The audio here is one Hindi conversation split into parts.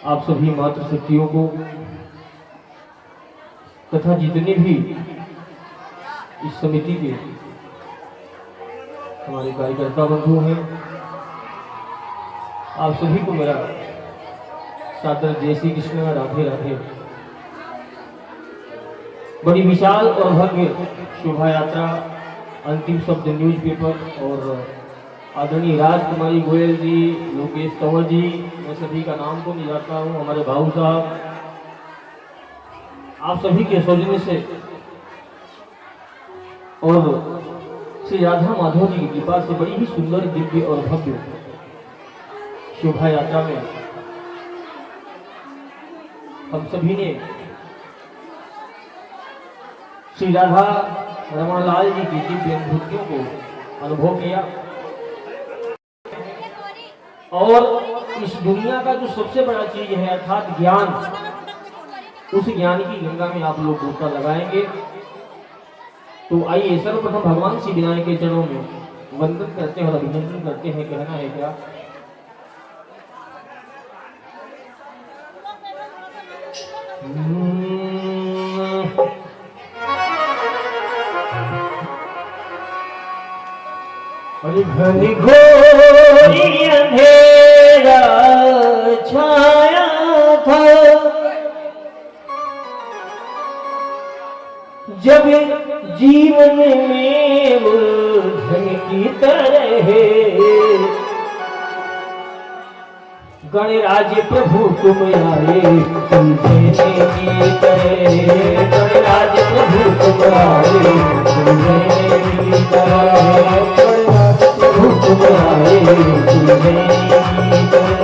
आप सभी मातृशक्तियों को तथा जितने भी इस समिति के हमारे कार्यकर्ता बंधु हैं, आप सभी को मेरा सादर जय श्री कृष्ण, राधे राधे। बड़ी विशाल और भव्य शोभा यात्रा, अंतिम शब्द न्यूज़पेपर और आदरणीय राजकुमारी गोयल जी, लोकेश कंवर जी, मैं सभी का नाम तो नहीं जानता हूँ, हमारे भाऊ साहब, आप सभी के सौजन्य से और श्री राधा माधव जी की कृपा से बड़ी ही सुंदर, दिव्य और भव्य शोभा यात्रा में हम सभी ने श्री राधा रमण लाल जी की दिव्य अनुभूतियों को अनुभव किया। और इस दुनिया का जो सबसे बड़ा चीज है अर्थात ज्ञान, उस ज्ञान की गंगा में आप लोग गोता लगाएंगे। तो आइए सर्वप्रथम भगवान श्री विनायक के चरणों में वंदन करते हैं और अभिनंदन करते हैं। कहना है क्या? घनी घोरी अंधेरा छाया था, जब जीवन में उलझन की तरह गणराज प्रभु तुम आए सुलझने की तरह, गणराज प्रभु तुम आए सुलझने की तरह, गणराज प्रभु तुम आए सुलझने की तरह।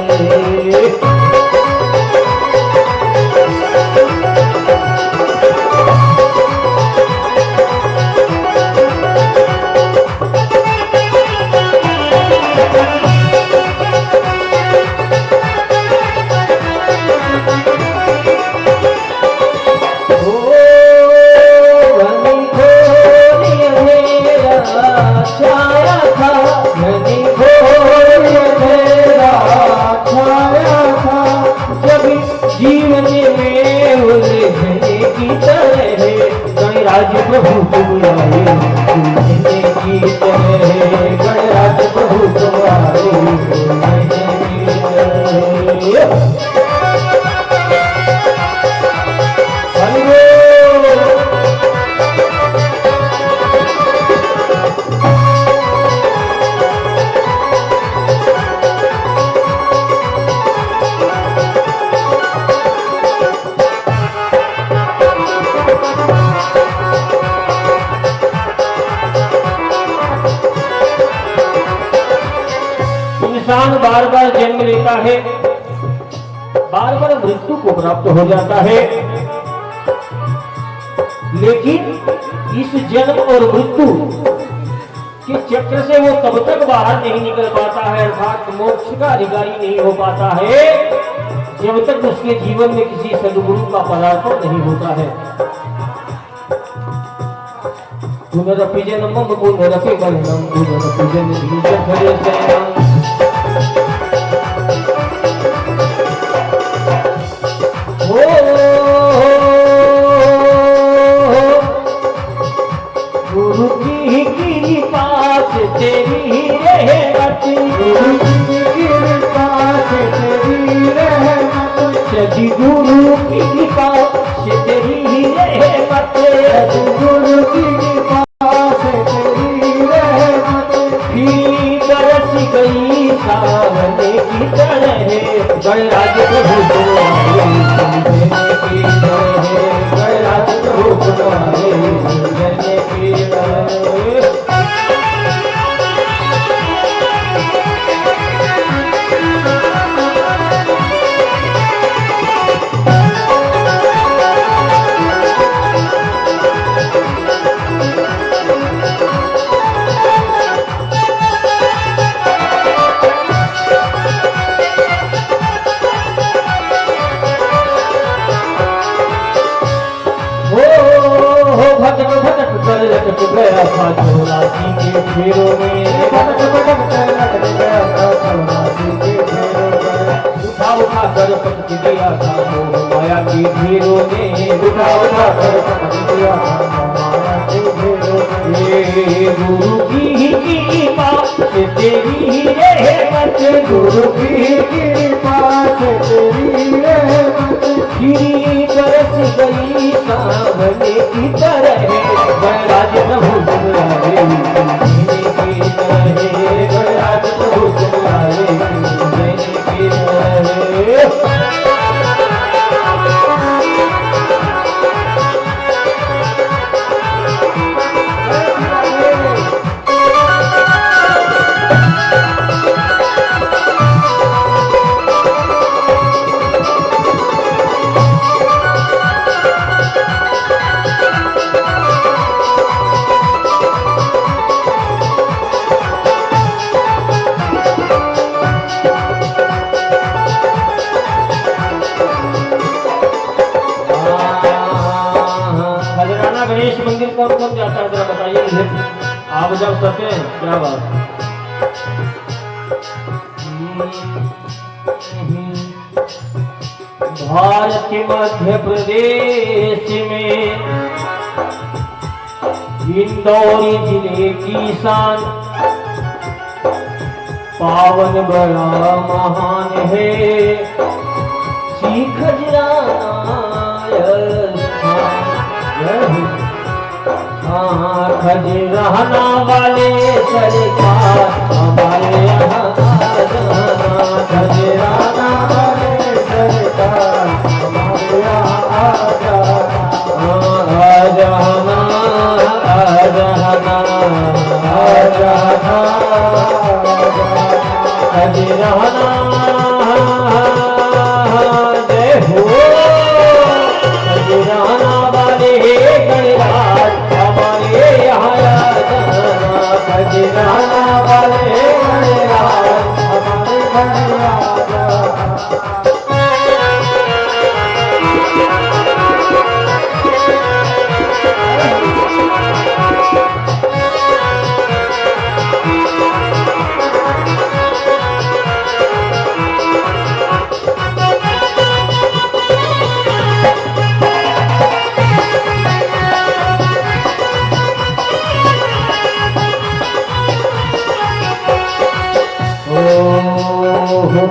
गणराज प्रभु तुम आए सुलझने की तरह, गणराज प्रभु तुम आए सुलझने की तरह। इंसान बार बार जन्म लेता है, बार बार मृत्यु को प्राप्त हो जाता है, लेकिन इस जन्म और मृत्यु के चक्र से वो तब तक बाहर नहीं निकल पाता है, अर्थात मोक्ष का अधिकारी नहीं हो पाता है, जब तक उसके जीवन में किसी सद्गुरु का पदार्पण नहीं होता है। पुनरपिजनम पुनरपिगणनम पुनरपिजन बीजफले शयनम। गुरु की कृपा से तेरी रहमत, गुरु की कृपा से तेरी रहमत, सजी गुरु की कृपा से तेरी रहमत, गुरु की कृपा से तेरी रहमत, फिर बरस गई सावन की तरह, गणराज प्रभु तुम आए सुलझने की तरह, गणराज प्रभु तुम आए सुलझने की तरह। भटक भटक कर लटक गया था झोला जी के फेरों में, भटक भटक कर लटक गया था झोला जी के फेरों में। उठा उठा कर पटक दिया था मोह माया की भीड़ों ने, उठा उठा कर पटक दिया था माया की भीड़ों ने। गुरु की कृपा से तेरी रहमत, गुरु की कृपा से तेरी रहमत, गिरी बरस गई सावने की तरह, गणराज प्रभु तुम्हारे की तरह, गणराज प्रभु तुम्हारे की तरह। गणेश मंदिर कौन कौन जाता है जरा बताइए मुझे, आप जब सकते हैं क्या बात। भारत के मध्य प्रदेश में इंदौर जिले की शान पावन बड़ा महान है, श्री खजराना खजराना वाले सरकार हमारे यहाँ खजराना वाले सरकार हमारे यहाँ आ जाना, आ जाना, आ जाना, खजराना जय हो, खजराना वाले गणराज हमारे यहाँ आ जाना, खजराना वाले गणराज हमारे घर आ जाना।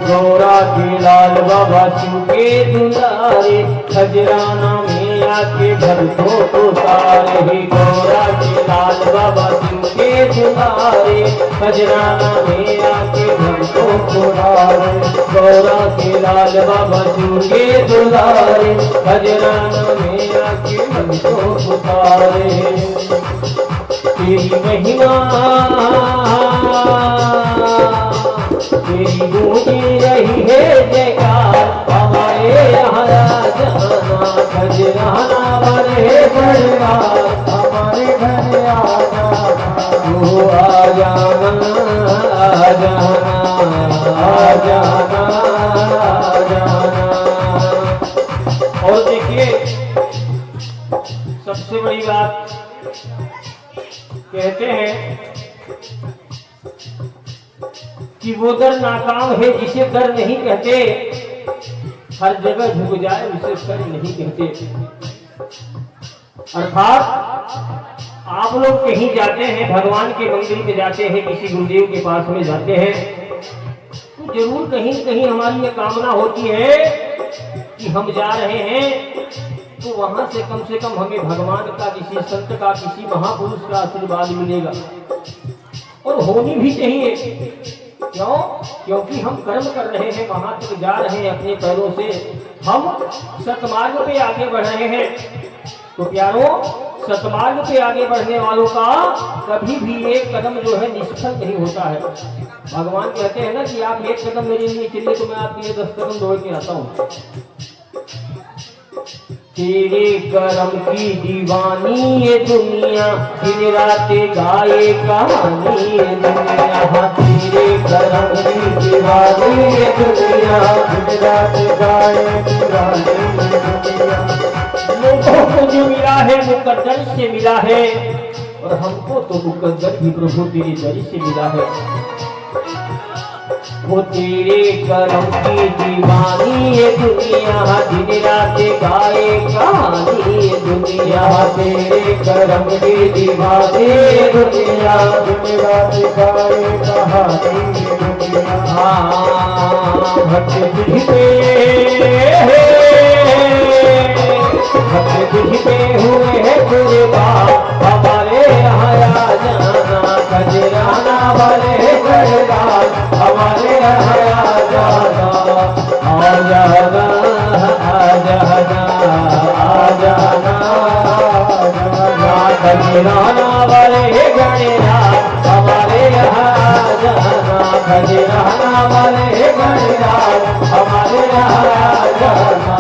गौरा के लाल बाबा शिव के दुलारे, खजराना में आके भक्तों को तारे, गौरा के लाल बाबा शिव के दुलारे, खजराना में आके भक्तों को तारे, गौरा के लाल बाबा शिव के दुलारे, खजराना में आके भक्तों को तारे। तेरी महिमा तेरी गूंजी रही है जयकार हमारे यहाँ जाना, खजराना वाले परिवार हमारे घर आ जाना, तू आ जाना, आ जाना, आ जाना, आ जाना। और देखिए सबसे बड़ी बात कहते हैं कि वो दर नाकाम है जिसे दर नहीं कहते, हर जगह झुक जाए उसे सर नहीं कहते। अर्थात आप लोग कहीं जाते हैं, भगवान के मंदिर में जाते हैं, किसी गुरुदेव के पास में जाते हैं, तो जरूर कहीं कहीं हमारी ये कामना होती है कि हम जा रहे हैं तो वहां से कम हमें भगवान का, किसी संत का, किसी महापुरुष का आशीर्वाद मिलेगा। और होनी भी चाहिए। क्यों? क्योंकि हम कर्म कर रहे हैं, वहां तक जा रहे हैं अपने पैरों से, हम सतमार्ग पे आगे बढ़ रहे हैं। तो प्यारों, सतमार्ग पे आगे बढ़ने वालों का कभी भी एक कदम जो है निष्फल नहीं होता है। भगवान कहते हैं ना कि आप एक कदम मेरे लिए चलिए तो मैं आपके लिए 10 कदम दौड़ के आता हूँ। तेरे करम की दीवानी ये दुनिया, दिन रात गाए कहानी ये दुनिया, तेरे करम की दीवानी ये दुनिया, दिन रात गाए कहानी ये दुनिया। लोगों को जो मिला है मुकद्दर से मिला है, और हमको तो मुकद्दर भी प्रभु तेरे दर से मिला है। वो तेरे करम की दीवानी ये दुनिया, दिन रात गाए कहानी ये दुनिया। तेरे करम की दीवानी ये दुनिया, दिन रात गाए कहानी ये दुनिया। भक्त तुझ पे हुए हैं कुर्बान, हमारे यहाँ जाना खजराना वाले गरदान, हमारे यहाँ जाना आ जाना आ जाना आ जाना खजराना वाले गरदान, हमारे यहाँ जाना खजराना वाले गरदान, हमारे यहाँ जाना।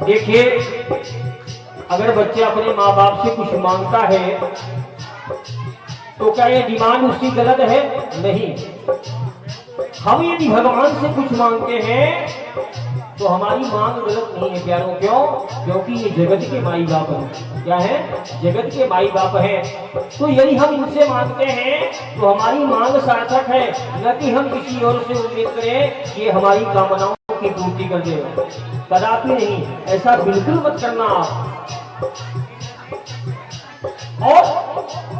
देखिए, अगर बच्चा अपने माँ बाप से कुछ मांगता है तो क्या ये डिमांड उसकी गलत है? नहीं। हम यदि भगवान से कुछ मांगते हैं तो हमारी मांग गलत नहीं है प्यारों। क्यों? क्योंकि ये जगत के माई बाप हैं। क्या है? जगत के माई बाप हैं। तो यदि हम इनसे मांगते हैं तो हमारी मांग सार्थक है, न कि हम किसी और से उम्मीद करें कि हमारी कामनाओं की पूर्ति कर दे। कदापि नहीं, ऐसा बिल्कुल मत करना आप। और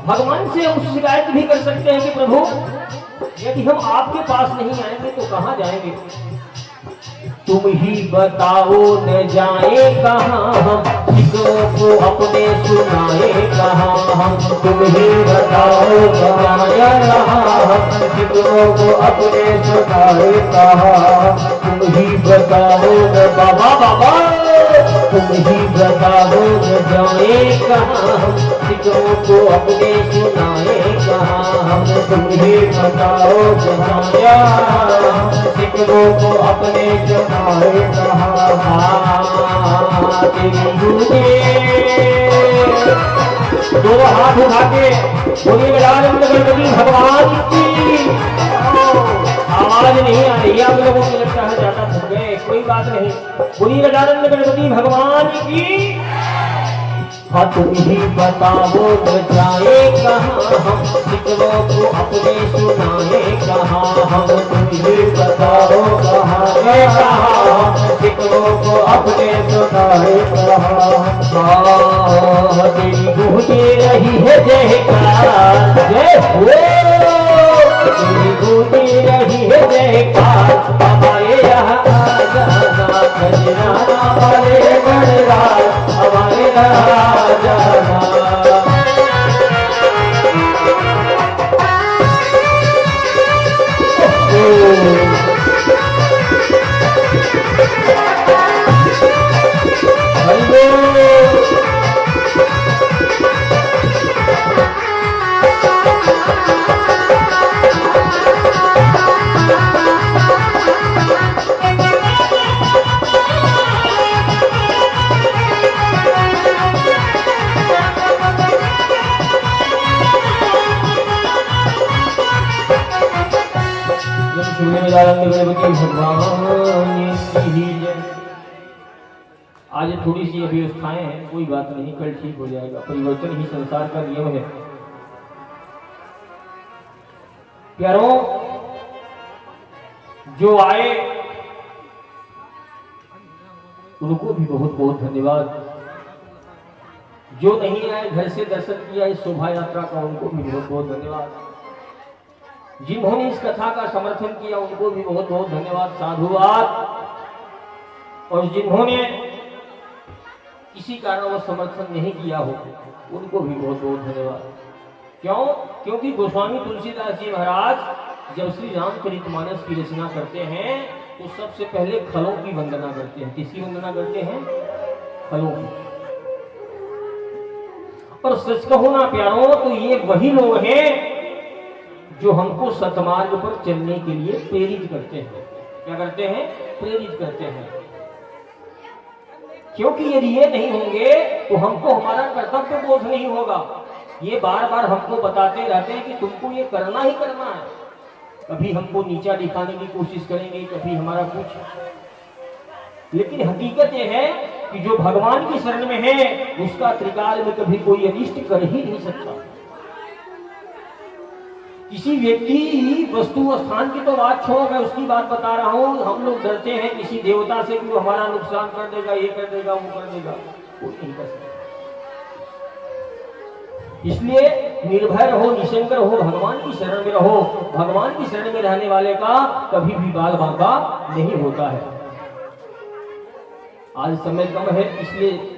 भगवान से हम शिकायत भी कर सकते हैं कि प्रभु यदि हम आपके पास नहीं आएंगे तो कहां जाएंगे? तुम ही बताओ न जाए कहां हम, जिक्रों को अपने सुनाए कहां हम। तुम ही बताओ न जाए कहां हम, जिक्रों को अपने सुनाए कहां। तुम ही बताओ न बाबा बाबा, तुम ही बताओ न जाए कहां हम, जिक्रों को अपने सुनाए कहां हम। तुम ही बताओ न जाए जिक्रों को अपने सुनाए कहां। दोनों हाथ उठा के बोलिए गजानन गणपति भगवान की। आवाज नहीं आ रही, आप लोगों को लगता है ज्यादा थक गए, कोई बात नहीं। बोलिए गजानन गणपति भगवान की। हाँ तुम ही बताओ न जाए कहां हम, जिक्रों को अपने सुनाए कहां हम। तुम ही बताओ कहां हम, जिक्रों को अपने सुनाए कहां। तेरी गूंजी रही है जयकार, जय हो। तेरी गूंजी रही है जयकार, हमारे यहाँ आ जाना खजराना वाले गणराज, हमारे यहाँ जाना। आज थोड़ी सी अव्यवस्थाएं हैं, कोई बात नहीं, कल ठीक हो जाएगा। परिवर्तन ही संसार का नियम है। प्यारों, जो आए उनको भी बहुत बहुत धन्यवाद। जो नहीं आए, घर से दर्शन किया इस शोभा यात्रा का, उनको भी बहुत बहुत धन्यवाद। जिन्होंने इस कथा का समर्थन किया उनको भी बहुत बहुत धन्यवाद, साधुवाद। और जिन्होंने किसी कारणवश समर्थन नहीं किया हो उनको भी बहुत बहुत धन्यवाद। क्यों? क्योंकि गोस्वामी तुलसीदास जी महाराज जब श्री रामचरितमानस की रचना करते हैं तो सबसे पहले खलों की वंदना करते हैं। किसकी वंदना करते हैं? फलों की। और सच कहो ना प्यारों, तो ये वही लोग हैं जो हमको सतमार्ग पर चलने के लिए प्रेरित करते हैं। क्या करते हैं? प्रेरित करते हैं। क्योंकि यदि ये नहीं होंगे तो हमको हमारा कर्तव्य बोध नहीं होगा। ये बार बार हमको बताते रहते हैं कि तुमको ये करना ही करना है। कभी हमको नीचा दिखाने की कोशिश करेंगे, कभी हमारा कुछ। लेकिन हकीकत ये है कि जो भगवान की शरण में है उसका त्रिकाल में कभी कोई अनिष्ट कर ही नहीं सकता। किसी व्यक्ति वस्तु स्थान की तो बात छोड़, मैं उसकी बात बता रहा हूं। हम लोग डरते हैं किसी देवता से कि वो हमारा नुकसान कर देगा, ये कर देगा, वो कर देगा। कोई नहीं कर सकता। इसलिए निर्भय रहो, निशंक रहो, भगवान की शरण में रहो। भगवान की शरण में रहने वाले का कभी भी बाल बांका नहीं होता है। आज समय कम है, इसलिए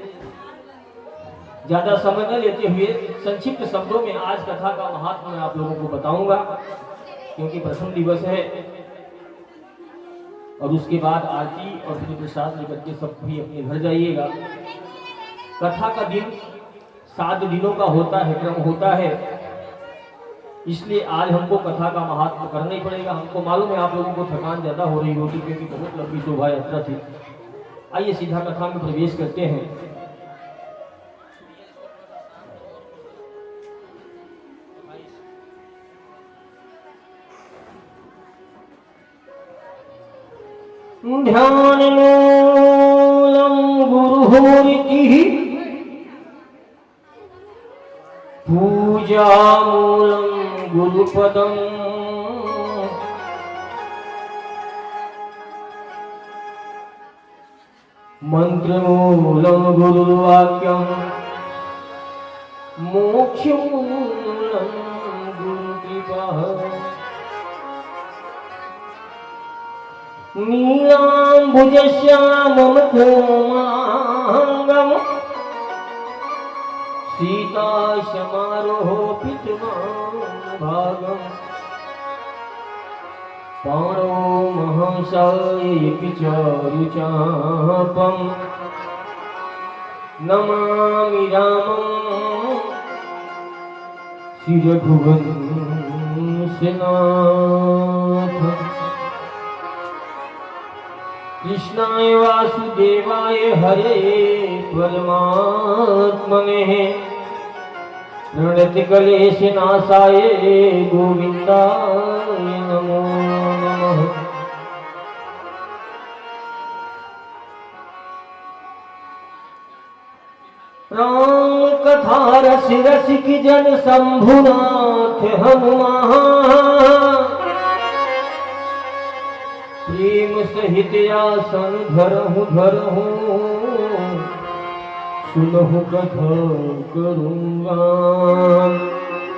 ज्यादा समय न लेते हुए संक्षिप्त शब्दों में आज कथा का महात्मा मैं आप लोगों को बताऊंगा, क्योंकि प्रथम दिवस है और उसके बाद आरती और फिर प्रसाद लेकर के सब भी अपने घर जाइएगा। कथा का दिन 7 दिनों का होता है, क्रम होता है। इसलिए आज हमको कथा का महात्मा करना ही पड़ेगा। हमको मालूम है आप लोगों को थकान ज्यादा हो रही होगी, क्योंकि बहुत लंबी शोभा यात्रा थी। आइए सीधा कथा में प्रवेश करते हैं। ध्यान मूलम गुरुरिति पूजा मूलम गुरुपदम मंत्र मूलम गुरुवाक्यम मोक्ष मूलम गुरुकृपा नीलाम्बुजश्यामं कोमांगं सीता समारोहोपितभागं पाणो महंसायेऽपि च रुचापं नमामि रामं श्रीरघुवंशनाथम्। कृष्णाय वासुदेवाय हरे परमात्मने प्रणतिक्लेशनाशाय गोविन्दाय नमो नमः। राम कथा रस रसिक जन शंभुनाथ हनुमान प्रेम सहित आसन धरहु सुनहु कथा करूंगा।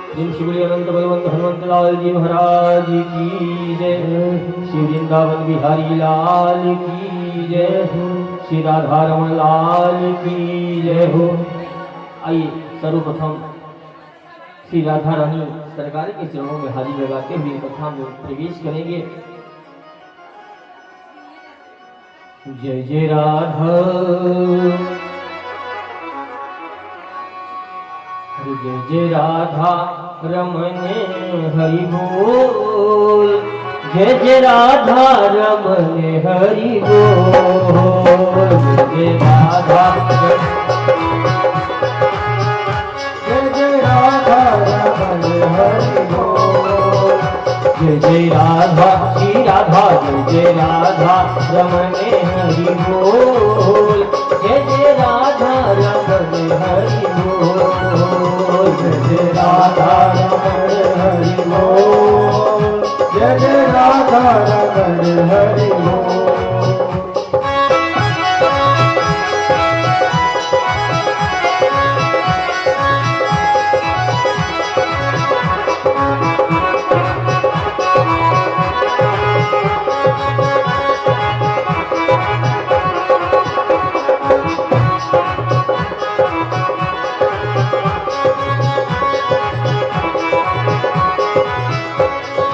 श्री शिवली अनंत बलवंत हनुमंत लाल जी महाराज की जय। श्री वृंदावन बिहारी लाल की जय। श्री राधा रमन लाल की जय हो। आइए सर्वप्रथम श्री राधा रानी सरकार के चरणों में हाजिर लगाते हुए कथा में प्रवेश करेंगे। जय जय राधा, जय जय राधा रमन हरि बोल। जय जय राधा रमन हरि बोल। जय राधा, जय जय राधा रमन हरि बोल। जय जय राधा श्री राधा, जय जय राधा रमन हरि बोल। जय जय राधा रमन हरि बोल। जय जय राधा रमन हरि बोल। जय जय राधा रमन हरि बोल।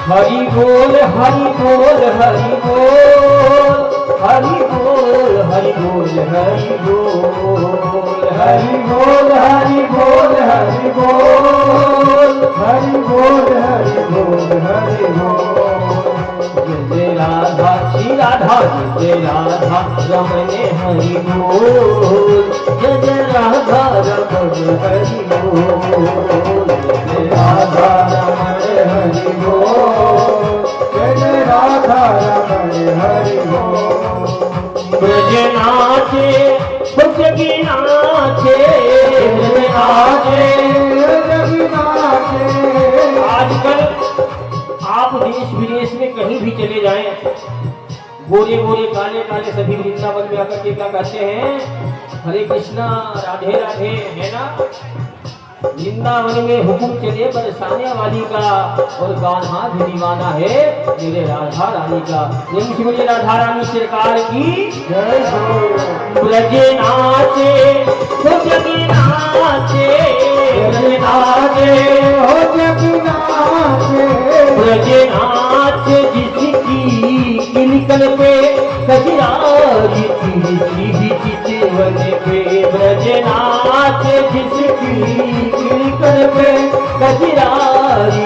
हरि बोल हरि बोल हरि बोल। हरि बोल हरि बोल हरि बोल हरि बोल हरि बोल हरि बोल हरि बोल हरि बोल हरि बोल जय राधा श्री राधा जय राधा रमण हरि बोल जय राधा रमण हरि बोल जय राधा रमण हरि बोल जय राधा रमण हरि बोल ब्रज नाचे जगी नाचे ब्रज नाचे जगी नाचे आजकल आप देश विदेश में कहीं भी चले जाएं, गोरे गोरे काले काले सभी वृंदावन में आकर के क्या कहते हैं, हरे कृष्णा राधे राधे, है ना। वृंदावन में हुकुम चले बरसाने वाली का और गाना भी दीवाना है मेरे राधा रानी का। मुझे राधा रानी सरकार की जय हो ब्रज नाचे तो जगी नाचे ब्रज नाचे हो जगी नाचे ब्रज नाच जिसकी किलकल पे कजरारी चितवन पे ब्रज नाच जिसकी किलकल पे कजरारी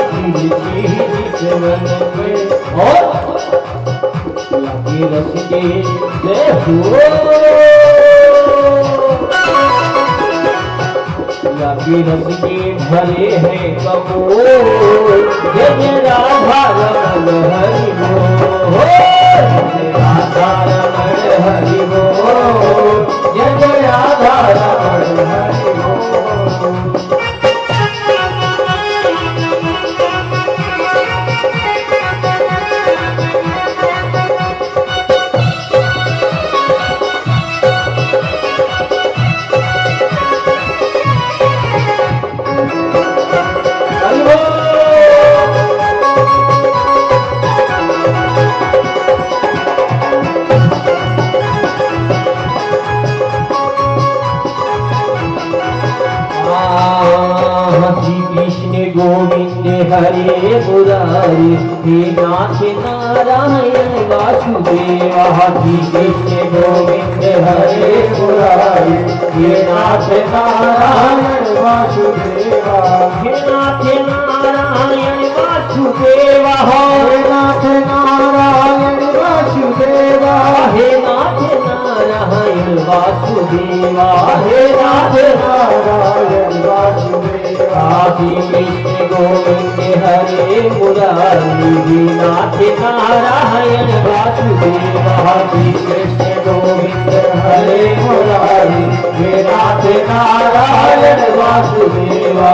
चितवन पे और लगे रस के जय हो लगे रस के भरे हैं कपोल जय राधा रमण हरि बोल जय राधा रमण हरि बोल जय राधा रमण हरि बोल गोविंद हरे मुरारी हे नाथ नारायण वासुदेवा हरि कृष्ण गोविंद हरे मुरारी हे नाथ नारायण वासुदेवा हे नाथ नारायण वासुदेवा हे नाथ नारायण वासुदेवा हे नाथ नारायण वासुदेवा हे नाथ नारायण वासुदेवा कृष्ण गोविंद हरे मुरारी हे नाथ नारायण वासुदेवा कृष्ण गोविंद हरे मुरारी हे नाथ नारायण वासुदेवा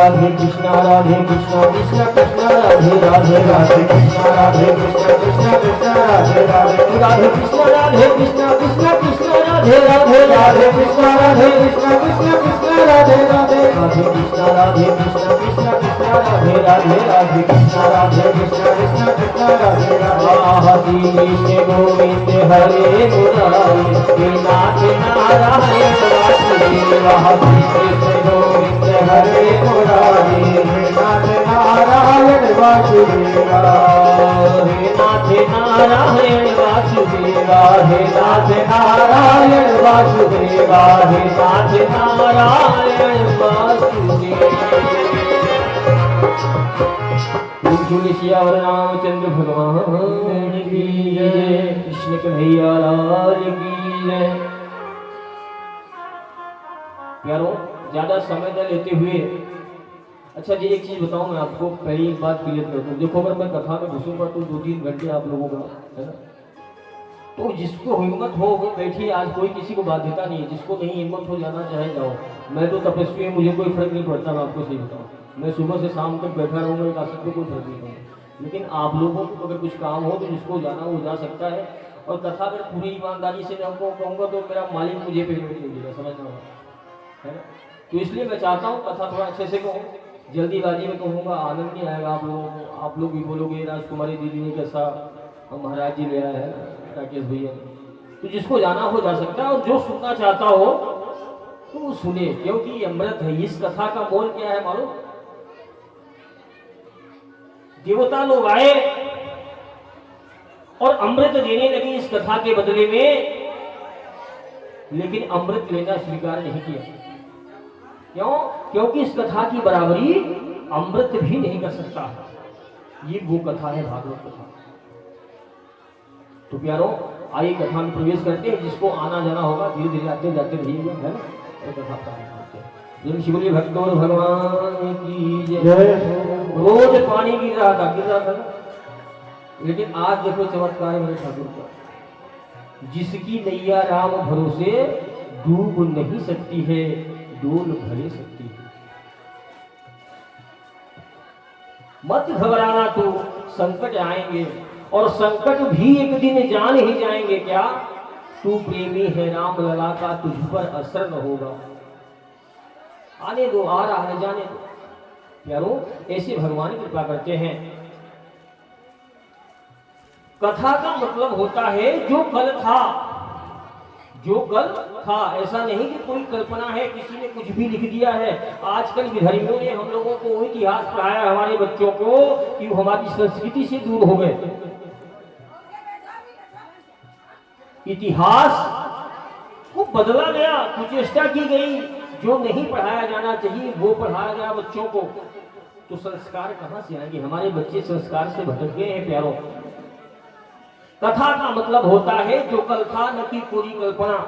राधे कृष्णा कृष्णा कृष्णा राधे राधे राधे कृष्णा राधे कृष्णा कृष्णा कृष्णा राधे राधे राधे कृष्णा राधे कृष्णा कृष्णा कृष्णा राधे राधे राधे कृष्णा राधे कृष्णा कृष्णा कृष्णा राधे राधे राधे कृष्णा राधे कृष्णा कृष्णा कृष्णा राधे राधे राधे कृष्णा राधे कृष्णा कृष्णा कृष्णा राधे राधे कृष्ण गोविंद हरे मुरारी हे नाथ नारायण वासुदेवा कृष्ण गोविंद हरे मुरारी हे नाथ नारायण वासुदेवा हे नाथ नारायण वासुदेवा हे नाथ नारायण वासुदेवा हे नाथ नारायण वासुदेवा। तुलसियावर रामचंद्र भगवान की जय, कृष्ण कन्हैया लाल की जय। प्यारों, ज्यादा समय न लेते हुए अच्छा जी एक चीज बताऊं मैं आपको, पहले एक बात क्लियर कर दूं। देखो अगर मैं कथा में घुसूंगा तो 2-3 घंटे आप लोगों का, है ना। तो जिसको हिम्मत हो वो बैठिए, आज कोई किसी को बाध्यता नहीं है। जिसको नहीं हिम्मत हो जाना चाहे जाओ, मैं तो तपस्वी हूँ, मुझे कोई फर्क नहीं पड़ता। मैं आपको सही बताऊँ, मैं सुबह से शाम तक बैठा रहूंगा एक आसन पे कोई फर्क नहीं पड़ेगा। लेकिन आप लोगों को अगर कुछ काम हो तो जिसको जाना हो जा सकता है। और कथा अगर पूरी ईमानदारी से मैं कहूँगा तो मेरा मालिक मुझे पेमेंट नहीं देगा, समझना होगा, है ना। तो इसलिए मैं चाहता हूँ कथा थोड़ा अच्छे से कहूँ, जल्दीबाजी में कहूँगा आनंद नहीं आएगा आप लोगों को। आप लोग भी बोलोगे राजकुमारी दीदी ने कैसा महाराज जी ले आया है राकेश भैया। तो जिसको जाना हो जा सकता है और जो सुनना चाहता हो तो वो सुने, क्योंकि ये अमृत है। इस कथा का मोल क्या है मालूम? देवता लोग आए और अमृत देने लगे इस कथा के बदले में, लेकिन अमृत लेना स्वीकार नहीं किया। क्यों? क्योंकि इस कथा की बराबरी अमृत भी नहीं कर सकता। ये वो कथा है भागवत कथा। तो प्यारों आइए कथा में प्रवेश करते हैं। जिसको आना जाना होगा धीरे धीरे आते जाते रहिएगा, है ना। और कथा प्रारंभ करते हैं। शिवली भक्तों भगवान की जय। रोज पानी गिर रहा था, लेकिन आज देखो चमत्कार मेरे ठाकुर का। जिसकी नैया राम भरोसे डूब नहीं सकती है, डोल भरे सकती है। मत घबराना, तो संकट आएंगे और संकट भी एक दिन जान ही जाएंगे। क्या तू प्रेमी है राम लला का, तुझ पर असर न होगा। आने दो, आ रहा है, जाने दो। प्यारों ऐसे भगवान कृपा करते हैं। कथा का मतलब होता है जो कल था, जो कल था। ऐसा नहीं कि कोई कल्पना है, किसी ने कुछ भी लिख दिया है। आजकल विधर्मियों ने हम लोगों को इतिहास पढ़ाया हमारे बच्चों को कि वो हमारी संस्कृति से दूर हो गए। इतिहास को बदला गया, कुचेष्टा की गई। जो नहीं पढ़ाया जाना चाहिए वो पढ़ाया गया बच्चों को। तो संस्कार कहां से आएंगे? हमारे बच्चे संस्कार से भटक गए हैं प्यारों। कथा का मतलब होता है जो कल था, न कि पूरी कल्पना।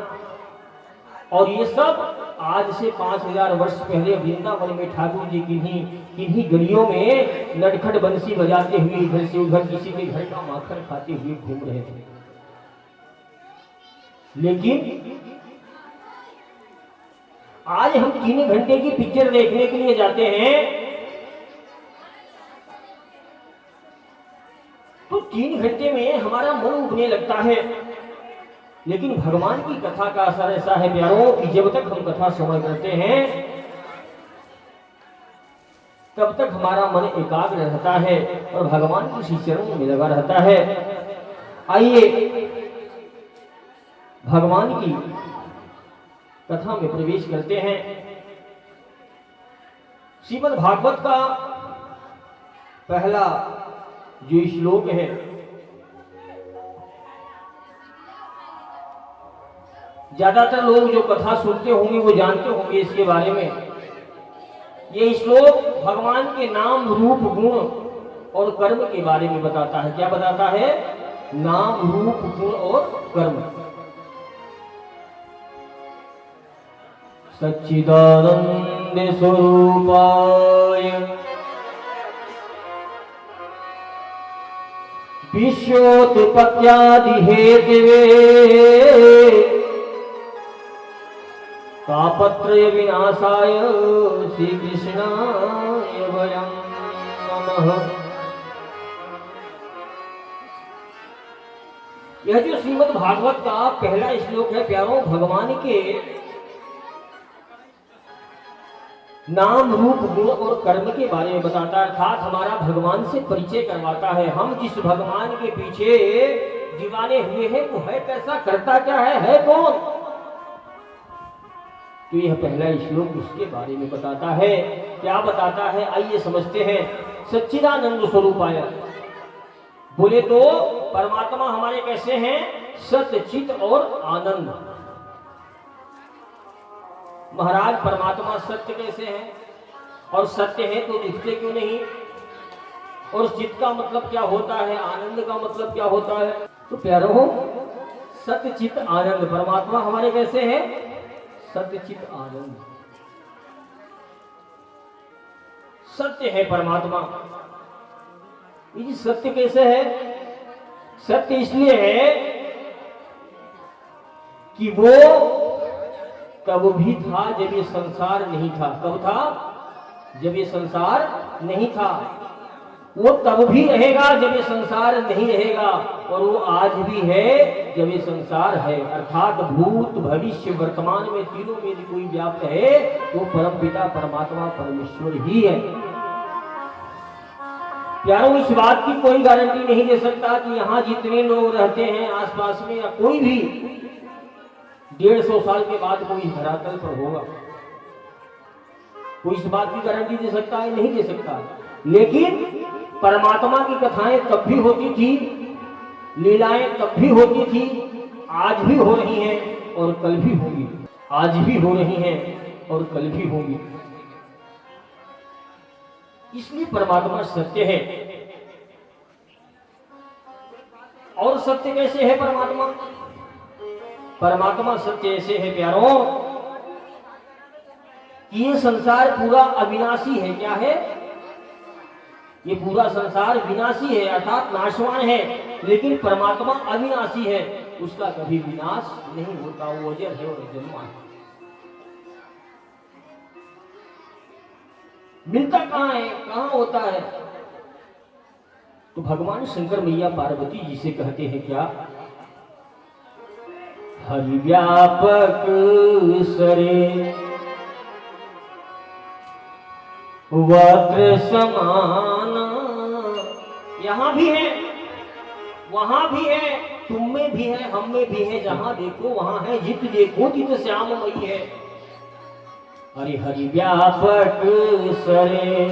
और ये सब आज से 5000 वर्ष पहले वृंदावन में ठाकुर जी किन्हीं गलियों में नटखट बंसी बजाते हुए इधर से उधर किसी के घर का माखन खाते हुए घूम रहे थे। लेकिन आज हम 3 घंटे की पिक्चर देखने के लिए जाते हैं तो 3 घंटे में हमारा मन उबने लगता है। लेकिन भगवान की कथा का असर ऐसा है प्यारों कि जब तक हम कथा श्रवण करते हैं तब तक हमारा मन एकाग्र रहता है और भगवान की श्री चरणों में लगा रहता है। आइए भगवान की कथा में प्रवेश करते हैं। श्रीमद् भागवत का पहला जो श्लोक है, ज्यादातर लोग जो कथा सुनते होंगे वो जानते होंगे इसके बारे में। ये श्लोक भगवान के नाम रूप गुण और कर्म के बारे में बताता है। क्या बताता है? नाम रूप गुण और कर्म। सच्चिदानंद स्वरूपाय विश्वोत्पत्त्यादि हेतवे तापत्रय विनाशाय श्री कृष्णाय वयं नमः। यह जो श्रीमद् भागवत का पहला श्लोक है प्यारों, भगवान के नाम रूप गुण और कर्म के बारे में बताता है, अर्थात हमारा भगवान से परिचय करवाता है। हम जिस भगवान के पीछे दीवाने हुए हैं वो है कैसा, करता क्या है कौन। तो यह पहला श्लोक उसके बारे में बताता है। क्या बताता है आइए समझते हैं। सच्चिदानंद स्वरूपाय, बोले तो परमात्मा हमारे कैसे हैं? सत्य चित और आनंद। महाराज परमात्मा सत्य कैसे हैं? और सत्य है तो दिखते क्यों नहीं? और चित्त का मतलब क्या होता है? आनंद का मतलब क्या होता है? तो प्यारों सत्य चित्त आनंद, परमात्मा हमारे कैसे हैं? सत्य चित्त आनंद। सत्य है परमात्मा। ये सत्य कैसे है? सत्य इसलिए है कि वो तब भी था जब ये संसार नहीं था। कब था? जब ये संसार नहीं था, वो तब भी रहेगा जब ये संसार नहीं रहेगा, और वो आज भी है जब ये संसार है। अर्थात भूत भविष्य वर्तमान में तीनों में यदि कोई व्याप्त है वो परम पिता परमात्मा परमेश्वर ही है। प्यारों, इस बात की कोई गारंटी नहीं दे सकता कि यहाँ जितने लोग रहते हैं आसपास में, या कोई भी 150 साल के बाद कोई धरातल पर होगा। कोई इस बात की गारंटी दे सकता है? नहीं दे सकता। लेकिन परमात्मा की कथाएं तब भी होती थी, लीलाएं तब भी होती थी, आज भी हो रही हैं और कल भी होंगी। आज भी हो रही हैं और कल भी होंगी। इसलिए परमात्मा सत्य है। और सत्य कैसे है परमात्मा? परमात्मा सत्य ऐसे है प्यारों कि ये संसार पूरा अविनाशी है। क्या है? ये पूरा संसार विनाशी है, अर्थात नाशवान है, लेकिन परमात्मा अविनाशी है, उसका कभी विनाश नहीं होता। वो अजर है और अजन्मा है। मिलता कहाँ है, कहाँ होता है? तो भगवान शंकर मैया पार्वती जी से कहते हैं क्या? हरि व्यापक सरे वक्र समाना। यहां भी है, वहां भी है, तुम में भी है, हम में भी है। जहां देखो वहां है, जित देखो तित श्याममयी है। हरि हरि व्यापक सरे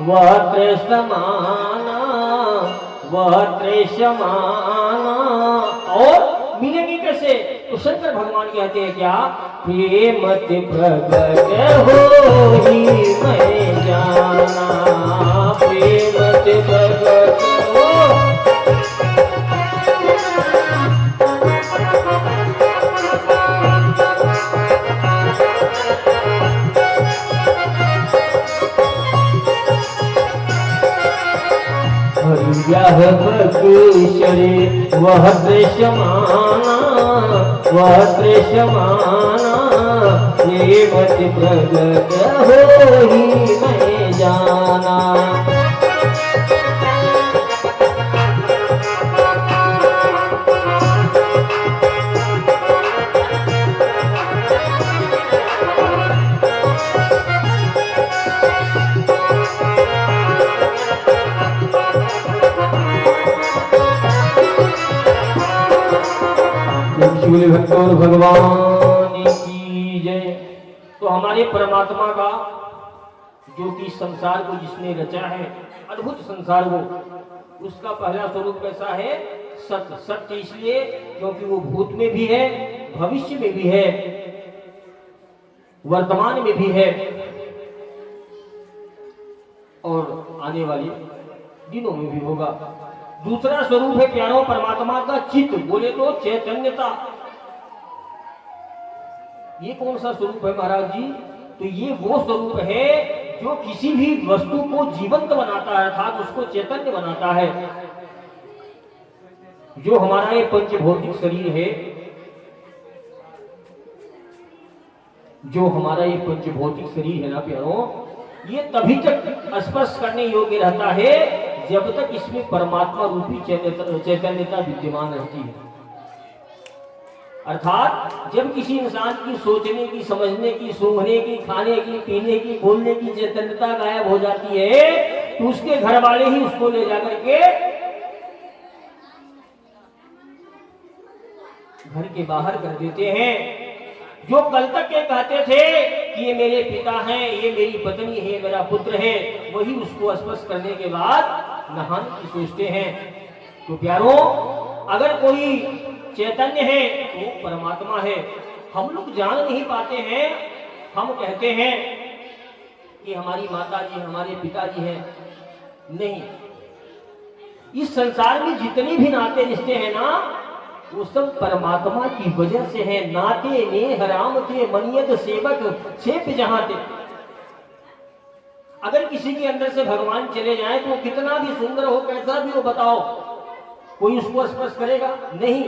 वक्र समाना, वक्र समाना। और मिलेंगे कैसे? तो शंकर भगवान कहते हैं क्या? प्रेम प्रगट होई मैं जाना, प्रेम प्रगट हो। व्यापक शरे वह दृश्यमाना, वह दृश्यमाना। प्रेमत प्रगट होई मैं जाना। भक्तों भगवान की जय। तो हमारे परमात्मा का, जो कि संसार को जिसने रचा है, अद्भुत संसार वो, उसका पहला स्वरूप कैसा है? सत्य। सत्य इसलिए क्योंकि वो भूत में भी है, भविष्य में भी है, वर्तमान में भी है, और आने वाले दिनों में भी होगा। दूसरा स्वरूप है प्यारों परमात्मा का चित्त, बोले तो चैतन्यता। ये कौन सा स्वरूप है महाराज जी? तो ये वो स्वरूप है जो किसी भी वस्तु को जीवंत बनाता है, अर्थात उसको चैतन्य बनाता है। जो हमारा ये पंचभौतिक शरीर है, जो हमारा ये पंचभौतिक शरीर है ना प्यारों, ये तभी तक स्पर्श करने योग्य रहता है जब तक इसमें परमात्मा रूपी चैतन्यता विद्यमान रहती है। अर्थात जब किसी इंसान की सोचने की, समझने की, सूंघने की, खाने की, पीने की, बोलने की चैतन्यता गायब हो जाती है, तो उसके घर वाले ही उसको ले जाकर के घर के बाहर कर देते हैं। जो कल तक ये कहते थे कि ये मेरे पिता हैं, ये मेरी पत्नी है, मेरा पुत्र है, वही उसको स्पर्श करने के बाद नहाने की सोचते हैं। तो प्यारों, अगर कोई चैतन्य है तो परमात्मा है। हम लोग जान नहीं पाते हैं, हम कहते हैं कि हमारी माता जी, हमारे पिताजी हैं। नहीं, इस संसार में जितने भी नाते रिश्ते हैं ना, वो सब परमात्मा की वजह से है। नाते ने हराम थे मनियत सेवक सेप जहां थे। अगर किसी के अंदर से भगवान चले जाए तो कितना भी सुंदर हो, कैसा भी हो, बताओ, कोई उसको स्पर्श करेगा? नहीं।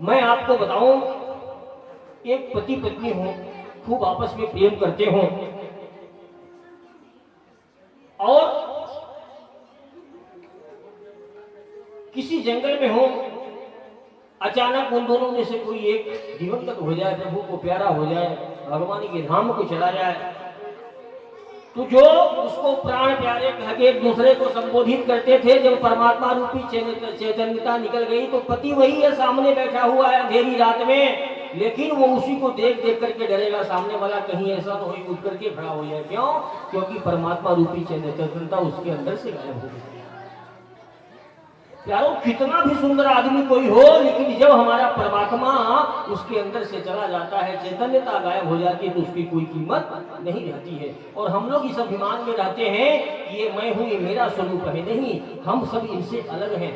मैं आपको बताऊं, एक पति पत्नी हो, खूब आपस में प्रेम करते हों और किसी जंगल में हो, अचानक उन दोनों में से कोई एक दिवंगत हो जाए, प्रभु को प्यारा हो जाए, भगवान के धाम को चला जाए, तो जो उसको प्राण प्यारे कह के एक दूसरे को संबोधित करते थे, जब परमात्मा रूपी चैतन्यता निकल गई तो पति वही है, सामने बैठा हुआ है अंधेरी रात में, लेकिन वो उसी को देख देख करके डरेगा, सामने वाला कहीं ऐसा न हो उठ करके खड़ा हो जाए। क्यों? क्योंकि परमात्मा रूपी चैतन्यता उसके अंदर से गायब हो गई। यारो कितना भी सुंदर आदमी कोई हो, लेकिन जब हमारा परमात्मा उसके अंदर से चला जाता है, चैतन्यता गायब हो जाती है, तो उसकी कोई कीमत नहीं रहती है। और हम लोग इस अभिमान में रहते हैं कि ये मैं हूं, ये मेरा स्वरूप है। नहीं, हम सब इनसे अलग हैं।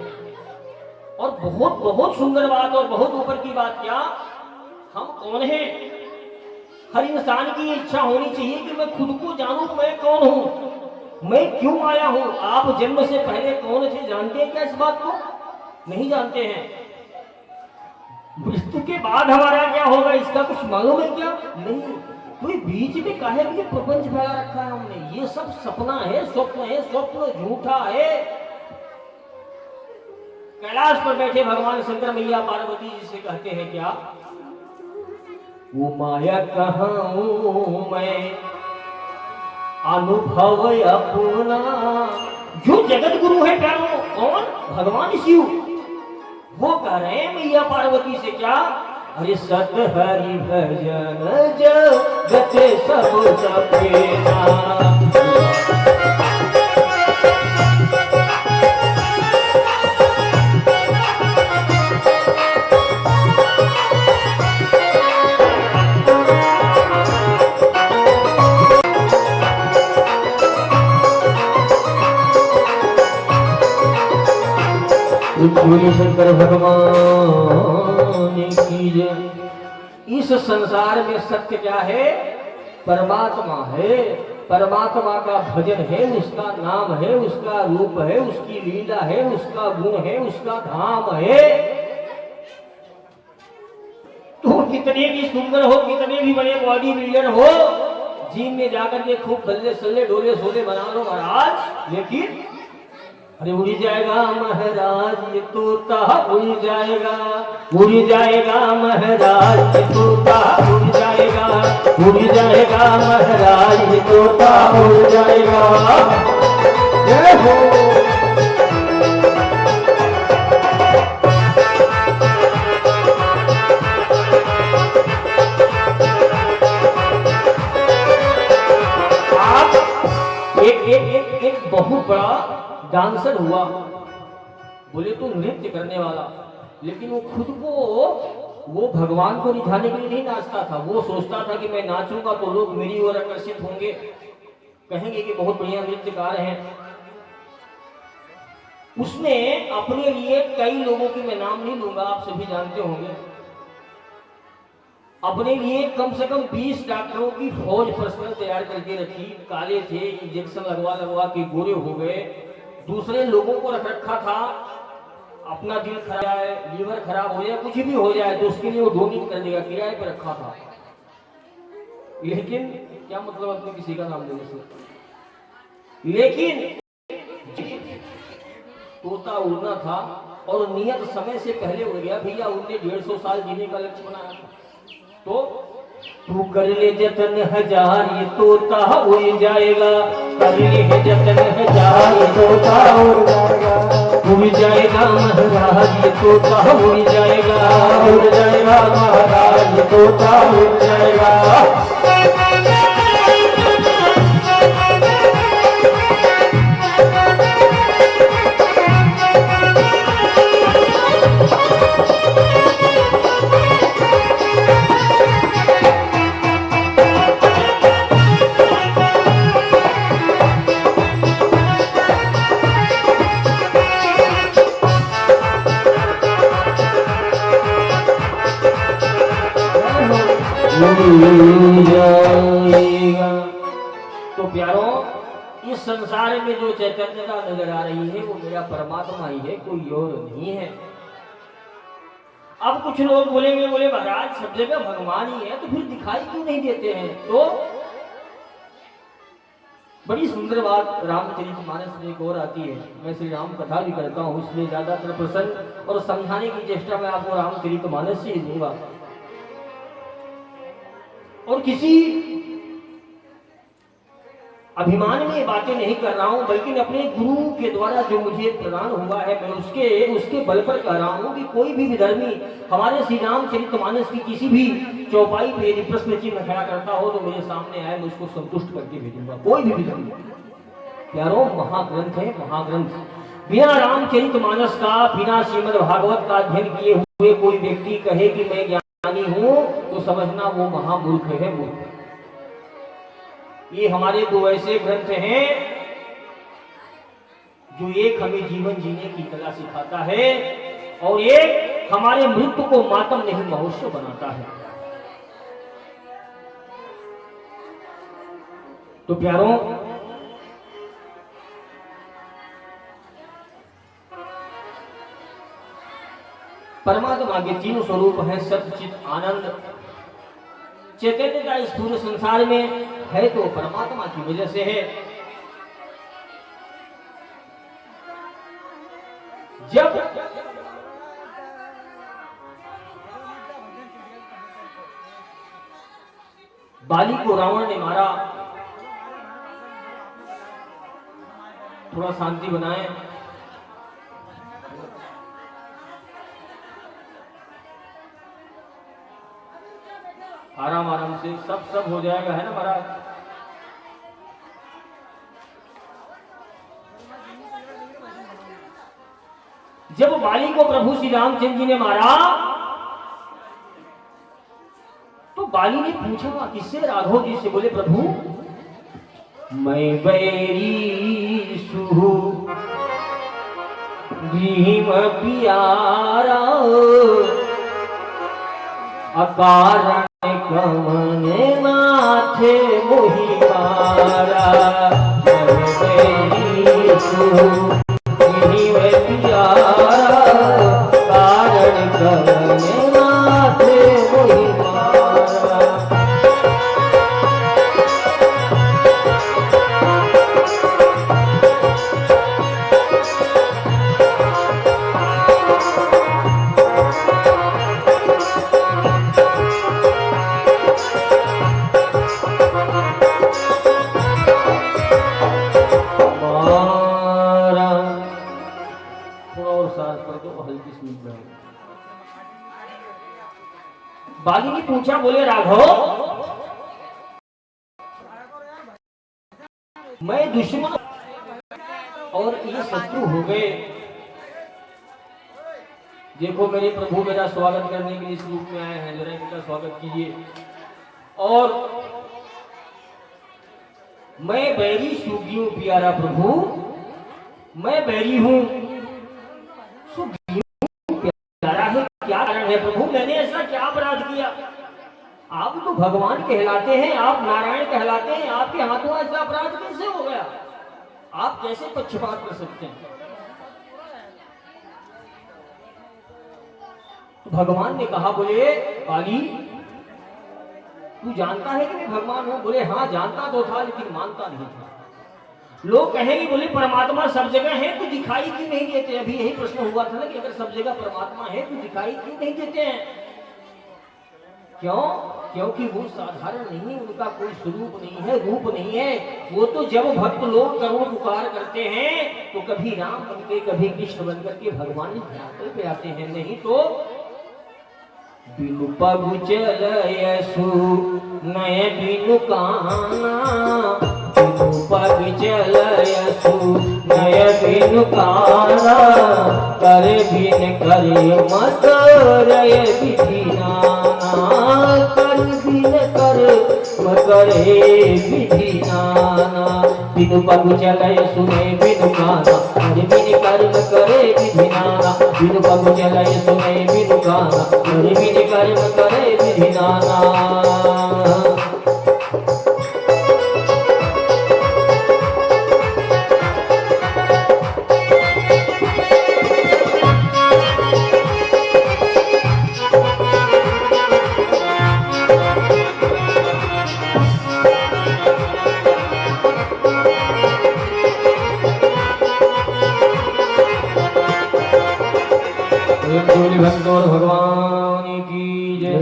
और बहुत बहुत सुंदर बात और बहुत ऊपर की बात, क्या हम कौन हैं? हर इंसान की इच्छा होनी चाहिए कि मैं खुद को जानूं, मैं कौन हूं, मैं क्यों आया हूं। आप जन्म से पहले कौन थे, जानते हैं क्या इस बात को? नहीं जानते हैं। मृत्यु के बाद हमारा क्या होगा, इसका कुछ मालूम है क्या? नहीं। कोई बीच में काहे कि प्रपंच फैला रखा है हमने, ये सब सपना है, स्वप्न है, स्वप्न झूठा है। कैलाश पर बैठे भगवान शंकर मैया पार्वती जी से कहते हैं क्या, वो माया कहाँ हूं मैं, अनुभव अपना। जो जगत गुरु है प्यारो, कौन? भगवान शिव। वो कह रहे हैं मैया पार्वती से क्या, अरे सत हरि भजन जगत सब सपेना। शंकर भगवान की जय। इस संसार में सत्य क्या है? परमात्मा है। परमात्मा का भजन है, उसका नाम है, उसका रूप है, उसकी लीला है, उसका गुण है, उसका धाम है। तो कितने भी सुंदर हो, कितने भी बड़े बॉडी बिल्डर हो, जिम में जाकर के खूब बल्ले सल्ले डोले सोले बना लो महाराज, लेकिन अरे उड़ जाएगा महाराज ये तोता, उड़ जाएगा, उड़ जाएगा महाराज ये तोता, उड़ जाएगा, उड़ जाएगा महाराज ये तोता, उड़ जाएगा। जय हो। आप एक बहुत बड़ा डांसर हुआ, बोले तो नृत्य करने वाला, लेकिन वो खुद को वो भगवान को रिझाने के लिए नहीं नाचता था। वो सोचता था कि मैं नाचूंगा तो लोग मेरी ओर आकर्षित होंगे, कहेंगे कि बहुत बढ़िया नृत्यकार हैं। उसने अपने लिए कई लोगों की, मैं नाम नहीं लूंगा, आप सभी जानते होंगे, अपने लिए कम से कम 20 डॉक्टरों की फौज पर्सनल तैयार करके रखी। काले थे, इंजेक्शन लगवा लगवा के गोरे हो गए। दूसरे लोगों को रख रखा था, अपना दिल खराब है, लीवर खराब हो जाए, कुछ भी हो जाए तो उसके लिए वो डोनेट कर देगा, किराए पर रखा था। लेकिन क्या मतलब अपने किसी का नाम लेने से। लेकिन तोता उड़ना था और नियत समय से पहले उड़ गया। भैया उनने 150 साल जीने का लक्ष्य बनाया था। तो तू कर ले जतन हजार ये तोता उड़ जाएगा, कर ले जतन हजार ये तोता उड़ जाएगा, उड़ जाएगा महाराज ये तोता उड़ जाएगा, उड़ जाएगा महाराज ये तोता उड़ जाएगा। तो प्यारों, इस संसार में जो चैतन्यता नजर आ रही है वो मेरा परमात्मा ही है, कोई और नहीं है। अब कुछ लोग बोलेंगे, बोले महाराज सब जगह भगवान ही है तो फिर दिखाई क्यों नहीं देते हैं? तो बड़ी सुंदर बात रामचरितमानस में एक और आती है। मैं श्री राम कथा भी करता हूँ, इसलिए ज्यादातर प्रसंग और समझाने की चेष्टा मैं आपको रामचरितमानस से ही दूंगा। और किसी अभिमान में ये बातें नहीं कर रहा हूं, बल्कि अपने गुरु के द्वारा जो मुझे प्रदान हुआ है, मैं उसके बल पर कह रहा हूं कि कोई भी विधर्मी हमारे श्री रामचरितमानस की किसी भी चौपाई पे यदि प्रश्न चिन्ह खड़ा करता हो तो मेरे सामने आए, मैं उसको संतुष्ट करके भेजूंगा। कोई भी विधर्मी। प्यारो, महाग्रंथ है, महाग्रंथ। बिना रामचरितमानस का, बिना श्रीमद् भागवत का अध्ययन किए हुए कोई व्यक्ति कहे कि मैं ज्ञानी हूं तो समझना वो महामूर्ख है, मूर्ख। ये हमारे दो ऐसे ग्रंथ हैं जो एक हमें जीवन जीने की कला सिखाता है और एक हमारे मृत्यु को मातम नहीं महोत्सव बनाता है। तो प्यारों, परमात्मा के तीन स्वरूप हैं, सत्य, चित, आनंद। चैतन्य का इस पूरे संसार में है तो परमात्मा की वजह से है। जब बाली को रावण ने मारा, थोड़ा शांति बनाए। आराम आराम से, सब हो जाएगा, है ना महाराज? जब बाली को प्रभु श्री रामचंद्र जी ने मारा तो बाली ने पूछा किससे? राघव जी से। बोले प्रभु, मैं बैरी सुहु भीम प्यारा, अकारण कमने माथे मोहि मारा। मैं बैरी सुहु भीम प्यारा, कारण कमने माथे मोहि मारा। बाली ने पूछा, बोले राघव, मैं दुश्मन और ये शत्रु हो गए। देखो मेरे प्रभु मेरा स्वागत करने के लिए इस रूप में आए हैं, जरा इनका स्वागत कीजिए। और मैं बैरी सूगी हूं प्यारा प्रभु, मैं बैरी हूं, प्यारा है। क्या कारण है प्रभु? मैंने ऐसा क्या अपराध किया? आप तो भगवान कहलाते हैं, आप नारायण कहलाते हैं, आपके हाथों ऐसा अपराध कैसे हो गया? आप कैसे पक्षपात कर सकते हैं? तो भगवान ने कहा, बोले बाली, तू जानता है कि मैं भगवान हूं? बोले हाँ जानता तो था, लेकिन मानता नहीं था। लोग कहेंगे, बोले परमात्मा सब जगह है तो दिखाई क्यों नहीं देते? अभी यही प्रश्न हुआ था ना कि अगर सब जगह परमात्मा है तो दिखाई क्यों नहीं देते हैं? क्यों? क्योंकि वो साधारण नहीं, उनका कोई स्वरूप नहीं है, रूप नहीं है। वो तो जब भक्त लोग करुण पुकार करते हैं तो कभी राम बनके, कभी कृष्ण बनकर के भगवान धरातल पे आते हैं। नहीं तो बिनु पगु चलयसु नय बिनु काना, बिनु पग चलयसु नय बिनु काना, करे बिन करे मत रय विधिनाना, कर बिन कर करे विधिनाना। बिनु पग चलयसु नय बिनु काना, करे बिन कर्म करे विधिनाना। बिनु पग चलयसु नय बिनु काना, करे बिन कर्म करे विधिनाना। भक्तों भगवान की जय।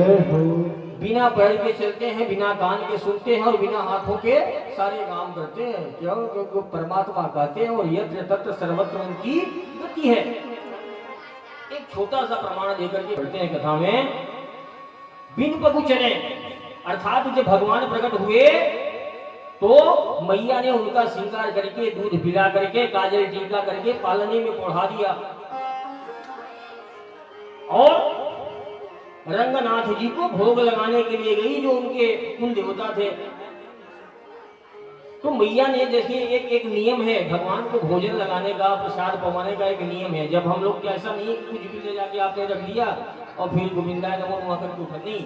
बिना पैर के चलते हैं, बिना कान के सुनते हैं और बिना हाथों के सारे काम करते हैं। क्यों? क्योंकि परमात्मा कहते हैं और यत्र तत्र सर्वत्र उनकी गति है। एक छोटा सा प्रमाण देकर के पढ़ते हैं कथा में। बिन पगु चले, अर्थात जब भगवान प्रकट हुए तो मैया ने उनका श्रृंगार करके, दूध पिला करके, काजल टीका करके पालने में पढ़ा दिया और रंगनाथ जी को भोग लगाने के लिए गई, जो उनके कुल देवता थे। तो मैया ने, देखिए एक नियम है भगवान को भोजन लगाने का, प्रसाद पवाने का एक नियम है। जब हम लोग के ऐसा नहीं कुछ भी ले जाके आपने रख लिया और फिर गोविंदा नमो नमः करके उठा, नहीं।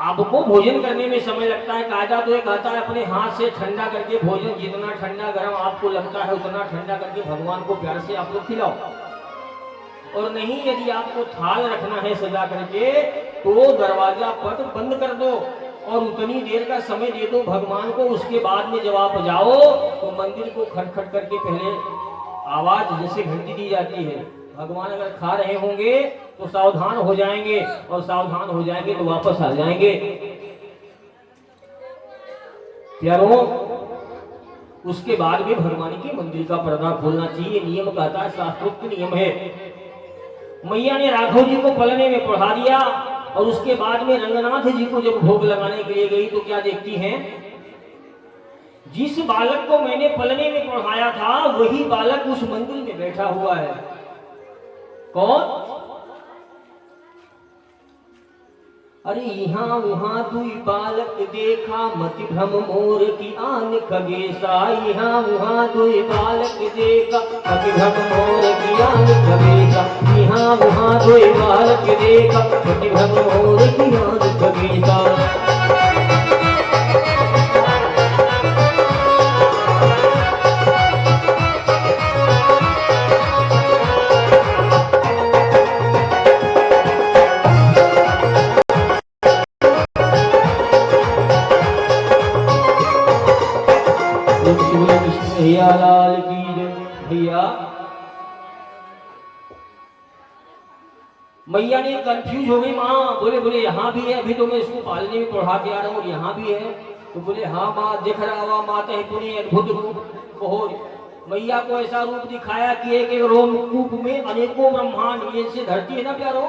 आपको भोजन करने में समय लगता है। कायदा तो ये कहता है अपने हाथ से ठंडा करके भोजन, जितना ठंडा गर्म आपको लगता है उतना ठंडा करके भगवान को प्यार से आप लोग खिलाओ। और नहीं, यदि आपको थाल रखना है सजा करके तो दरवाजा पट बंद कर दो और उतनी देर का समय दे दो भगवान को। उसके बाद में जब आप जाओ तो मंदिर को खटखट करके पहले आवाज जैसे घंटी दी जाती है, भगवान अगर खा रहे होंगे तो सावधान हो जाएंगे और सावधान हो जाएंगे तो वापस आ जाएंगे। प्यारों, उसके बाद में भगवान के मंदिर का पर्दा खोलना चाहिए, नियम कहता है, शास्त्रोक्त नियम है। मैया ने राघव जी को पलने में पढ़ा दिया और उसके बाद में रंगनाथ जी को जब भोग लगाने के लिए गई तो क्या देखती हैं, जिस बालक को मैंने पलने में पढ़ाया था वही बालक उस मंदिर में बैठा हुआ है। कौन? अरे यहाँ वहाँ दुई बालक देखा, मति भ्रम मोर की आन खगेसा। यहाँ वहाँ दुई बालक देखा, मति भ्रम मोर की आन खगेसा। यहाँ वहाँ दुई बालक देखा, मति भ्रम मोर की आन खगेसा। भैया लाल की जय। भैया, मैया ने कंफ्यूज हो गई। माँ बोले यहाँ भी है, अभी तो मैं इसको पालने में पढ़ा के आ रहा हूँ, यहाँ भी है। तो बोले हाँ माँ, दिख रहा हुआ माता है पुण्य अद्भुत रूप। कहो, मैया को ऐसा रूप दिखाया कि एक एक रोमकूप में अनेकों ब्रह्मांड, जैसे धरती है ना प्यारो,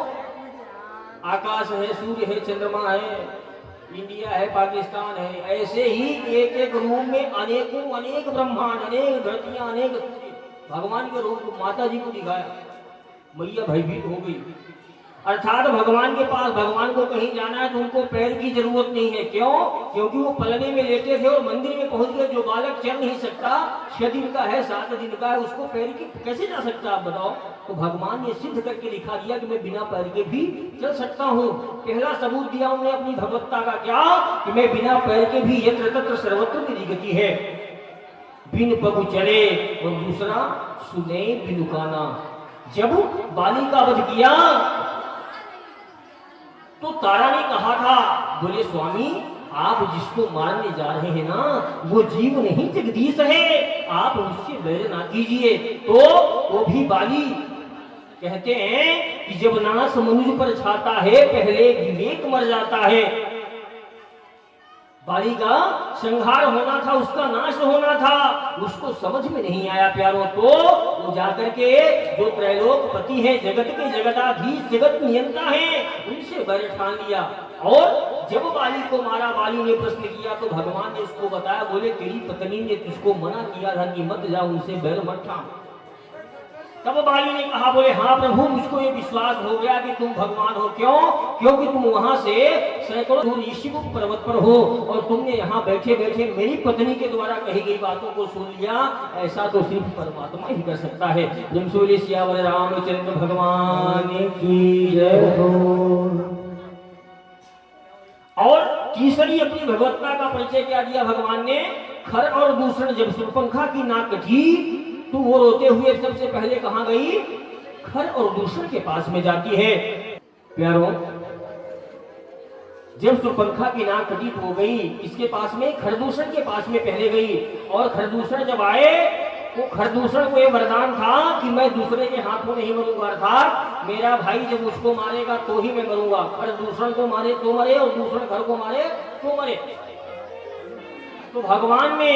आकाश है, सूर्य है, चंद्रमा है, इंडिया है, पाकिस्तान है, ऐसे ही एक एक रूम में अनेकों अनेक ब्रह्मांड, अनेक धरतियां, अनेक भगवान के रूप माता जी को दिखाया। मैया भयभीत हो गई। अर्थात भगवान के पास, भगवान को कहीं जाना है तो उनको पैर की जरूरत नहीं है। क्यों? क्योंकि वो पलने में लेटे थे और मंदिर में पहुंच गए। जो बालक चल नहीं सकता, 6 दिन का है, 7 दिन का है, उसको पैर की कैसे जा सकता, आप बताओ। तो भगवान ने सिद्ध करके दिखा दिया कि मैं बिना पैर के भी चल सकता हूँ। पहला सबूत दिया उन्होंने अपनी भगवत्ता का, क्या कि मैं बिना पैर के भी यत्र तत्र सर्वत्र मेरी गति है, बिन पगु चले। और दूसरा, सुने बिनु काना। जब बाली का वध किया तो तारा ने कहा था, बोले स्वामी आप जिसको मारने जा रहे हैं ना वो जीव नहीं जगदीश है, आप उससे बैर ना कीजिए। तो वो भी बाली कहते हैं कि जब नाश मनुष्य पर छाता है पहले विवेक मर जाता है। बाली का संहार होना था, उसका नाश होना था, उसको समझ में नहीं आया प्यारों। तो वो जाकर के जो त्रैलोकपति है, जगत के जगताधीश, जगत नियंता है, उनसे बैर ठान लिया। और जब बाली को मारा, बाली ने प्रश्न किया तो भगवान ने उसको बताया, बोले तेरी पत्नी ने तुझको मना किया था कि मत जा, उनसे बैर मत ठान। तब बाली ने कहा, बोले हाँ प्रभु, मुझको ये विश्वास हो गया कि तुम भगवान हो। क्यों? क्योंकि तुम वहां से सैकड़ों दूर ऋषिमुख पर्वत पर हो और तुमने यहाँ बैठे बैठे मेरी पत्नी के द्वारा कही गई बातों को सुन लिया। ऐसा तो सिर्फ परमात्मा ही कर सकता है। जमसोली सियावर रामचंद्र भगवान की जय हो। और तीसरी अपनी भगवत्ता का परिचय क्या दिया भगवान ने? खर और दूषण। जब शूर्पणखा की नाक कटी तो वो रोते हुए सबसे पहले कहां गई? खर और दूषण के पास में जाती है। प्यारों, जब शूर्पणखा की नाक कटी तो हो गई, इसके पास में खरदूषण के पास में पहले गई। और खरदूषण जब आए वो खरदूषण को ये वरदान था कि मैं दूसरे के हाथों नहीं मरूंगा, अर्थात मेरा भाई जब उसको मारेगा तो ही मैं मरूंगा। खरदूषण को मारे तो मरे और दूसरे घर को मारे तो मरे। तो भगवान ने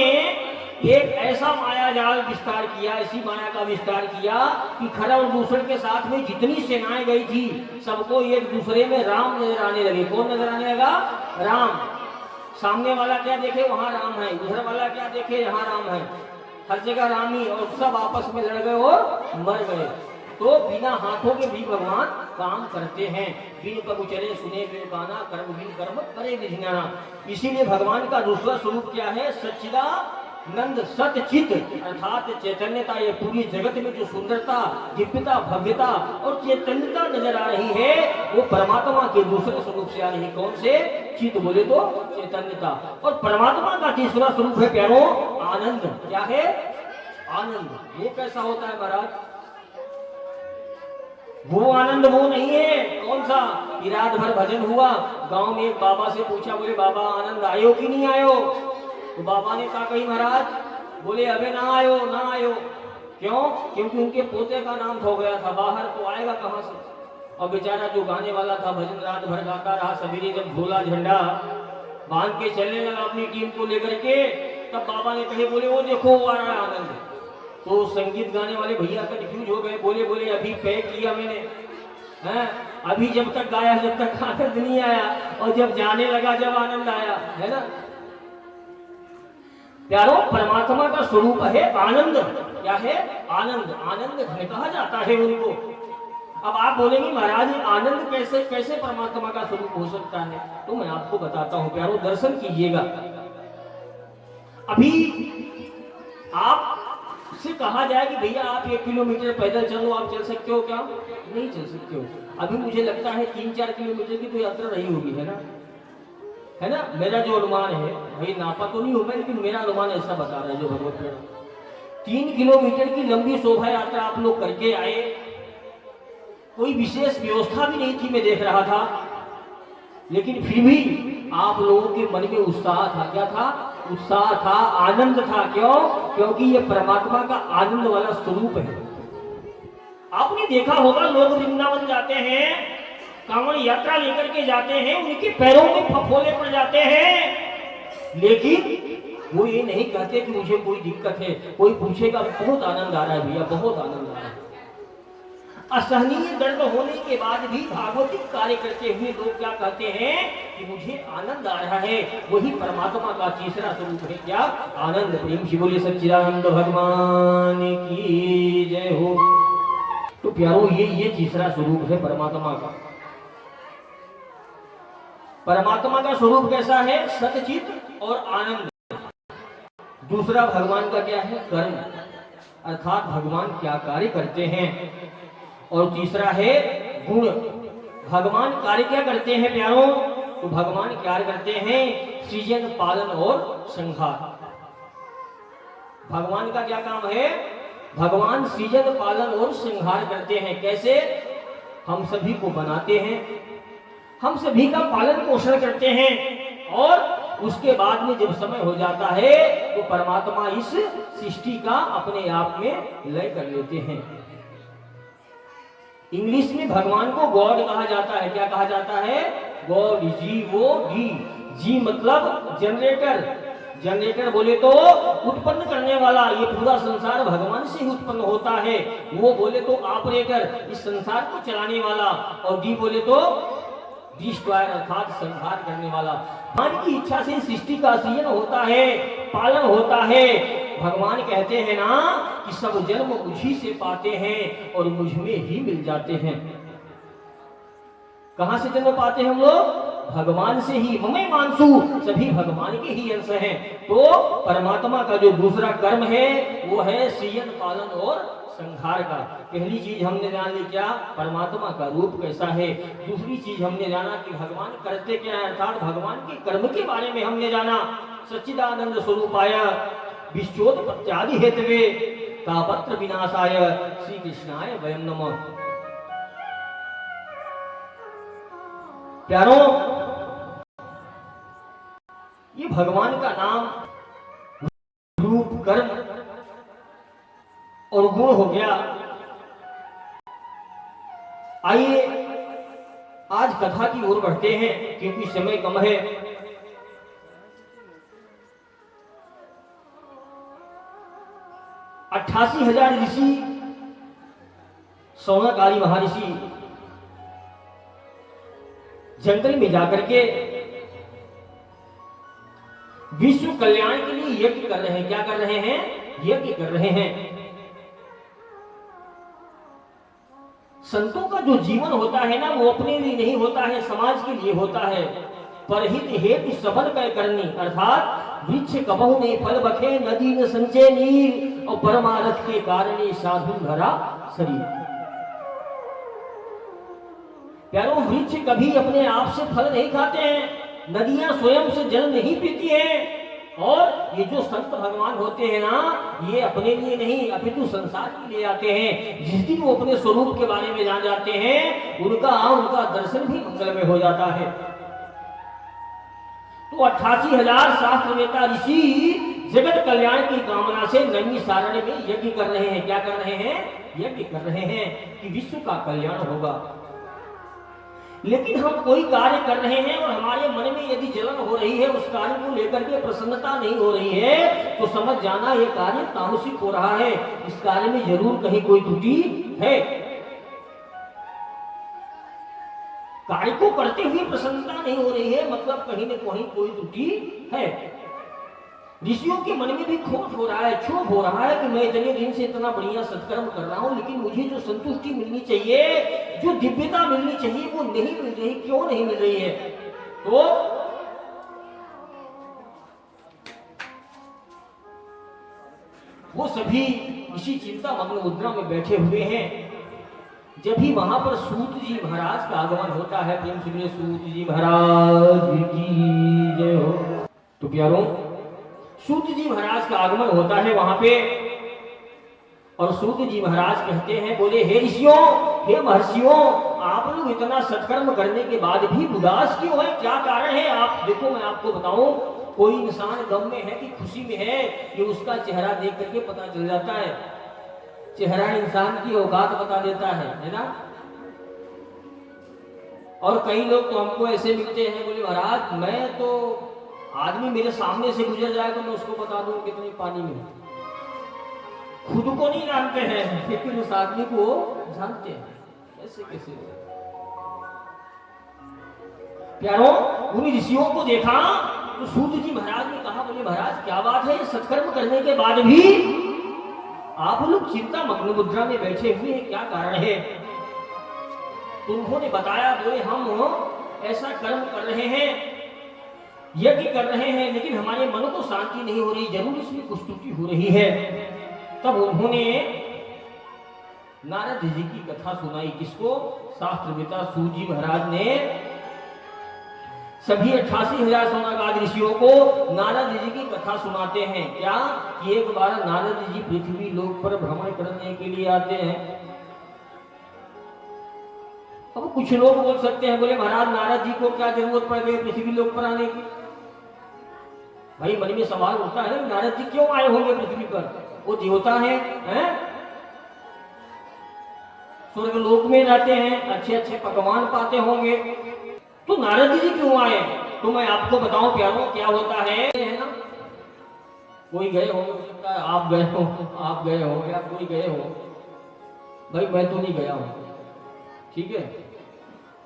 एक ऐसा माया जाल विस्तार किया, ऐसी माया का विस्तार किया कि खर और दूषण के साथ में जितनी सेनाएं गई थी सबको एक दूसरे में राम नजर आने लगे। कौन नजर आने लगा? राम। सामने वाला क्या देखे वहां राम है, दूसरा वाला क्या देखे यहाँ राम है, हर जगह राम ही, और सब आपस में लड़ गए और मर गए। तो बिना हाथों के भी भगवान काम करते हैं। बिन पगु चले सुने बिन गाना, कर्म बिन कर्म करे विज्ञाना। इसीलिए भगवान का दूसरा स्वरूप क्या है? सच्चिदानंद सतचित, अर्थात चैतन्यता। ये पूरी जगत में जो सुंदरता, दिव्यता, भव्यता और चैतन्यता नजर आ रही है वो परमात्मा के दूसरे स्वरूप से आ रही है। कौन से? चित बोले तो चैतन्यता। और परमात्मा का तीसरा स्वरूप है प्यारो आनंद। क्या है? आनंद। वो कैसा होता है महाराज? वो आनंद वो नहीं है। कौन सा? कि रात भर भजन हुआ, गांव में एक बाबा से पूछा, बोले बाबा आनंद आयो कि नहीं आयो? तो बाबा ने कहा कहीं महाराज? बोले अबे ना आयो, ना आयो। क्यों? क्योंकि उनके पोते का नाम खो गया था, बाहर तो आएगा कहां से। और बेचारा जो गाने वाला था भजन रात भर गाता रहा, सवेरे जब झोला झंडा बांध के चलने लगा अपनी टीम को लेकर के, तब बाबा ने कहे, बोले वो देखो वो आ रहा है आनंद। तो संगीत गाने वाले भैया कंफ्यूज हो गए, बोले बोले अभी पैक किया मैंने, हैं? अभी जब तक गाया जब तक आनंद नहीं आया, और जब जाने लगा जब आनंद आया, है ना प्यारो? परमात्मा का स्वरूप है आनंद। क्या है? आनंद। आनंद धन कहा जाता है उनको। अब आप बोलेंगे महाराज आनंद कैसे कैसे परमात्मा का स्वरूप हो सकता है? तो मैं आपको बताता हूं प्यारो, दर्शन कीजिएगा। अभी आप से कहा जाए कि भैया आप 1 किलोमीटर पैदल चलो, आप चल सकते हो क्या? नहीं चल सकते हो। अभी मुझे लगता है 3-4 किलोमीटर की तो यात्रा रही होगी, है ना? है ना? मेरा जो अनुमान है, भाई नापा तो नहीं होगा लेकिन मेरा अनुमान ऐसा बता रहा है जो भगवत 3 किलोमीटर की लंबी शोभा यात्रा आप लोग करके आए। कोई विशेष व्यवस्था भी नहीं थी, मैं देख रहा था, लेकिन फिर भी आप लोगों के मन में उत्साह था। क्या था? उत्साह था, आनंद था। क्यों? क्योंकि ये परमात्मा का आनंद वाला स्वरूप है। आपने देखा होगा लोग वृंदावन जाते हैं, कांवड़ यात्रा लेकर के जाते हैं, उनके पैरों में फफोले पड़ जाते हैं, लेकिन वो ये नहीं कहते कि मुझे कोई दिक्कत है। कोई पूछेगा बहुत आनंद आ रहा है भैया, बहुत आनंद आ रहा है। असहनीय दर्द होने के बाद भी भागवतिक कार्य करते हुए लोग क्या कहते हैं कि मुझे आनंद आ रहा है। वही परमात्मा का तीसरा स्वरूप है। क्या? आनंद। प्रेम से बोलिए सच्चिदानंद भगवान की जय हो। तो प्यारो ये तीसरा स्वरूप है परमात्मा का। परमात्मा का स्वरूप कैसा है? सतचित और आनंद। दूसरा भगवान का क्या है? कर्म, अर्थात भगवान क्या कार्य करते हैं। और तीसरा है गुण। भगवान कार्य क्या करते हैं प्यारों? तो भगवान क्या करते हैं? सृजन, पालन और संहार। भगवान का क्या काम है? भगवान सृजन, पालन और संहार करते हैं। कैसे? हम सभी को बनाते हैं, हम सभी का पालन पोषण करते हैं, और उसके बाद में जब समय हो जाता है तो परमात्मा इस सृष्टि का अपने आप में लय कर लेते हैं। इंग्लिश में भगवान को गॉड कहा जाता है। क्या कहा जाता है? गॉड। G-O-D। जी मतलब जनरेटर। जनरेटर बोले तो उत्पन्न करने वाला। ये पूरा संसार भगवान से ही उत्पन्न होता है। वो बोले तो ऑपरेटर, इस संसार को चलाने वाला। और डी बोले तो डिस्ट्रॉयर, अर्थात संहार करने वाला। भगवान की इच्छा से सृष्टि का सृजन होता है, पालन होता है। भगवान कहते हैं ना कि सब जन्म मुझी से पाते हैं और मुझ में ही मिल जाते हैं। कहां से जन्म पाते हैं हम लोग? भगवान से ही। ममे मानसु, सभी भगवान के ही अंश हैं। तो परमात्मा का जो दूसरा कर्म है वो है सृजन, पालन और संहार का। पहली चीज हमने जान ली क्या? परमात्मा का रूप कैसा है। दूसरी चीज हमने जाना कि भगवान करते क्या है, अर्थात भगवान के कर्म के बारे में हमने जाना। सच्चिदानंद स्वरूपाय विश्वोत्पत्त्यादि हेतवे तापत्र विनाशाय श्री कृष्णाय वयं नमः। प्यारों, ये भगवान का नाम, रूप, कर्म और गुण हो गया। आइए आज कथा की ओर बढ़ते हैं क्योंकि समय कम है। 88,000 ऋषि, सौनकादि महर्षि जंगल में जाकर के विश्व कल्याण के लिए यज्ञ कर रहे हैं। क्या कर रहे हैं? यज्ञ कर रहे हैं। संतों का जो जीवन होता है ना, वो अपने लिए नहीं होता है, समाज के लिए होता है। परहित हेतु सबन कै करनी, अर्थात वृक्ष कबहु नहीं फल बखे, नदी न संचय नीर, और परमारथ के कारण साधु धरा शरीर। प्यारो, वृक्ष कभी अपने आप से फल नहीं खाते हैं, नदियां स्वयं से जल नहीं पीती हैं, और ये जो संत भगवान होते हैं ना, ये अपने लिए नहीं अपितु संसार के लिए आते हैं। जिस दिन वो अपने स्वरूप के बारे में जान जाते हैं, उनका दर्शन भी मंगलमय हो जाता है। तो 88,000 शास्त्रवेता ऋषि जगत कल्याण की कामना से नैमिषारण्य में यज्ञ कर रहे हैं। क्या कर रहे हैं? यज्ञ कर रहे हैं कि विश्व का कल्याण होगा। लेकिन हम कोई कार्य कर रहे हैं और हमारे मन में यदि जलन हो रही है, उस कार्य को लेकर के प्रसन्नता नहीं हो रही है, तो समझ जाना यह कार्य तामसिक हो रहा है। इस कार्य में जरूर कहीं कोई त्रुटि है। कार्य को करते हुए प्रसन्नता नहीं हो रही है, मतलब कहीं न कहीं कोई त्रुटि है। ऋषियों के मन में भी खोट हो रहा है, क्षोभ हो रहा है कि मैं इतने दिन से इतना बढ़िया सत्कर्म कर रहा हूं, लेकिन मुझे जो संतुष्टि मिलनी चाहिए, जो दिव्यता मिलनी चाहिए, वो नहीं मिल रही। क्यों नहीं मिल रही है? तो वो सभी इसी चिंता मग्न मुद्रा में बैठे हुए हैं। जब भी वहां पर सूत जी महाराज का आगमन होता है, प्रेम से सूत जी महाराज की जय हो। तो प्यारों, सूत जी महाराज का आगमन होता है वहां पे, और सूत जी महाराज कहते हैं, बोले हे ऋषियों, हे महर्षियों, आप लोग इतना सत्कर्म करने के बाद भी उदास क्यों है? क्या कारण है? आप देखो, मैं आपको बताऊं, कोई इंसान गम में है कि खुशी में है, ये उसका चेहरा देख करके पता चल जाता है। चेहरा इंसान की औकात बता देता है ना। और कई लोग तो हमको ऐसे मिलते हैं, बोले महाराज, मैं तो आदमी मेरे सामने से गुजर जाए तो मैं उसको बता दूं कितने पानी में। खुद को नहीं जानते हैं, लेकिन उस आदमी को जानते हैं। कैसे कैसे प्यारों, उन ऋषियों को देखा तो सूत जी महाराज ने कहा, बोले महाराज क्या बात है, सत्कर्म करने के बाद भी आप लोग चिंता मग्न मुद्रा में बैठे हुए हैं, क्या कारण है? तो उन्होंने बताया, बोले हम ऐसा कर्म कर रहे हैं, यज्ञ कर रहे हैं, लेकिन हमारे मन को शांति नहीं हो रही, जरूर इसमें कुछ त्रुटि हो रही है। तब उन्होंने नारद जी की कथा सुनाई। किसको? शास्त्रवेता सूत जी महाराज ने सभी 88,000 सौनकादि ऋषियों को नारद जी की कथा सुनाते हैं। क्या कि एक बार नारद जी पृथ्वी लोक पर भ्रमण करने के लिए आते हैं। अब कुछ लोग बोल सकते हैं, बोले महाराज, नारद जी को क्या जरूरत पड़ गई पृथ्वी लोक पर आने की? भाई मन में सवाल उठता है, नारद जी क्यों आए होंगे पृथ्वी पर? वो देवता हैं? स्वर्ग लोक में रहते हैं, अच्छे अच्छे पकवान पाते होंगे, तो नारद जी क्यों आए? तो मैं आपको बताऊं प्यारों, क्या होता है ना, कोई गए हो सकता है, आप गए हो या कोई गए हो, भाई मैं तो नहीं गया हूं, ठीक है,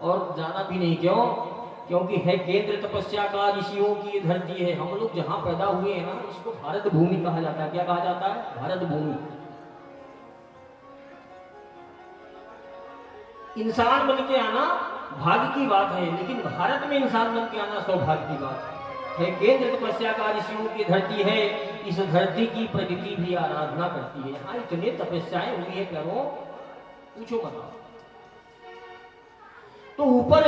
और जाना भी नहीं। क्यों? क्योंकि है केंद्र तपस्या का, ऋषियों की धरती है। हम लोग जहां पैदा हुए हैं ना, इसको भारत भूमि कहा जाता है। क्या कहा जाता है? भारत भूमि। इंसान बन के आना भाग्य की बात है, लेकिन भारत में इंसान बन के आना सौभाग्य की बात है। केंद्र तपस्या का, ऋषियों की धरती है। इस धरती की प्रकृति भी आराधना करती है। हाँ, इतने तपस्याएं हुई है, करो पूछो बताओ। तो ऊपर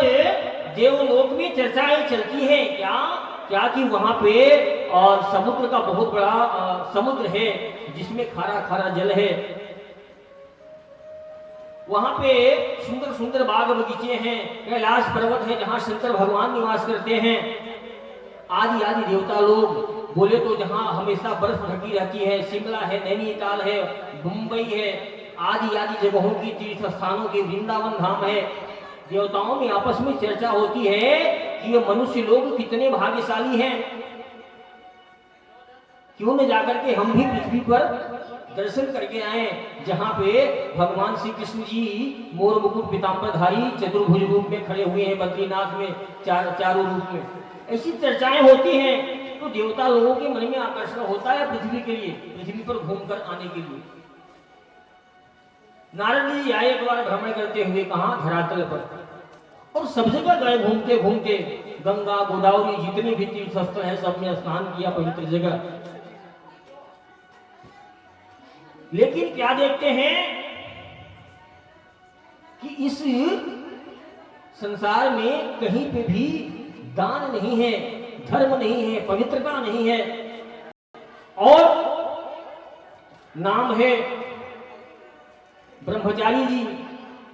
देवलोक में चर्चाएं चलती है, क्या कि वहां पे और समुद्र का बहुत बड़ा समुद्र है, जिसमें खारा खारा जल है। वहां पे सुंदर सुंदर बाग बगीचे हैं, कैलाश पर्वत है जहां शंकर भगवान निवास करते हैं। आदि आदि देवता लोग बोले तो जहाँ हमेशा बर्फ ढकी रहती है, शिमला है, नैनीताल है, मुंबई है, आदि आदि जगहों की तीर्थ स्थानों के वृंदावन धाम है। देवताओं में आपस में चर्चा होती है कि ये मनुष्य लोग कितने भाग्यशाली हैं, क्यों न जाकर के हम भी पृथ्वी पर दर्शन करके आए, जहाँ पे भगवान श्री कृष्ण जी मोर मुकुट पीताम्बरधारी चतुर्भुज रूप में खड़े हुए हैं, बद्रीनाथ में चारों रूप में। ऐसी चर्चाएं होती हैं तो देवता लोगों के मन में आकर्षण होता है पृथ्वी के लिए, पृथ्वी पर घूमकर आने के लिए। नारद जी आए एक बार भ्रमण करते हुए, कहा धरातल पर, और सब जगह गए घूमते घूमते, गंगा गोदावरी जितने भी तीर्थ स्थल है सब में स्नान किया, पवित्र जगह। लेकिन क्या देखते हैं कि इस संसार में कहीं पे भी दान नहीं है, धर्म नहीं है, पवित्रता नहीं है, और नाम है ब्रह्मचारी जी,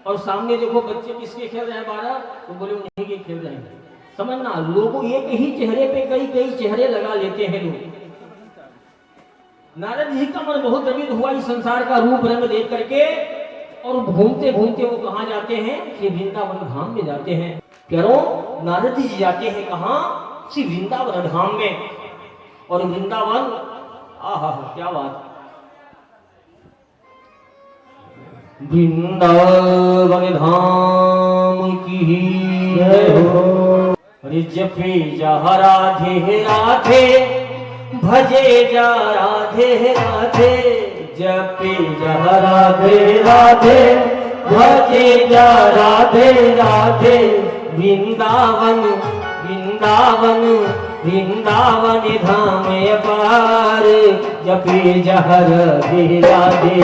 और सामने देखो बच्चे किसके खेल रहे हैं 12, तो बोले उन्हीं के खेल रहे हैं। समझना, लोग एक ही चेहरे पे कई कई चेहरे लगा लेते हैं लोग। नारद जी का मन बहुत द्रवित हुआ इस संसार का रूप रंग देख करके, और घूमते घूमते वो कहाँ जाते हैं, श्री वृंदावन धाम में जाते हैं। प्यारों, नारद जी जाते हैं कहाँ, श्री वृंदावन धाम में। और वृंदावन, आहा क्या बात, वृंदावन धाम की जय हो। अरे जपे जा राधे राधे, भजे जा राधे राधे, जपे जा राधे राधे, भजे जा राधे राधे। वृंदावन वृंदावन वृंदावन धाम अपार, जपे जा राधे राधे,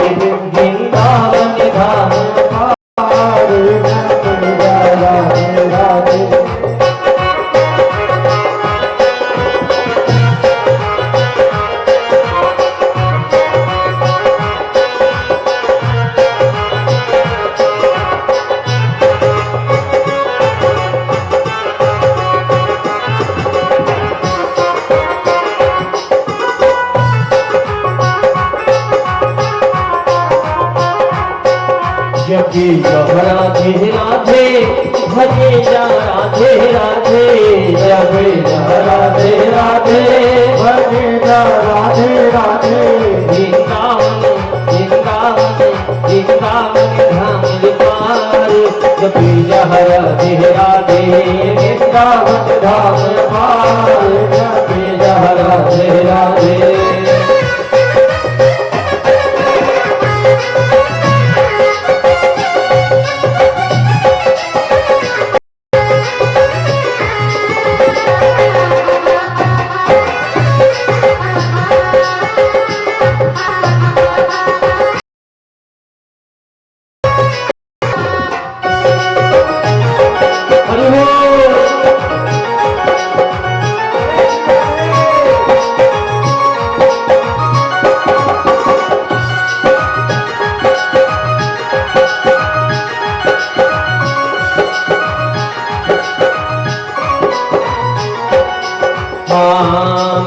वृंदावन धाम अपार, जपे जा राधे राधे। जपे जा राधे राधे, भजे जा राधे राधे, जपे जा राधे राधे, भजे जा राधे राधे। वृंदावन वृंदावन वृंदावन धाम पार, जपे जा राधे राधे, वृंदावन धाम पार, जपे जा राधे राधे।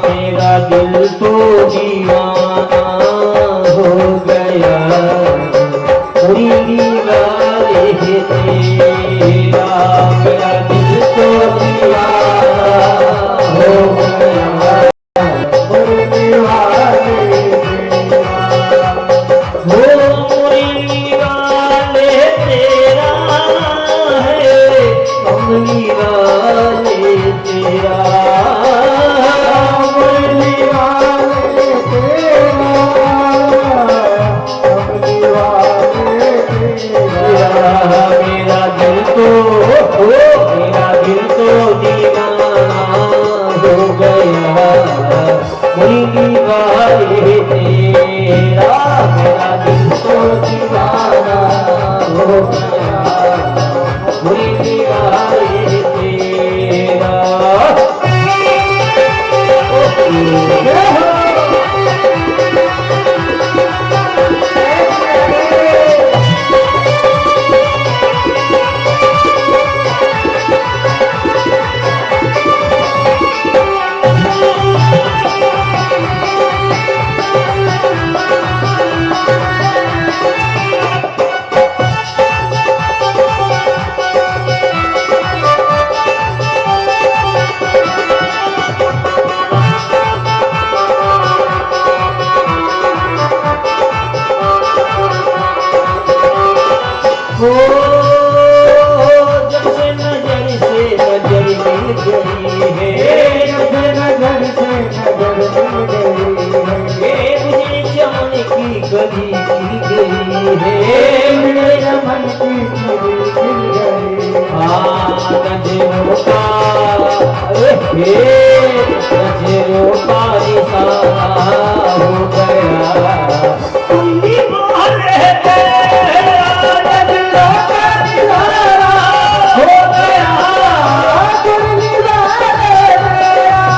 मेरा दिल तो दीवाना हो गया, वाले तेरा, मेरा दिल तो दीवाना हो गया, वाले तेरा है, कमली वाले तेरा। मेरा दिल तो दीवाना हो गया, मुरली वाले तेरा, मेरा दिल तो दीवाना हो गया, मुरली वाले तेरा। गई है, नजर से नजर मिल गई है, ये मुझे चमन की गली मिल गई है, मेरे मन की गली मिल गई नजरों का नजरों का निशाना हो गया, कुंडी मारे तेरा नजरों का निशाना हो गया, कुंडी मारे तेरा।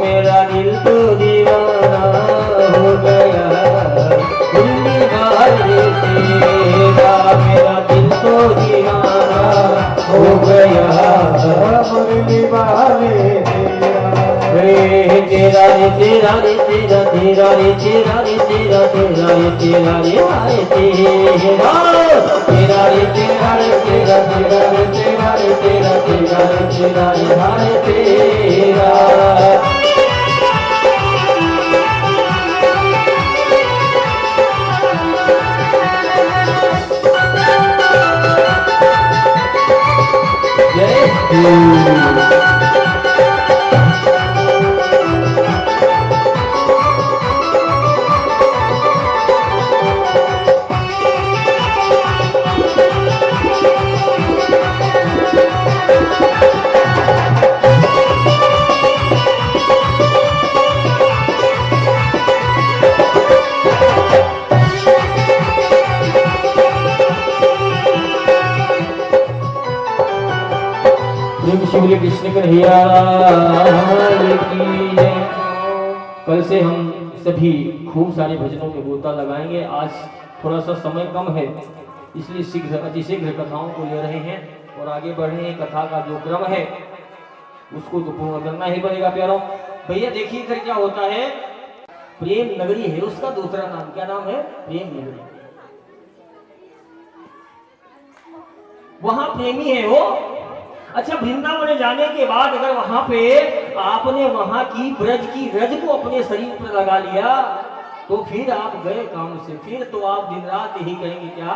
मेरा दिल तो दीवाना हो गया, कुंडी मारे तेरा, मेरा दिल तो दीवाना हो गया, मुरली वाले तेरा। रे तेरा रे तेरा रे तेरा तेरा रे तेरा रे तेरा तेरा रे तेरा रे हाय तेरा, तेरा रे तेरा रे तेरा तेरा रे तेरा रे तेरा तेरा रे तेरा रे हाय तेरा। जय श्री शिवली कृष्ण कन्हैया की जय। कल से हम सभी खूब सारे भजनों के गोता लगाएंगे। आज थोड़ा सा समय कम है, इसलिए शीघ्र अतिशीघ्र कथाओं को ले रहे हैं और आगे बढ़ रहे हैं। कथा का जो क्रम है उसको तो पूर्ण करना ही पड़ेगा प्यारों। भैया देखिए फिर क्या होता है, प्रेम नगरी है उसका दूसरा नाम, क्या नाम है? प्रेम नगरी। वहां प्रेमी है वो। अच्छा, वृंदावन जाने के बाद अगर वहां पे आपने वहां की ब्रज की रज को अपने शरीर पर लगा लिया तो फिर आप गए काम से, फिर तो आप दिन रात यही कहेंगे क्या?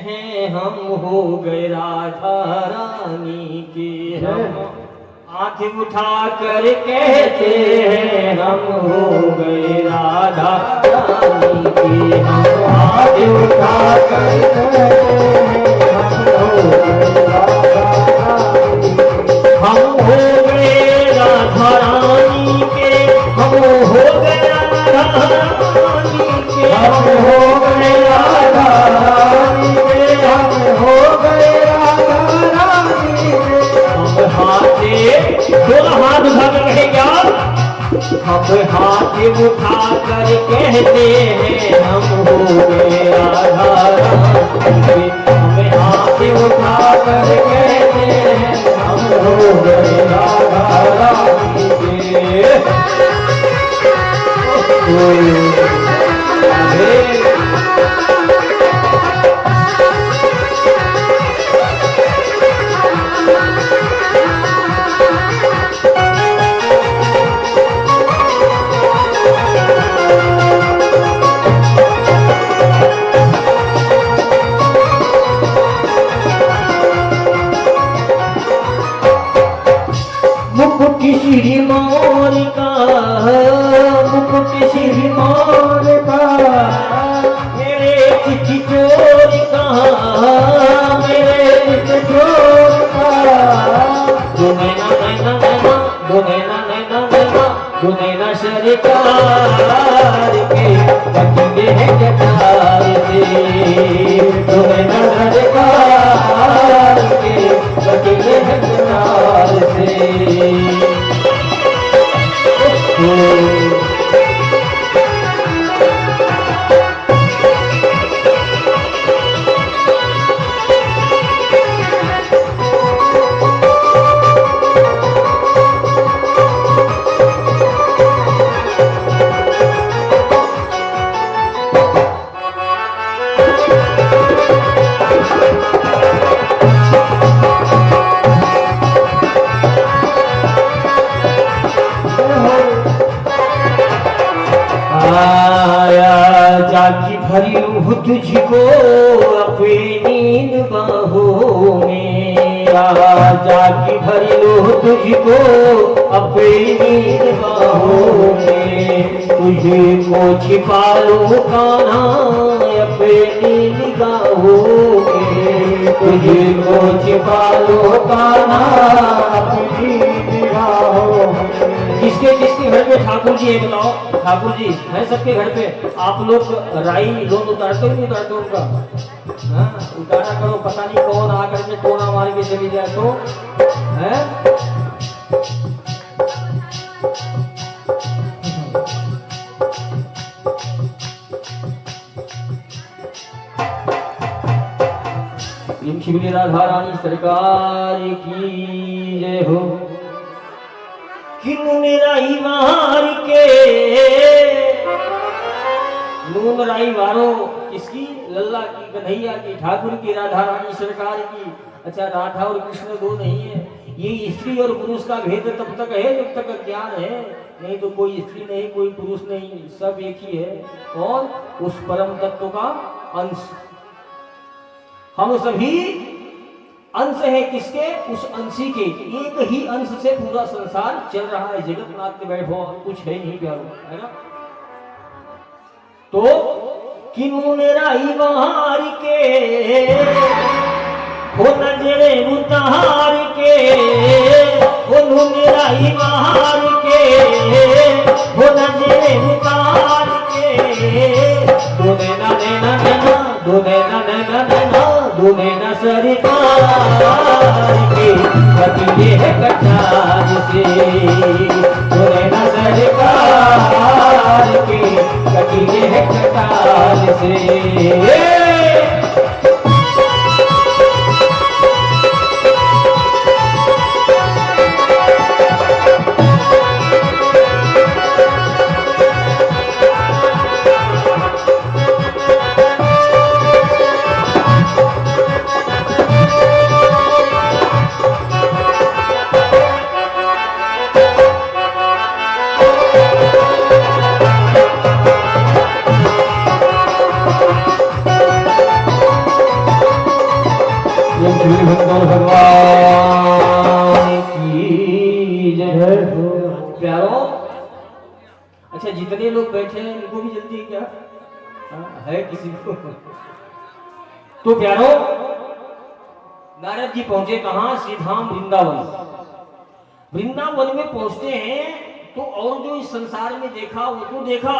हैं हम हो गए राधा रानी के, हम हाथ उठा कर कहते हैं हम हो गए राधा रानी के, हम हाथ उठा कर कहते हैं हम हो गए राधा रानी के, हम हो गए राधा रानी के, हम हो गए राधा रानी के, हम हो गए राधा रानी के। हम हाथ उठा कर कहेगा, हम हाथ उठा कर कहते हैं हम हो गए राधा रानी के, हम हाथ उठा कर कहते हैं हम हो गए राधा रानी के। मुकुट श्री मोर का, मुकुट श्री मोर का, मेरे चिट्ठी चोर का, मेरे चिट्ठी चोर का। दो नैना नैना नैना, दो नैना नैना नैना, दो नैना सरकार के बचते हैं कतार से, दो नैना सरकार जागी भरी रूह तुझको अपनी बाहों में, जागी भरी रूह तुझको अपनी बाहों में, तुझको छिपा लो कान्हा अपनी निगाहों में, तुझको छिपा लो कान्हा अपनी निगाहों में। किसके किसके घर पे ठाकुर जी है बताओ? ठाकुर जी है सबके घर पे। आप लोग राई लोग उतारते हो नहीं उतारते उनका? हाँ उतारा करो, पता नहीं कौन आकर के टोना मार के चली जाए तो है। श्री राधा रानी सरकार की जय हो। कि नून राई मार के, नून राई वारो किसकी? लल्ला की, कन्हैया की, ठाकुर की, राधा रानी सरकार की। अच्छा राधा और कृष्ण दो नहीं है, ये स्त्री और पुरुष का भेद तब तक है जब तक ज्ञान है, नहीं तो कोई स्त्री नहीं कोई पुरुष नहीं, सब एक ही है। कौन? उस परम तत्व का अंश। हम सभी अंश है किसके? उस अंशी के। एक ही अंश से पूरा संसार चल रहा है। जगत नाथ के बैठो कुछ है नहीं प्यारो, है ना? तो कि नून राई बहार के हो नजरे उतार के, हो नून राई बहार के हो नजरे उतार के, दूने ना नैना नैना दूने ना नैना नैना दूने ना सरकार के कटिए है कटार से, दूने ना सरकार के कटिए है कटार से। भगवान की जय हो। प्यारो अच्छा जितने लोग बैठे हैं इनको भी जल्दी है क्या? है किसी को? तो प्यारो नारद जी पहुंचे कहां? श्रीधाम वृंदावन। वृंदावन में पहुंचते हैं तो और जो इस संसार में देखा वो तो देखा,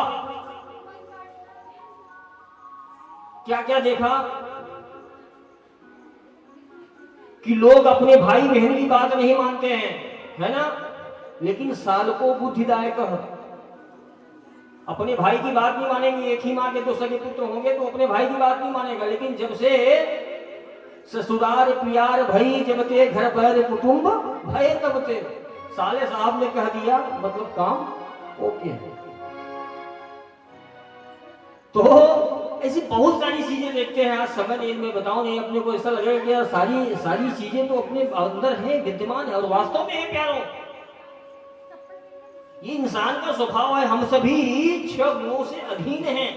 क्या क्या देखा? कि लोग अपने भाई बहन की बात नहीं मानते हैं, है ना? लेकिन साल को बुद्धिदायक अपने भाई की बात नहीं मानेंगे। एक ही माँ के दो सगे पुत्र होंगे तो अपने भाई की बात नहीं मानेगा। लेकिन जब से ससुराल प्यार भई जब ते घर पर कुटुंब भय तब ते, साले साहब ने कह दिया मतलब काम ओके। तो ऐसी बहुत सारी चीजें देखते हैं। आज समय नहीं में बताओ नहीं, अपने को ऐसा लगेगा कि यार सारी सारी चीजें तो अपने अंदर है, विद्यमान है और वास्तव में है प्यारो। ये इंसान का स्वभाव है। हम सभी 6 गुणों से अधीन हैं।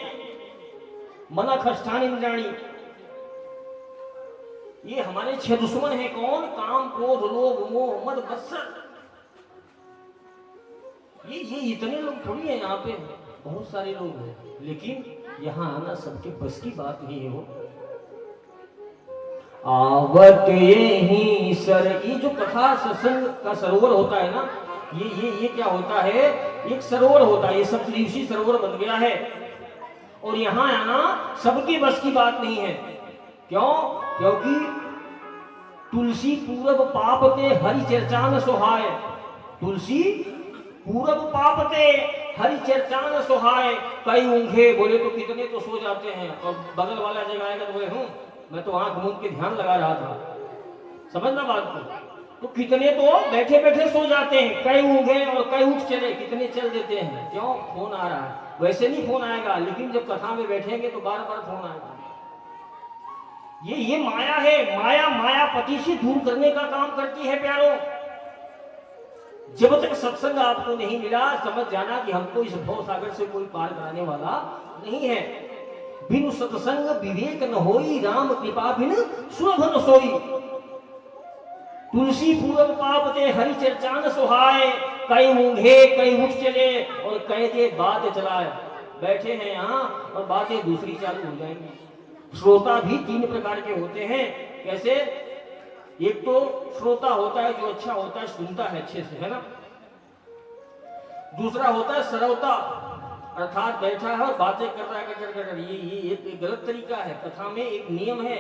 मन खष्ठान इंद्राणी, ये हमारे 6 दुश्मन हैं। कौन? काम क्रोध लोभ मोह मद मत्सर। ये इतने लोग थोड़ी है यहाँ पे, बहुत सारे लोग हैं। लेकिन यहाँ आना सबके बस की बात नहीं हो। आवत यही सर, ये जो कथा सत्संग का सरोवर होता है ना, ये क्या होता है? एक सरोवर होता है, ये सप्तऋषि सरोवर बन गया है। और यहाँ आना सबकी बस की बात नहीं है। क्यों? क्योंकि तुलसी पूरब पाप ते हरि चर्चान सोहाय। तुलसी पूरब पाप ते हरि चर्चान सोहाय। कई ऊँघे बोले तो कितने तो सो जाते हैं, और बगल वाला जगाएगा तो बोले मैं तो आंख मूंद के ध्यान लगा रहा था। समझना बात को? तो कितने तो बैठे बैठे सो जाते हैं। कई ऊँघे और कई उठ चले, कितने चल देते हैं। क्यों? फोन आ रहा है। वैसे नहीं फोन आएगा, लेकिन जब कथा में बैठेंगे तो बार बार फोन आएगा। ये माया है। माया मायापति से दूर करने का काम करती है प्यारों। जब तक सत्संग आपको नहीं मिला, समझ जाना कि हमको इस भव सागर से कोई पार कराने वाला नहीं है। बिनु सत्संग विवेक न होई, राम कृपा बिन सुलभ न सोई। तुलसी पूरब पाप ते हरि चर्चा न सुहाए, कई ऊँघे कई उठ चले और कई दे बात चलाए। बैठे हैं यहाँ और बातें दूसरी चालू हो जाएंगी। श्रोता भी तीन प्रकार के होते हैं। कैसे? एक तो श्रोता होता है जो अच्छा होता है, सुनता है अच्छे से, है ना। दूसरा होता है सरवता, अर्थात बैठा है और बातें कर रहा है। ये एक गलत तरीका है। कथा में एक नियम है,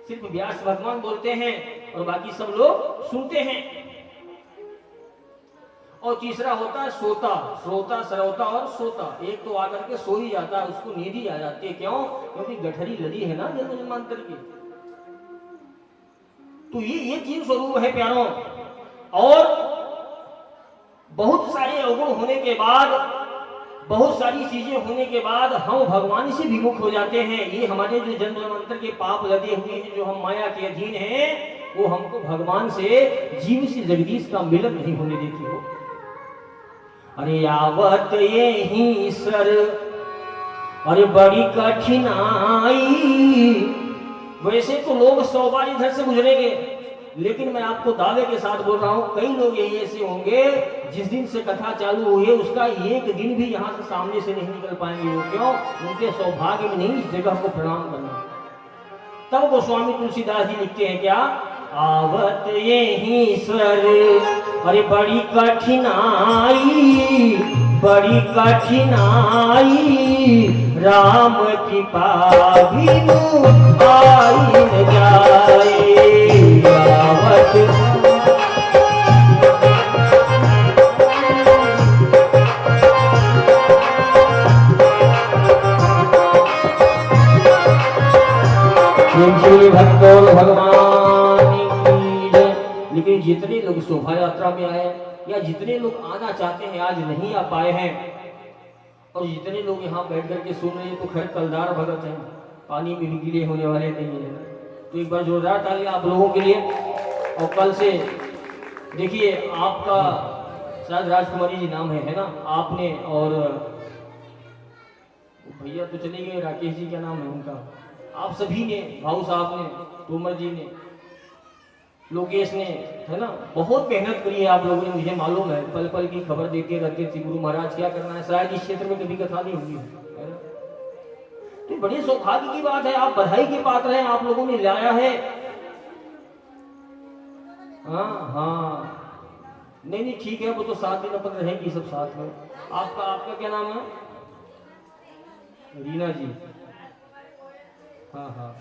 सिर्फ व्यास भगवान बोलते हैं और बाकी सब लोग सुनते हैं। और तीसरा होता है सोता, श्रोता, सरवता और सोता। एक तो आकर के सो ही जाता है, उसको नींद ही आ जाती है। क्यों? क्योंकि गठरी लदी है ना जन्म जन्मांतर की। तो ये तीन स्वरूप है प्यारों। और बहुत सारे अवगुण होने के बाद, बहुत सारी चीजें होने के बाद हम भगवान से विमुख हो जाते हैं। ये हमारे जो जन्म जन्मांतर के पाप लदे हुए हैं, जो हम माया के अधीन हैं, वो हमको भगवान से, जीव से जगदीश का मिलन नहीं होने देती हो। अरे आवत ये ही सर, अरे बड़ी कठिनाई। वैसे तो लोग 100 बार इधर से गुजरेंगे, लेकिन मैं आपको दावे के साथ बोल रहा हूं, कई लोग यही ऐसे होंगे जिस दिन से कथा चालू हुई है उसका एक दिन भी यहाँ से सामने से नहीं निकल पाएंगे। वो क्यों? उनके सौभाग्य में नहीं इस जगह को प्रणाम करना। तब गोस्वामी तुलसीदास जी लिखते हैं क्या? आवत यही स्वर, अरे बड़ी कठिनाई, बड़ी कठिनाई, राम कृपा बिनु आई न जाए। आवत भक्तों भगवान की जय। लेकिन जितने लोग शोभा यात्रा में आए या जितने लोग आना चाहते हैं आज नहीं आ पाए हैं, और जितने लोग यहाँ बैठ करके सुन रहे हैं तो खैर कलदार भगत हैं, पानी में गीले होने वाले नहीं है। तो एक बार जोरदार तालियां आप लोगों के लिए। और कल से देखिए, आपका शायद राजकुमारी जी नाम है ना, आपने और भैया तो चले गए, राकेश जी क्या नाम है उनका, आप सभी ने, भाऊ साहब ने, तोमर जी ने, लोकेश ने, है ना, बहुत मेहनत करी है आप लोगों ने। मुझे मालूम है, पल पल की खबर देते रहते थे गुरु महाराज क्या करना है। शायद इस क्षेत्र में कभी कथा नहीं होगी, है ना। तो बड़े सौभाग्य की बात है, आप बधाई के पात्र हैं, आप लोगों ने लाया है। हाँ, नहीं ठीक है, वो तो 7 दिन अपन रहेंगी सब साथ में। आपका क्या नाम है? रीना जी। हाँ,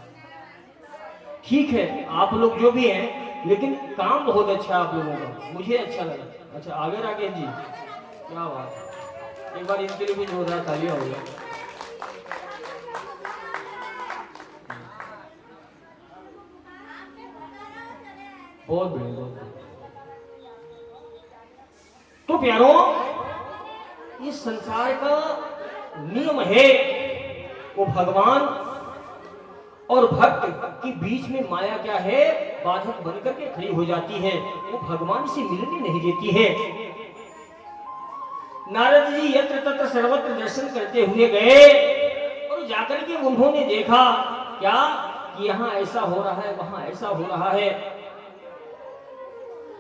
ठीक है, आप लोग जो भी हैं, लेकिन काम बहुत अच्छा है आप लोगों का, मुझे अच्छा लगा। अच्छा, आगे राकेश जी, क्या बात, एक बार इनके लिए भी जोरदार तालियां हो गया। बहुत बढ़िया। तो प्यारों, इस संसार का नियम है, वो भगवान और भक्त के बीच में माया क्या है, बाधक बनकर के खड़ी हो जाती है। वो भगवान से मिलने नहीं देती है। नारद जी यत्र तत्र सर्वत्र दर्शन करते हुए गए और जाकर के उन्होंने देखा क्या कि यहाँ ऐसा हो रहा है, वहां ऐसा हो रहा है।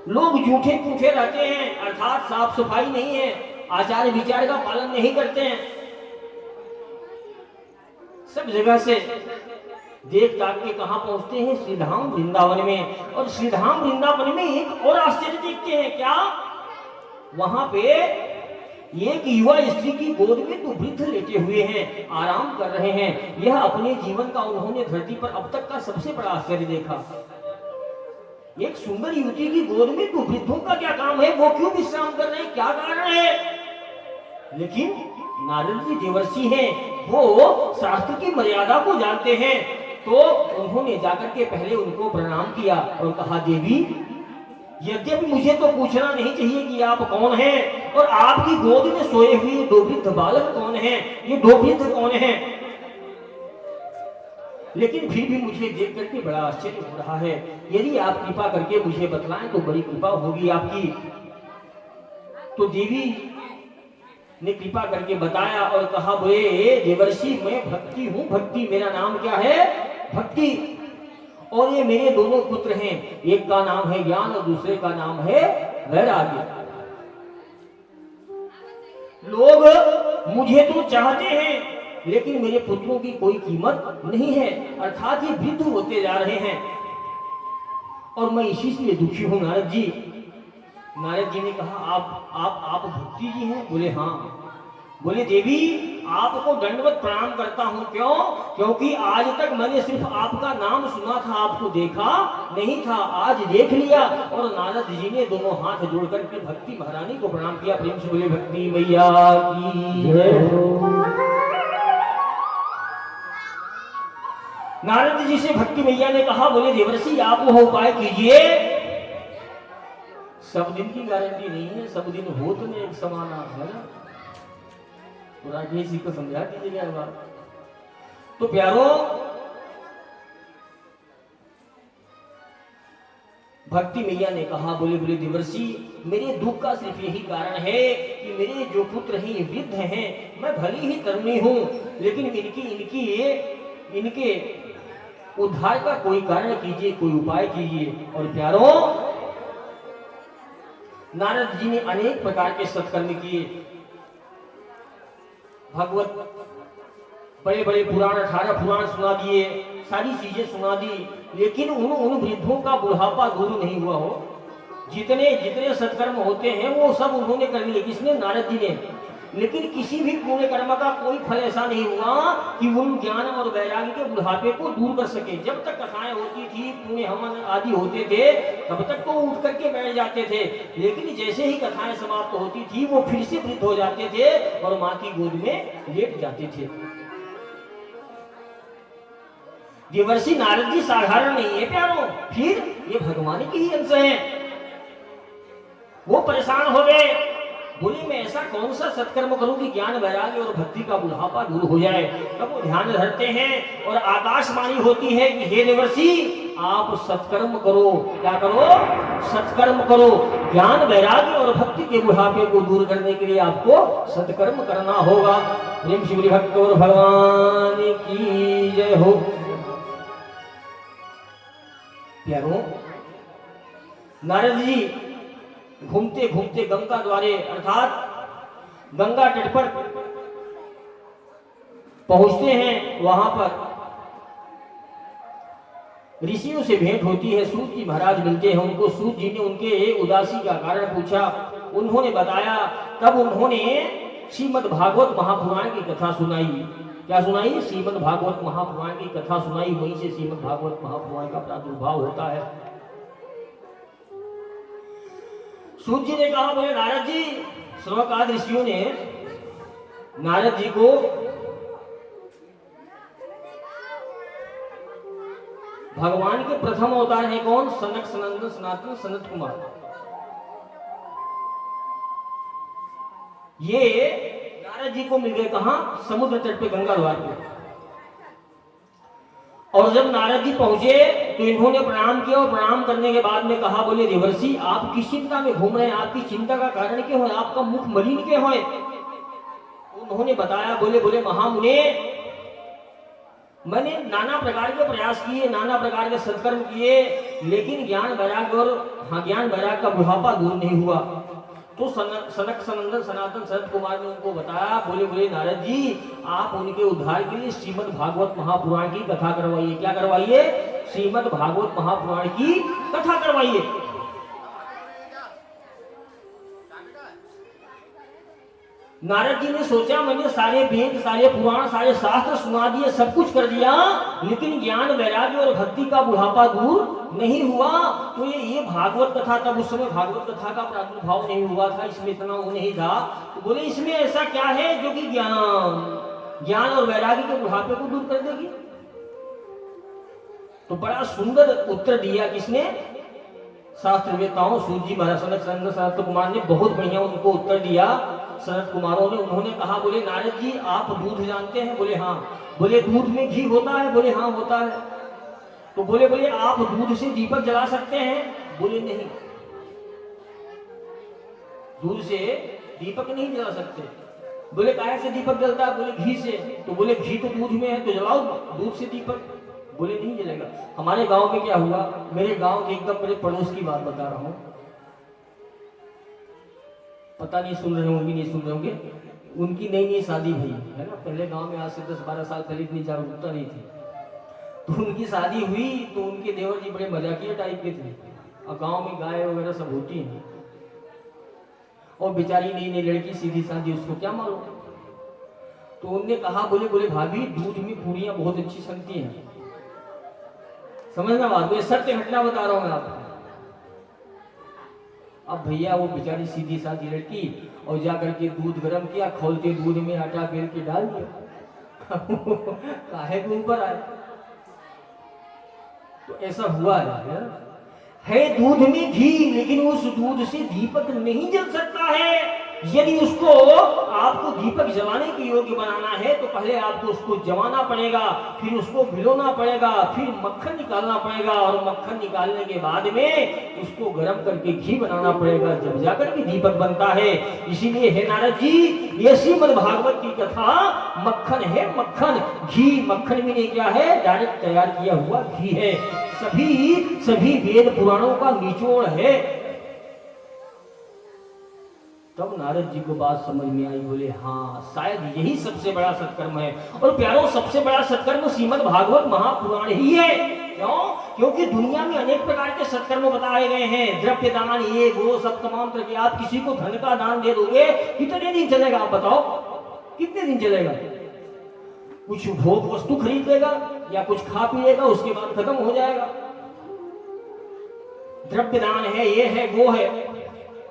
लोग जूठे पूठे रहते हैं, अर्थात साफ सफाई नहीं है, आचार विचार का पालन नहीं करते हैं। सब जगह से देख ताक के कहां पहुंचते हैं? श्रीधाम वृंदावन में। और श्रीधाम वृंदावन में एक और आश्चर्य देखते हैं क्या? वहां पे एक युवा स्त्री की गोद में 2 वृद्ध लेटे हुए हैं, आराम कर रहे हैं। यह अपने जीवन का उन्होंने धरती पर अब तक का सबसे बड़ा आश्चर्य देखा। एक सुंदर युवती की गोद में 2 वृद्धों का क्या काम है? वो क्यों विश्राम कर रहे हैं? क्या कारण है? लेकिन नारद जी देवर्षि हैं, वो शास्त्र की मर्यादा को जानते हैं। तो उन्होंने जाकर के पहले उनको प्रणाम किया और कहा, देवी, यद्यपि मुझे तो पूछना नहीं चाहिए कि आप कौन हैं और आपकी गोद में सोए हुए 2 वृद्ध बालक कौन हैं? ये 2 वृद्ध कौन हैं? लेकिन फिर भी मुझे देख करके बड़ा आश्चर्य हो रहा है। यदि आप कृपा करके मुझे बतलाएं तो बड़ी कृपा होगी आपकी। तो देवी ने कृपा करके बताया और कहा, बोले देवर्षि मैं भक्ति हूं, भक्ति मेरा नाम क्या है, भक्ति। और ये मेरे दोनों पुत्र हैं, एक का नाम है ज्ञान और दूसरे का नाम है वैराग्य। लोग मुझे तो चाहते हैं लेकिन मेरे पुत्रों की कोई कीमत नहीं है, अर्थात ये वृद्ध होते जा रहे हैं और मैं इसी से दुखी हूं नारद जी। नारद जी ने कहा, आप भक्ति जी हैं? बोले हाँ। बोले देवी आपको दंडवत प्रणाम करता हूं, क्यों? क्योंकि आज तक मैंने सिर्फ आपका नाम सुना था, आपको देखा नहीं था, आज देख लिया। और नारद जी ने दोनों हाथ जोड़ करके भक्ति महारानी को प्रणाम किया। प्रेम से बोले भक्ति मैया की जय हो। नारद जी से भक्ति मैया ने कहा, बोले देवर्षि आप वह उपाय कीजिए। सब दिन की गारंटी नहीं है, सब दिन हो तो नहीं एक समान है ना, तो राजेश जी को समझा दीजिएगा बात। तो प्यारो भक्ति मैया ने कहा, बोले देवर्षि मेरे दुख का सिर्फ यही कारण है कि मेरे जो पुत्र हैं ये वृद्ध हैं, मैं भली ही तरुणी हूं लेकिन इनके उद्धार का कोई कारण कीजिए, कोई उपाय कीजिए। और प्यारो नारद जी ने अनेक प्रकार के सत्कर्म किए, भगवत बड़े बड़े पुराण 18 पुराण सुना दिए, सारी चीजें सुना दी, लेकिन उन वृद्धों का बुढ़ापा दूर नहीं हुआ हो। जितने सत्कर्म होते हैं वो सब उन्होंने कर लिए, किसने? नारद जी ने। लेकिन किसी भी पुण्य कर्म का कोई फल ऐसा नहीं हुआ कि उन ज्ञान और वैराग्य के बुढ़ापे को दूर कर सके। जब तक कथाएं होती थी, पुण्य हवन आदि होते थे, तब तक तो उठ करके बैठ जाते थे, लेकिन जैसे ही कथाएं समाप्त होती थी वो फिर से वृद्ध हो जाते थे और मां की गोद में लेट जाते थे। देवर्षि नारद जी साधारण नहीं है प्यारो, फिर ये भगवान के ही अंश हैं। वो परेशान हो गए, बोले मैं ऐसा कौन सा सत्कर्म करूं कि ज्ञान वैराग्य और भक्ति का बुढ़ापा दूर हो जाए। तब वो ध्यान धरते हैं और आकाशवाणी होती है कि हे देवर्षि आप सत्कर्म करो। क्या करो? सत्कर्म करो। ज्ञान वैराग्य और भक्ति के बुढ़ापे को दूर करने के लिए आपको सत्कर्म करना होगा। प्रेम शिवरी भक्त और भगवान की जय हो। प्यारो नारद जी घूमते घूमते गंगा द्वारे अर्थात गंगा तट पर पहुंचते हैं। वहां पर ऋषियों से भेंट होती है, सूत जी महाराज मिलते हैं उनको। सूत जी ने उनके उदासी का कारण पूछा, उन्होंने बताया। तब उन्होंने श्रीमद् भागवत महापुराण की कथा सुनाई। क्या सुनाई? श्रीमद् भागवत महापुराण की कथा सुनाई। वहीं से श्रीमद् भागवत महापुराण का प्रादुर्भाव होता है। सूत जी ने कहा, बोले नारद जी, श्रवकाद ऋषियों ने नारद जी को भगवान के प्रथम अवतार है कौन? सनक सनंदन सनातन सनत कुमार। ये नारद जी को मिल गए कहां? समुद्र तट पे गंगा द्वार पे। और जब नारद जी पहुंचे तो इन्होंने प्रणाम किया और प्रणाम करने के बाद में कहा, बोले देवर्षि आप किस चिंता में घूम रहे हैं? आपकी चिंता का कारण क्या है? आपका मुख मलिन क्यों है? उन्होंने बताया, बोले महामुने मैंने नाना प्रकार के प्रयास किए, नाना प्रकार के सत्कर्म किए, लेकिन ज्ञान वैराग्य का बुढ़ापा दूर नहीं हुआ। तो सनक सनंदन सनातन सनत कुमार ने उनको बताया, बोले नारद जी आप उनके उद्धार के लिए श्रीमद् भागवत महापुराण की कथा करवाइए। क्या करवाइए? श्रीमद् भागवत महापुराण की कथा करवाइए। नारद जी ने सोचा, मैंने सारे वेद, सारे पुराण, सारे शास्त्र सुना दिए, सब कुछ कर दिया, लेकिन ज्ञान वैराग्य और भक्ति का बुढ़ापा दूर नहीं हुआ। तो ये भागवत कथा, तब उस समय भागवत कथा का प्रादुर्भाव नहीं हुआ था, इसमें इतना वो नहीं था। तो बोले इसमें ऐसा क्या है जो कि ज्ञान और वैराग्य के बुढ़ापे को दूर कर देगी? तो बड़ा सुंदर उत्तर दिया किसने? शास्त्रवेताओं सूत जी महाराज सनत कुमार ने बहुत बढ़िया उनको उत्तर दिया। सनत कुमारों ने उन्होंने कहा, बोले नारद जी आप दूध जानते हैं? बोले हाँ। बोले दूध में घी होता है? बोले हाँ होता है। तो बोले आप दूध से दीपक जला सकते हैं? बोले नहीं, दूध से दीपक नहीं जला सकते। बोले काहे से दीपक जलता है? बोले घी से। तो बोले घी तो दूध में है, तो जलाओ दूध से दीपक। बोले नहीं जलेगा। हमारे गांव में क्या हुआ, मेरे गांव के एकदम मेरे पड़ोस की बात बता रहा हूं, पता नहीं सुन रहे होंगे नहीं सुन रहे होंगे, उनकी नई नई शादी हुई है ना। पहले गांव में आज से 10-12 साल पहले इतनी जागरूकता नहीं थी। तो उनकी शादी हुई तो उनके देवर जी बड़े मजाकिया टाइप के थे, और गांव में गाय वगैरह सब होती हैं, और बेचारी नई नई लड़की सीधी साधी, उसको क्या मालूम। तो उनने कहा, बोले भाभी दूध में पूरियां बहुत अच्छी बनती हैं। समझना बात, ये सत्य घटना बता रहा हूं मैं आपको। अब भैया वो बेचारी सीधी साधी लड़की, और जाकर के दूध गर्म किया, खोलते दूध में आटा बेल के डाल दिया काहे के ऊपर आए। तो ऐसा हुआ है दूध में घी, लेकिन उस दूध से दीपक नहीं जल सकता है। यदि उसको आपको दीपक जलाने के योग्य बनाना है तो पहले आपको उसको जमाना पड़ेगा, फिर उसको भिगोना पड़ेगा, फिर मक्खन निकालना पड़ेगा, और मक्खन निकालने के बाद में उसको गर्म करके घी बनाना पड़ेगा, जब जाकर के दीपक बनता है। इसीलिए है नारद जी, ये श्रीमद् भागवत की कथा मक्खन है, मक्खन। घी मक्खन में नहीं क्या है, डायरेक्ट तैयार किया हुआ घी है। सभी वेद पुराणों का निचोड़ है। तब नारद जी को बात समझ में आई, बोले हाँ शायद यही सबसे बड़ा सत्कर्म है। और प्यारों, सबसे बड़ा सत्कर्म श्रीमद् भागवत महापुराण ही है। क्यों? क्योंकि दुनिया में अनेक प्रकार के सत्कर्म बताए गए हैं, द्रव्य दान, ये वो सब तमाम तरह के। आप किसी को धन का दान दे दोगे, कितने दिन चलेगा आप बताओ, कितने दिन चलेगा? कुछ भोग वस्तु खरीद लेगा या कुछ खा पी लेगा, उसके बाद खत्म हो जाएगा। द्रव्य दान है, ये है वो है,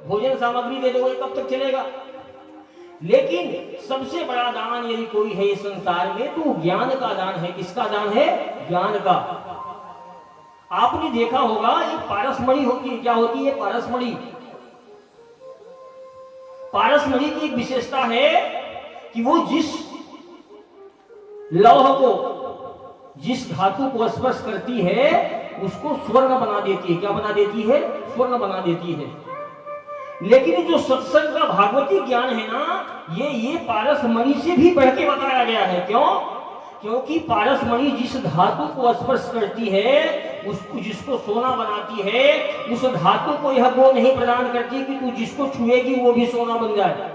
भोजन सामग्री दे दोगे कब तक चलेगा? लेकिन सबसे बड़ा दान यदि कोई है इस संसार में तो ज्ञान का दान है। किसका दान है? ज्ञान का। आपने देखा होगा एक पारसमणि होती है, क्या होती है? पारसमणि। पारसमणि की एक विशेषता है कि वो जिस लौह को, जिस धातु को स्पर्श करती है उसको स्वर्ण बना देती है। क्या बना देती है? स्वर्ण बना देती है। लेकिन जो सत्संग का भागवती ज्ञान है ना, ये पारसमणि से भी बढ़ के बताया गया है। क्यों? क्योंकि पारसमणि जिस धातु को स्पर्श करती है, उसको जिसको सोना बनाती है, उस धातु को यह गुण नहीं प्रदान करती कि तू जिसको छुएगी वो भी सोना बन जाए।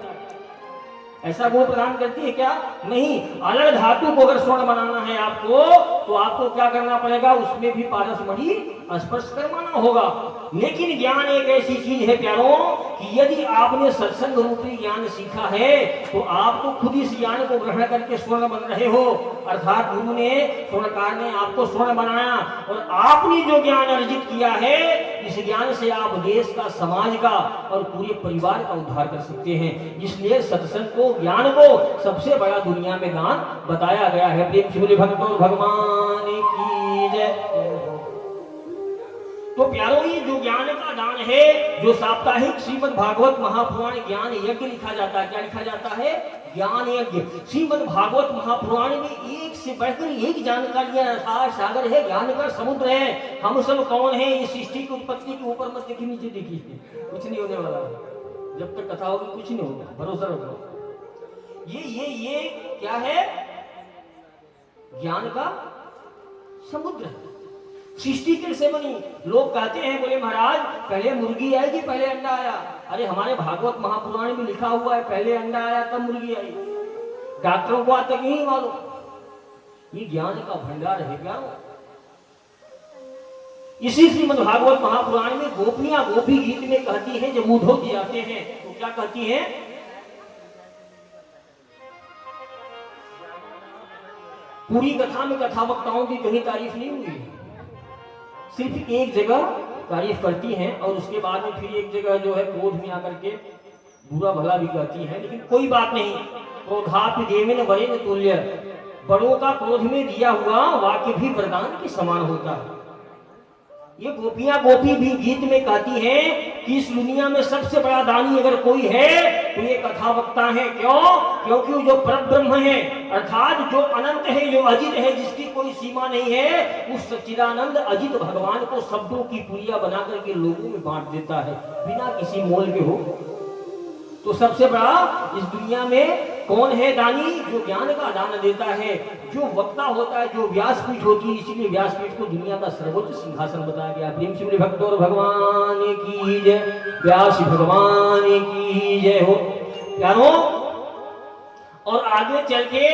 ऐसा गुण प्रदान करती है क्या? नहीं। अलग धातु को अगर स्वर्ण बनाना है आपको, तो आपको क्या करना पड़ेगा? उसमें भी पारसमणि स्पर्श करवाना होगा। लेकिन ज्ञान एक ऐसी चीज है प्यारों कि यदि आपने सत्संग रूपी ज्ञान सीखा है तो आप तो खुद इस ज्ञान को ग्रहण करके स्वर्ण बन रहे हो। अर्थात गुरु ने, स्वर्णकार ने आपको स्वर्ण बनाया, और आपने जो ज्ञान अर्जित किया है, इस ज्ञान से आप देश का, समाज का और पूरे परिवार का उद्धार कर सकते हैं। इसलिए सत्संग को, ज्ञान को सबसे बड़ा दुनिया में दान बताया गया है। प्रेम से बोले भगवान भगवान की जय। तो प्यारों, ये जो ज्ञान का दान है, जो साप्ताहिक श्रीमद् भागवत महापुराण ज्ञान यज्ञ लिखा जाता है, क्या लिखा जाता है? ज्ञान यज्ञ। श्रीमद् भागवत महापुराण में एक से बढ़कर एक जानकारियां, अथाह सागर है, ज्ञान का समुद्र है। हम सब कौन है? इस सृष्टि की उत्पत्ति के ऊपर मत देखिए, नीचे देखिए, कुछ नहीं होने वाला। जब तक कथा होगी कुछ नहीं होगा, भरोसा रखो। ये क्या है? ज्ञान का समुद्र है। सृष्टि कैसे बनी? लोग कहते हैं, बोले महाराज पहले मुर्गी आई कि पहले अंडा आया? अरे हमारे भागवत महापुराण में लिखा हुआ है पहले अंडा आया तब मुर्गी आई। डॉक्टरों को आज तक नहीं मालूम। ये ज्ञान का भंडार है क्या? इसी श्रीमद् भागवत महापुराण में गोपियां गोपी गीत में कहती हैं, जब उद्धव जी आते हैं तो क्या कहती हैं? पूरी कथा में कथा वक्ताओं की कहीं तारीफ नहीं हुई, सिर्फ एक जगह तारीफ करती हैं, और उसके बाद में फिर एक जगह जो है क्रोध में आकर के बुरा भला भी कहती हैं। लेकिन कोई बात नहीं, क्रोधापि देवेन वरेन तुल्य, बड़ों का क्रोध में दिया हुआ वाक्य भी वरदान के समान होता है। ये गोपियां गोपी भी गीत में कहती हैं कि इस दुनिया में सबसे बड़ा दानी अगर कोई है तो ये कथा वक्ता है। क्यों? क्योंकि वो जो परम ब्रह्म है, अर्थात जो अनंत है, जो अजित है, जिसकी कोई सीमा नहीं है, उस सच्चिदानंद अजित भगवान को शब्दों की पुलिया बना करके लोगों में बांट देता है बिना किसी मोल के हो। तो सबसे बड़ा इस दुनिया में कौन है दानी? जो ज्ञान का दान देता है, जो वक्ता होता है, जो व्यासपीठ होती है। इसीलिए व्यासपीठ को दुनिया का सर्वोच्च सिंहासन बताया गया। प्रेम से भक्त और भगवान की जय, व्यास भगवान की जय हो प्यारो। और आगे चल के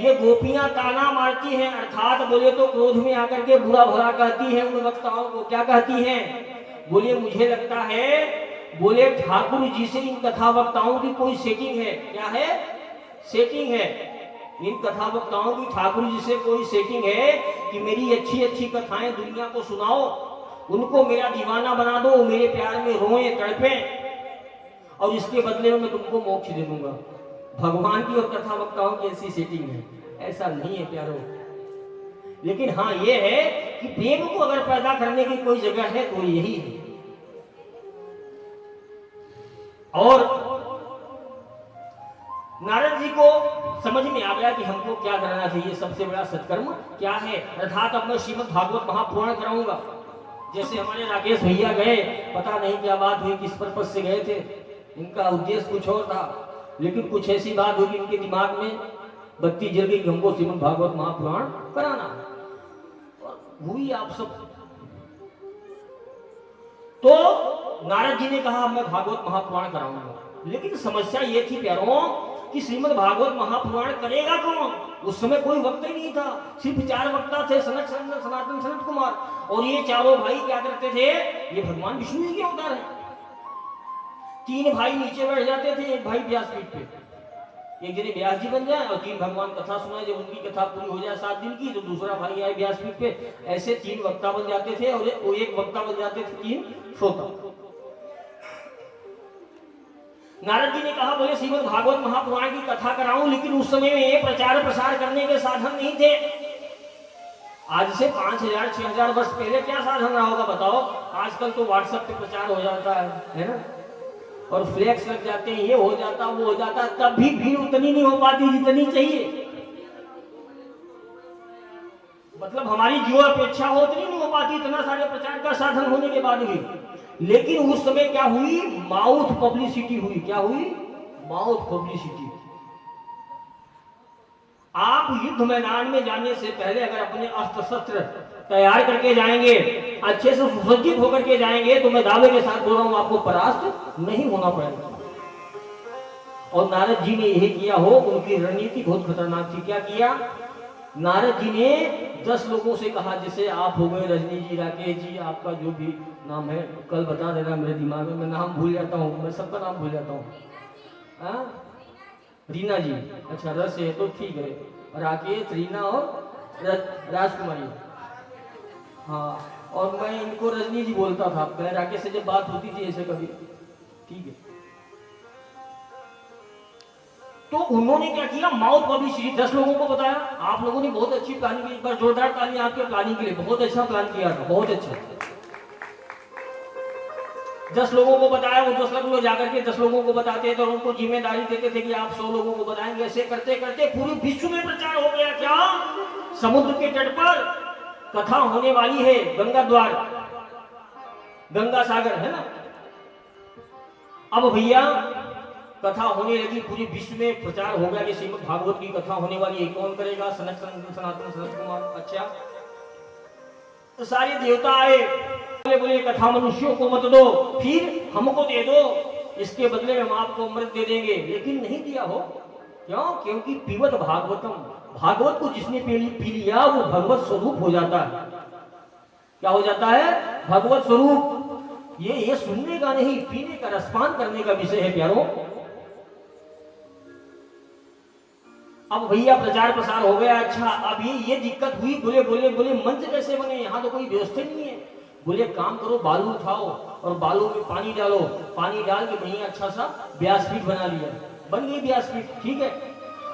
ये गोपियां ताना मारती हैं, अर्थात बोले तो क्रोध में आकर के बुरा भला कहती हैं उन वक्ताओं को। क्या कहती हैं? बोले मुझे लगता है, बोले ठाकुर जी से इन कथा वक्ताओं की कोई सेटिंग है। क्या है? सेटिंग है। इन कथा वक्ताओं की ठाकुर जी से कोई सेटिंग है कि मेरी अच्छी अच्छी कथाएं दुनिया को सुनाओ, उनको मेरा दीवाना बना दो, मेरे प्यार में रोए तड़पे, और इसके बदले में मैं तुमको मोक्ष दे दूंगा। भगवान की और कथा वक्ताओं की ऐसी सेटिंग है? ऐसा नहीं है प्यारो। लेकिन हाँ ये है कि प्रेम को अगर पैदा करने की कोई जगह है तो यही है। और नारद जी को समझ में आ गया कि हमको क्या करना चाहिए, सबसे बड़ा सत्कर्म क्या है। अर्थात अब मैं श्रीमद् भागवत महापुराण कराऊंगा। जैसे हमारे राकेश भैया गए, पता नहीं क्या बात हुई, किस पर्पज से गए थे, इनका उद्देश्य कुछ और था, लेकिन कुछ ऐसी बात हुई इनके दिमाग में बत्ती जल गई कि हमको श्रीमद् भागवत महापुराण कराना। और हुई आप सब। तो नारद जी ने कहा मैं भागवत महापुराण कराऊंगा। लेकिन समस्या ये थी प्यारों कि श्रीमद् भागवत महापुराण करेगा कौन? उस समय कोई वक्ता ही नहीं था, सिर्फ 4 वक्ता थे, सनक सनातन सनत कुमार। और ये चारों भाई क्या करते थे? ये भगवान विष्णु जी के अवतार हैं। 3 भाई नीचे बैठ जाते थे, एक भाई व्यासपीठ पे, एक जने व्यास जी बन जाए और 3 भगवान कथा सुनाए। जब उनकी कथा पूरी हो जाए 7 दिन की तो दूसरा भाई आए व्यासपीठ पे। ऐसे 3 वक्ता बन जाते थे और एक वक्ता बन जाते थे 3 श्रोता। नारद जी ने कहा बोले श्रीमद् भागवत महापुराण की कथा कराऊं, लेकिन उस समय में ये प्रचार प्रसार करने के साधन नहीं थे। आज से 5000-6000 वर्ष पहले क्या साधन रहा होगा बताओ? आजकल तो व्हाट्सएप पे प्रचार हो जाता है ना, और फ्लैक्स लग जाते हैं, ये हो जाता वो हो जाता, तब भी भीड़ उतनी नहीं हो पाती जितनी चाहिए। मतलब हमारी जो अपेक्षा हो उतनी नहीं हो पाती, इतना सारे प्रचार का साधन होने के बाद भी। लेकिन उस समय क्या हुई? माउथ पब्लिसिटी हुई। क्या हुई? Mouth publicity. आप युद्ध मैदान में जाने से पहले अगर अपने अस्त्र शस्त्र तैयार करके जाएंगे, अच्छे से सुसज्जित होकर के जाएंगे, तो मैं दावे के साथ बोल रहा हूं आपको परास्त नहीं होना पड़ेगा। और नारद जी ने यही किया हो। उनकी रणनीति बहुत खतरनाक थी। क्या किया? नारद जी ने 10 लोगों से कहा, जैसे आप हो गए रजनी जी, राकेश जी, आपका जो भी नाम है कल बता देना, मेरे दिमाग में मैं नाम भूल जाता हूँ, मैं सबका नाम भूल जाता हूँ। रीना जी, अच्छा रस है तो ठीक है, राकेश, रीना और राजकुमारी। हाँ, और मैं इनको रजनी जी बोलता था पहले, राकेश से जब बात होती थी ऐसे कभी, ठीक है। तो उन्होंने क्या किया? माउथ पब्लिसिटी 10 लोगों को बताया। आप लोगों ने बहुत अच्छी प्लानिंग की, एक बार जोरदार ताली आपके प्लानिंग के लिए, बहुत अच्छा प्लान किया था, बहुत अच्छा। 10 लोगों को बताया। वो 10 लोग जाकर के 10 लोगों को बताते थे और उनको जिम्मेदारी देते थे कि आप 100 लोगों को बताएंगे। ऐसे करते करते पूरे विश्व में प्रचार हो गया। क्या? समुद्र के तट पर कथा होने वाली है, गंगा द्वार, गंगा सागर है ना। अब भैया कथा होने लगी, पूरे विश्व में प्रचार हो गया कि श्रीमद् भागवत की कथा होने वाली है। कौन करेगा? सनातन सनत कुमार। अच्छा, तो सारे देवता आए, बोले कथा मनुष्यों को मत दो, फिर हमको दे दो, इसके बदले में हम आपको अमृत दे देंगे। लेकिन नहीं दिया हो। क्यों? क्योंकि पीवत भागवतम, भागवत को जिसने पी लिया वो भगवत स्वरूप हो जाता है। क्या हो जाता है? भगवत स्वरूप। ये सुनने का नहीं, पीने का, रसपान करने का विषय है प्यारों। अब भैया प्रचार प्रसार हो गया। अच्छा, अब ये दिक्कत हुई। बोले मंच कैसे बने? यहाँ तो कोई व्यवस्था नहीं है। बोले काम करो, बालू उठाओ और बालू में पानी डालो, पानी डाल के बढ़िया अच्छा सा व्यासपीठ बना लिया, बन गई व्यासपीठ, ठीक है।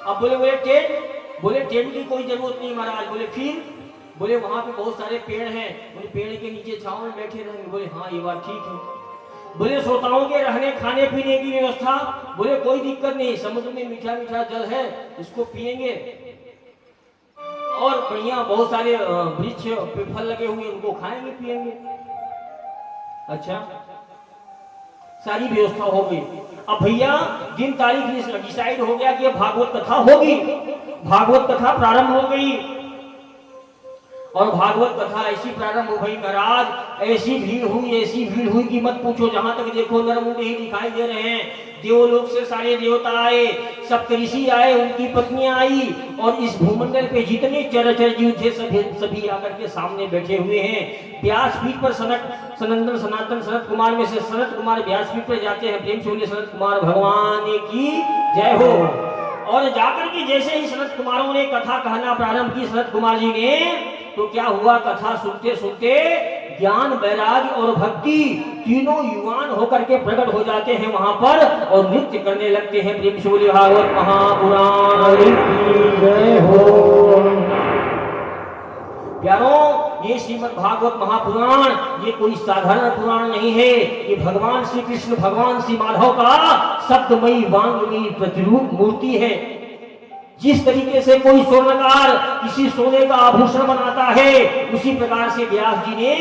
अब बोले टेंट, बोले टेंट की कोई जरूरत नहीं महाराज। बोले फिर? बोले वहां पे बहुत सारे पेड़ हैं, बोले पेड़ के नीचे छांव में बैठे रहेंगे। बोले हाँ ये बात ठीक है। बोले श्रोताओं के रहने खाने पीने की व्यवस्था, बोले कोई दिक्कत नहीं, समुद्र में मीठा मीठा जल है, इसको पिएंगे और बढ़िया बहुत सारे वृक्ष पे फल लगे हुए उनको खाएंगे पिएंगे। अच्छा, सारी व्यवस्था हो गई। अब भैया दिन तारीख डिसाइड हो गया कि अब भागवत कथा होगी। भागवत कथा प्रारंभ हो गई और भागवत कथा ऐसी प्रारंभ हो गई महाराज, ऐसी भीड़ हुई कि मत पूछो। जहां तक देखो नरमुंडे ही दिखाई दे रहे हैं। देवलोक से सारे देवता आए, सप्तऋषि आए, उनकी पत्नियां आई और इस भूमंडल पे जितने चराचर जीव थे सभी आकर के सामने बैठे हुए हैं। व्यासपीठ पर सनंदन सनातन सनत कुमार में से सनत कुमार व्यासपीठ पर जाते हैं। प्रेम से बोलिए सनत कुमार भगवान की जय हो। और जाकर के जैसे ही सनत कुमारों ने कथा कहना प्रारंभ की सनत कुमार जी ने, तो क्या हुआ, कथा सुनते सुनते ज्ञान वैराग्य और भक्ति तीनों युवान होकर के प्रकट हो जाते हैं वहां पर और नृत्य करने लगते हैं। प्रेम से बोलिए भागवत महापुराण की जय हो। प्यारों, ये श्रीमद् भागवत महापुराण ये कोई साधारण पुराण नहीं है। ये भगवान श्री कृष्ण, भगवान श्री माधव का शब्दमयी वांगमयी प्रतिरूप मूर्ति है। जिस तरीके से कोई स्वर्णकार किसी सोने का आभूषण बनाता है, उसी प्रकार से व्यास जी ने,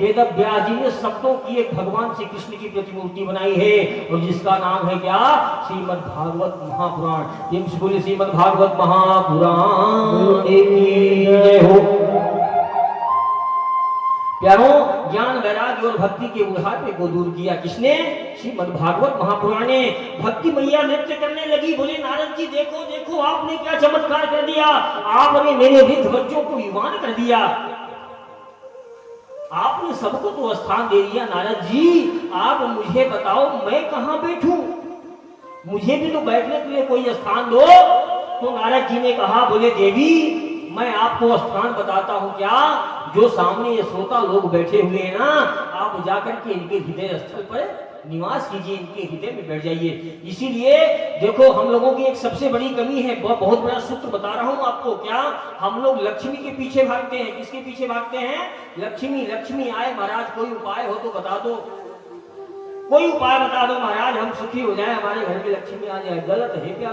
वेद व्यास जी ने शब्दों की एक भगवान श्री कृष्ण की प्रतिमूर्ति बनाई है और जिसका नाम है क्या, श्रीमद् भागवत महापुराण। बोले श्रीमद् भागवत महापुराण की जय हो। प्यारों, ज्ञान वैराग्य और भक्ति के बुढ़ापे को दूर किया किसने, श्रीमद् भागवत महापुराण ने। भक्ति मैया नृत्य करने लगी। बोले नारद जी देखो देखो आपने क्या चमत्कार कर दिया, आपने मेरे वृद्ध बच्चों को युवान कर दिया, आपने सबको तो स्थान दे दिया। नारद जी आप मुझे बताओ मैं कहां बैठूं, मुझे भी तो बैठने के लिए कोई स्थान दो। तो नारद जी ने कहा, बोले देवी मैं आपको स्थान बताता हूं, क्या, जो सामने ये श्रोता लोग बैठे हुए हैं ना, आप जाकर के इनके हृदय स्थल पर निवास कीजिए, इनके हृदय में बैठ जाइए। इसीलिए देखो हम लोगों की एक सबसे बड़ी कमी है, बहुत बड़ा सूत्र बता रहा हूं आपको, क्या हम लोग लक्ष्मी के पीछे भागते हैं। किसके पीछे भागते हैं, लक्ष्मी। लक्ष्मी आए महाराज, कोई उपाय हो तो बता दो, कोई उपाय बता दो महाराज, हम सुखी हो जाए, हमारे घर में लक्ष्मी आ जाए। गलत है क्या,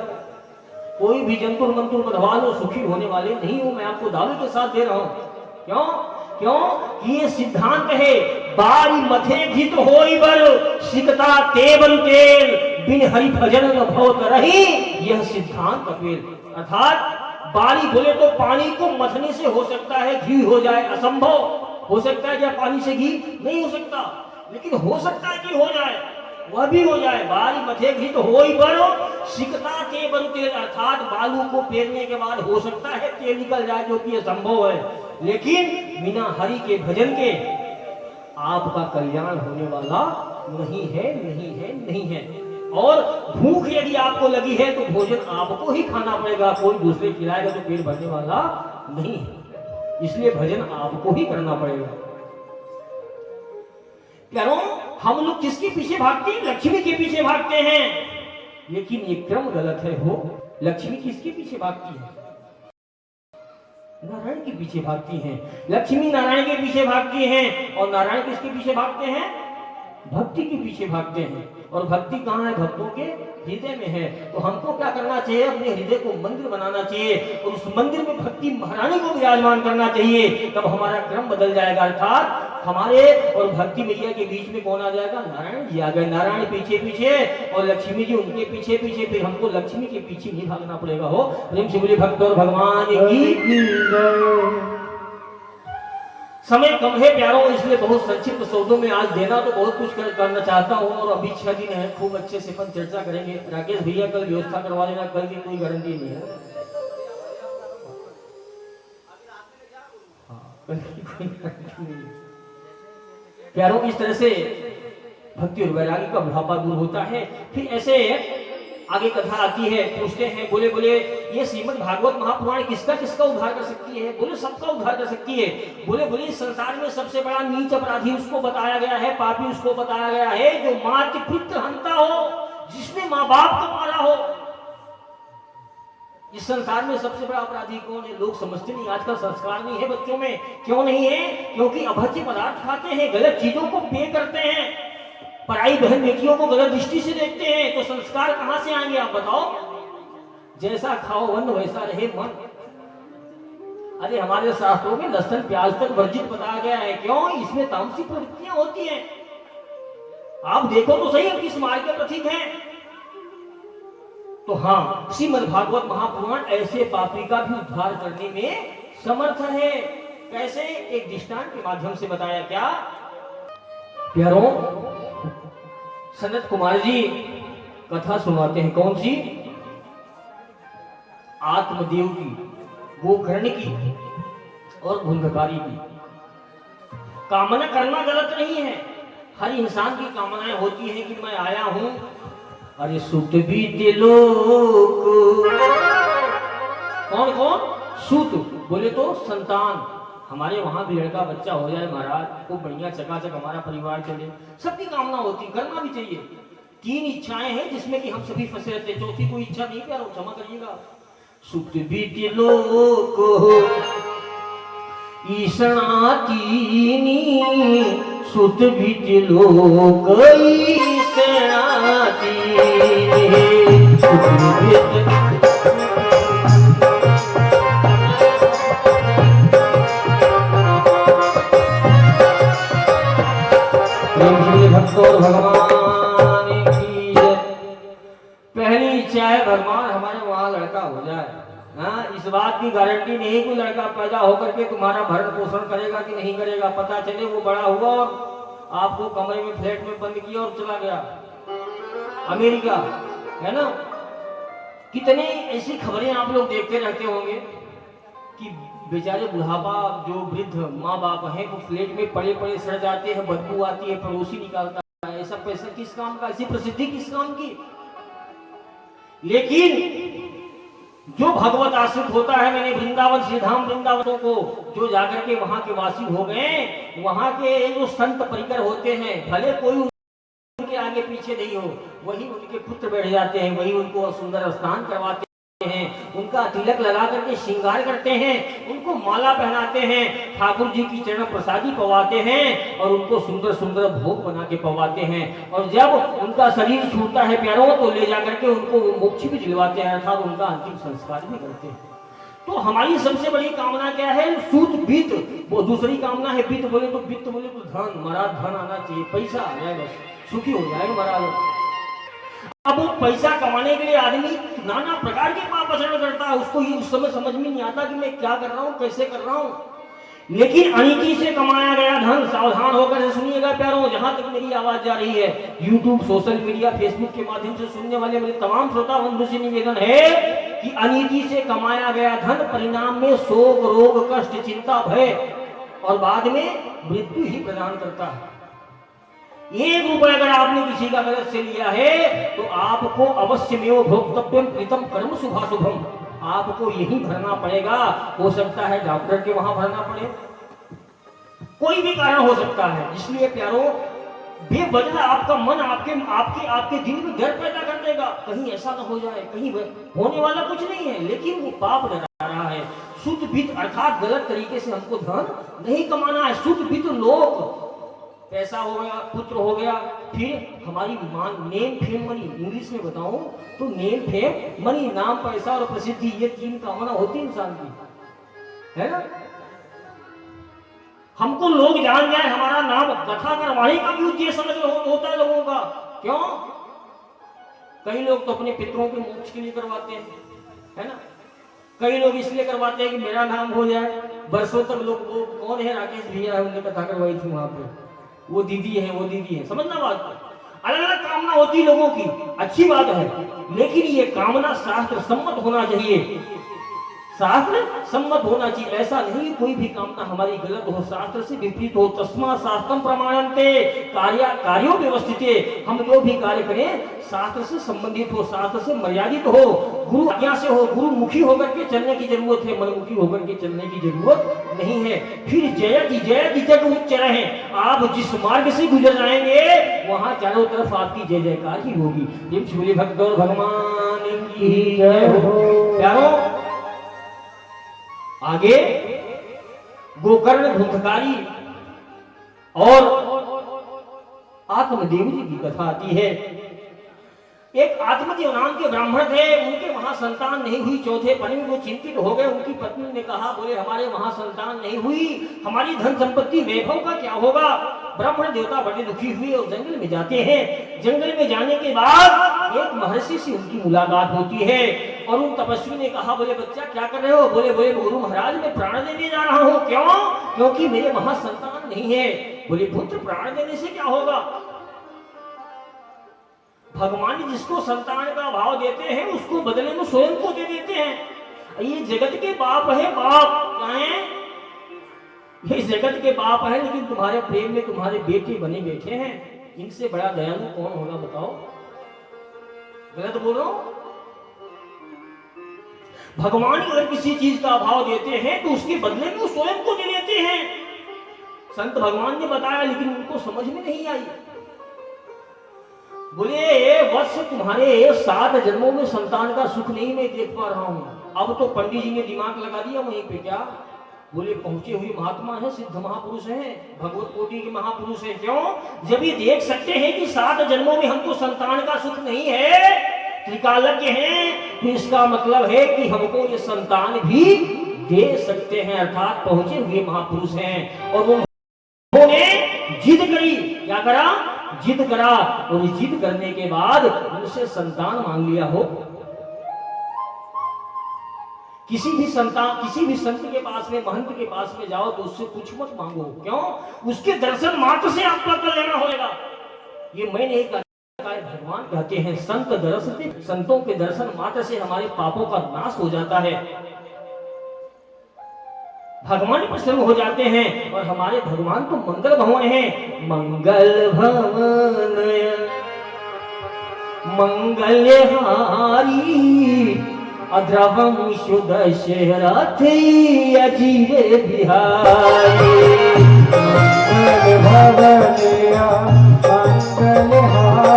कोई भी जंतुर मंतुर बधवा लो, सुखी होने वाले नहीं हो, मैं आपको दावे के साथ दे रहा हूं। क्यों क्यों ये सिद्धांत है, बारी मथे घित होई बर सिकता तेवन तेल, बिन हरि भजन न भवत रही, यह सिद्धांत कपिल। अर्थात बारी बोले तो पानी को मथने से हो सकता है घी हो जाए, असंभव हो सकता है क्या, पानी से घी नहीं हो सकता, लेकिन हो सकता है कि हो जाए, वह भी हो जाए। बारी मथे घी तो हो ही बरो सिकता के बरु तेल, अर्थात बालू को पेरने के बाद हो सकता है तेल निकल जाए, जो कि संभव है, लेकिन बिना हरि के भजन के आपका कल्याण होने वाला नहीं है, नहीं है, नहीं है। और भूख यदि आपको लगी है तो भोजन आपको ही खाना पड़ेगा, कोई दूसरे खिलाएगा तो पेट भरने वाला नहीं है, इसलिए भजन आपको ही करना पड़ेगा। प्यारों, हम लोग किसके पीछे भागते हैं, लक्ष्मी के पीछे भागते हैं, लेकिन ये क्रम गलत है। हो लक्ष्मी किसके पीछे भागती है, नारायण के पीछे भागती हैं। लक्ष्मी नारायण के पीछे भागती हैं और नारायण किसके पीछे भागते हैं, भक्ति के पीछे भागते हैं। और भक्ति कहाँ है, भक्तों के हृदय में है। तो हमको क्या करना चाहिए, अपने हृदय को मंदिर बनाना चाहिए और उस मंदिर में भक्ति महारानी को विराजमान करना चाहिए, तब हमारा क्रम बदल जाएगा। अर्थात हमारे और भक्ति मैया के बीच में कौन आ जाएगा, नारायण जी आ गए। नारायण पीछे पीछे और लक्ष्मी जी उनके पीछे पीछे, फिर हमको लक्ष्मी के पीछे नहीं भागना पड़ेगा। हो प्रेम से बोलिए भक्त और भगवान की। समय कम है प्यारों, इसलिए बहुत संक्षिप्त शब्दों में आज देना तो बहुत कुछ करना चाहता हूँ, और अभी 6 दिन है, खूब अच्छे से अपन चर्चा करेंगे। राकेश भैया कल व्यवस्था करवा लेना, कल की कोई गारंटी नहीं है, कल की कोई गारंटी नहीं है। प्यारों, इस तरह से भक्ति और वैराग्य का बुढ़ापा दूर होता है। फिर ऐसे आगे कथा आती है, पूछते हैं, बोले ये श्रीमद् भागवत महापुराण किसका किसका उद्धार कर सकती है, बोले सबका उद्धार कर सकती है। बोले इस संसार में सबसे बड़ा नीच अपराधी उसको बताया गया है, पापी उसको बताया गया है, जो मातृ पुत्र हंता हो, जिसने माँ बाप को मारा हो। इस संसार में सबसे बड़ा अपराधी कौन है? लोग समझते नहीं, आजकल संस्कार नहीं है बच्चों में। क्यों नहीं है? क्योंकि अभद्र पदार्थ खाते हैं, गलत चीजों को पे करते हैं, पराई बहन बेटियों को गलत दृष्टि से देखते हैं, तो संस्कार कहां से आएंगे आप बताओ? जैसा खाओ अन्न वैसा रहे मन। अरे हमारे शास्त्रों में लहसुन प्याज तक वर्जित बताया गया है। क्यों? इसमें तामसिक प्रवृत्तियां होती हैं। आप देखो तो सही, हम किस मार्ग के प्रतीक हैं। तो हाँ, श्रीमद् भागवत महापुराण ऐसे पापी का भी उद्धार करने में समर्थ है। कैसे? एक दृष्टांत के माध्यम से बताया। क्या प्यारों, सनत कुमार जी कथा सुनाते हैं। कौन सी? आत्मदेव की, गोकर्ण की और भूलभकारी की। कामना करना गलत नहीं है, हर इंसान की कामनाएं होती है कि मैं आया हूं, अरे सुत बीते लोक। कौन कौन? सुत बोले तो संतान, हमारे वहां भी लड़का बच्चा हो जाए महाराज, खूब बढ़िया चकाचक हमारा परिवार चले, सबकी कामना होती, करना भी चाहिए। 3 इच्छाएं हैं जिसमें कि हम सभी फंसे रहते, चौथी कोई इच्छा नहीं प्यारो, क्षमा करिएगा। सुत बीते लोक ईशणा तीनी, सुत बीते लोक ईशणा तीनी, सुत बीते भक्तों भगवान की जय। पहली इच्छा है भगवान हमारे वहां लड़का हो जाए। हाँ, इस बात की गारंटी नहीं कोई लड़का पैदा होकर के तुम्हारा भरण पोषण करेगा कि नहीं करेगा। पता चले वो बड़ा हुआ और आपको कमरे में फ्लैट में बंद किया और चला गया अमेरिका, है ना। कितने ऐसी खबरें आप लोग देखते रहते होंगे कि बेचारे बुढ़ापा जो वृद्ध माँ बाप हैं वो फ्लैट में पड़े पड़े सड़ जाते हैं, बदबू आती है, पड़ोसी निकालता है। ऐसा पैसा किस काम का, ऐसी प्रसिद्धि किस काम की? लेकिन जो भगवत आश्रित होता है, मैंने वृंदावन श्री धाम वृंदावनों को जो जाकर के वहां के वासी हो गए, वहां के जो संत परिकर होते हैं, भले कोई उनके आगे पीछे नहीं हो, वही उनके पुत्र बैठ जाते हैं, वही उनको सुंदर स्नान करवाते हैं, उनका तिलक लगा करके श्रृंगार करते हैं, उनको माला पहनाते हैं, ठाकुर जी की चरण प्रसादी पवाते हैं और उनको सुंदर सुंदर भोग बना के पवाते हैं। और जब उनका शरीर छूटता है प्यारों, तो ले जाकर के उनको मोक्ष भी दिलवाते हैं, अर्थात उनका अंतिम संस्कार भी करते हैं। तो हमारी सबसे बड़ी कामना क्या है? सूत बीत। वो दूसरी कामना है वित्त, बोले तो वित्त बोले तो धन, महाराज धन आना चाहिए, पैसा आ जाए, बस सुखी हो जाएगा महाराज। अब वो पैसा कमाने के लिए आदमी नाना प्रकार के पाप आचरण करता है, उसको ये उस समय समझ में नहीं आता कि मैं क्या कर रहा हूँ, कैसे कर रहा हूँ। लेकिन अनीति से कमाया गया धन, सावधान होकर सुनिएगा प्यारों, जहां तक मेरी आवाज जा रही है, यूट्यूब, सोशल मीडिया, फेसबुक के माध्यम से सुनने वाले मेरे तमाम श्रोता बंधु से निवेदन है कि अनीति से कमाया गया धन परिणाम में शोक, रोग, कष्ट, चिंता, भय और बाद में मृत्यु ही प्रदान करता है। 1 रुपए अगर आपने किसी का गलत से लिया है तो आपको अवश्य में भोक्तव्यम कृतम कर्म शुभाशुभम, आपको यही भरना पड़ेगा। हो सकता है डॉक्टर के वहां भरना पड़े, कोई भी कारण हो सकता है। इसलिए प्यारों, बेवजह आपका मन आपके दिल में डर पैदा कर देगा, कहीं ऐसा ना हो जाए, कहीं होने वाला कुछ नहीं है, लेकिन वो पाप डरा रहा है। शुद्ध वित्त अर्थात गलत तरीके से हमको धन नहीं कमाना है। शुद्ध वित्त लोक, पैसा हो गया, पुत्र हो गया, फिर हमारी मान, नेम फेम मनी, इंग्लिश में बताऊं तो नेम फेम मनी, नाम, पैसा और प्रसिद्धि, ये 3 कामना होती है इंसान की, है ना। हमको लोग जान जाए, हमारा नाम, कथा करवाने का भी उद्देश्य होता है लोगों का। क्यों? कई लोग तो अपने पितरों के मोक्ष के लिए करवाते हैं, है ना। कई लोग इसलिए करवाते हैं कि मेरा नाम हो जाए। वर्षों तक लोग, वो कौन है, राकेश भैया है, उन्होंने कथा करवाई थी वहां पे, वो दीदी है, वो दीदी है, समझना बात। अलग अलग कामना होती लोगों की, अच्छी बात है, लेकिन ये कामना शास्त्र सम्मत होना चाहिए। शास्त्र सम्मत होना चाहिए। ऐसा नहीं कोई भी कामना हमारी गलत हो, शास्त्र से विपरीत हो। तस्मा शास्त्रम प्रमाणन्ते कार्यो व्यवस्थिते। हम जो भी कार्य करें शास्त्र से संबंधित हो, शास्त्र से मर्यादित हो, गुरु आज्ञा से हो। गुरु मुखी होकर के चलने की जरूरत है, मनमुखी होकर के चलने की जरूरत नहीं है। फिर जयति जग उच्च रहे। आप जिस मार्ग से गुजर जाएंगे वहां चारों तरफ आपकी जय जयकार ही होगी। प्रेम से बोलिए भक्त गौर भगवान की जय हो। प्यारों, आगे गोकर्ण धुंधकारी और आत्मदेव जी की कथा आती है। एक आत्मदेव नाम के ब्राह्मण थे, उनके वहां संतान नहीं हुई। चौथे पन में वो चिंतित हो गए। उनकी पत्नी ने कहा, बोले हमारे वहां संतान नहीं हुई, हमारी धन संपत्ति वैभव का क्या होगा। ब्राह्मण देवता बड़े दुखी हुए और जंगल में जाते हैं। जंगल में जाने के बाद एक महर्षि से उनकी मुलाकात होती है और उन तपस्वी ने कहा, बोले बच्चा क्या कर रहे हो। बोले गुरु महाराज मैं प्राण देने जा रहा हूँ। क्यों? क्योंकि मेरे वहां संतान नहीं है। बोले पुत्र प्राण देने से क्या होगा। भगवान जिसको संतान का भाव देते हैं उसको बदले में स्वयं को दे देते हैं। ये जगत के बाप है, बाप क्या है, ये जगत के बाप है, लेकिन तुम्हारे प्रेम में तुम्हारे बेटे बने बैठे हैं। इनसे बड़ा दयालु कौन होगा बताओ। गलत बोल रहा हूं? भगवान अगर किसी चीज का भाव देते हैं तो उसके बदले में वो स्वयं को दे देते हैं। संत भगवान ने बताया, लेकिन उनको समझ में नहीं आई। बोले वत्स तुम्हारे 7 जन्मों में संतान का सुख नहीं मैं देख पा रहा हूं। अब तो पंडित जी ने दिमाग लगा दिया वहीं पे। क्या? बोले पहुंचे हुए महात्मा है, सिद्ध महापुरुष है, भगवत कोटि के महापुरुष है। क्यों? जब ये देख सकते हैं कि 7 जन्मों में हमको संतान का सुख नहीं है, त्रिकालज्ञ हैं, तो इसका मतलब है कि हमको ये संतान भी दे सकते हैं। अर्थात पहुंचे हुए महापुरुष हैं। और उन्होंने जिद करी। क्या करा? जिद करा। और जिद करने के बाद उनसे संतान मांग लिया हो। किसी भी संत के पास में, महंत के पास में जाओ तो उससे कुछ मत मांगो। क्यों? उसके दर्शन मात्र से आपका कर लेना होगा। ये मैं नहीं कहता, भगवान कहते हैं संत दर्शन, संतों के दर्शन मात्र से हमारे पापों का नाश हो जाता है। भगवान प्रसन्न हो जाते हैं। और हमारे भगवान तो मंगल भवन है। मंगल भवन मंगलहारी अद्रवम शुद्ध शरथी अजीरे बिहारी। मंगल भवनिया मंगलहारी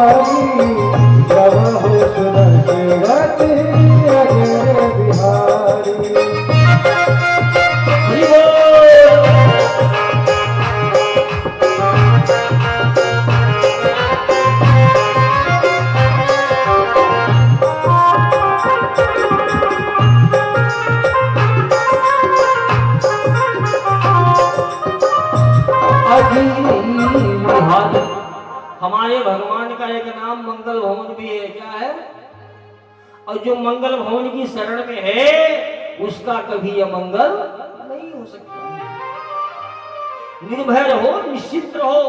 द्रवम शुद्ध शरथी अजीरे बिहारी। हमारे भगवान का एक नाम मंगल भवन भी है। क्या है? और जो मंगल भवन की शरण में है उसका कभी अमंगल नहीं हो सकता। निर्भय रहो, निश्चित रहो,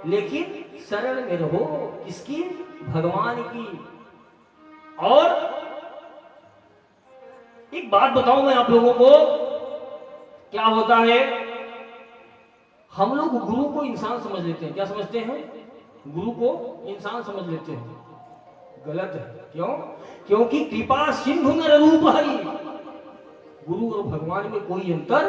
लेकिन शरण में रहो। किसकी? भगवान की। और एक बात बताऊं मैं आप लोगों को, क्या होता है, हम लोग गुरु को इंसान समझ लेते हैं। क्या समझते हैं? गुरु को इंसान समझ लेते हैं। गलत है। क्यों? क्योंकि कृपा सिंधु नर रूप हरि। गुरु और भगवान में कोई अंतर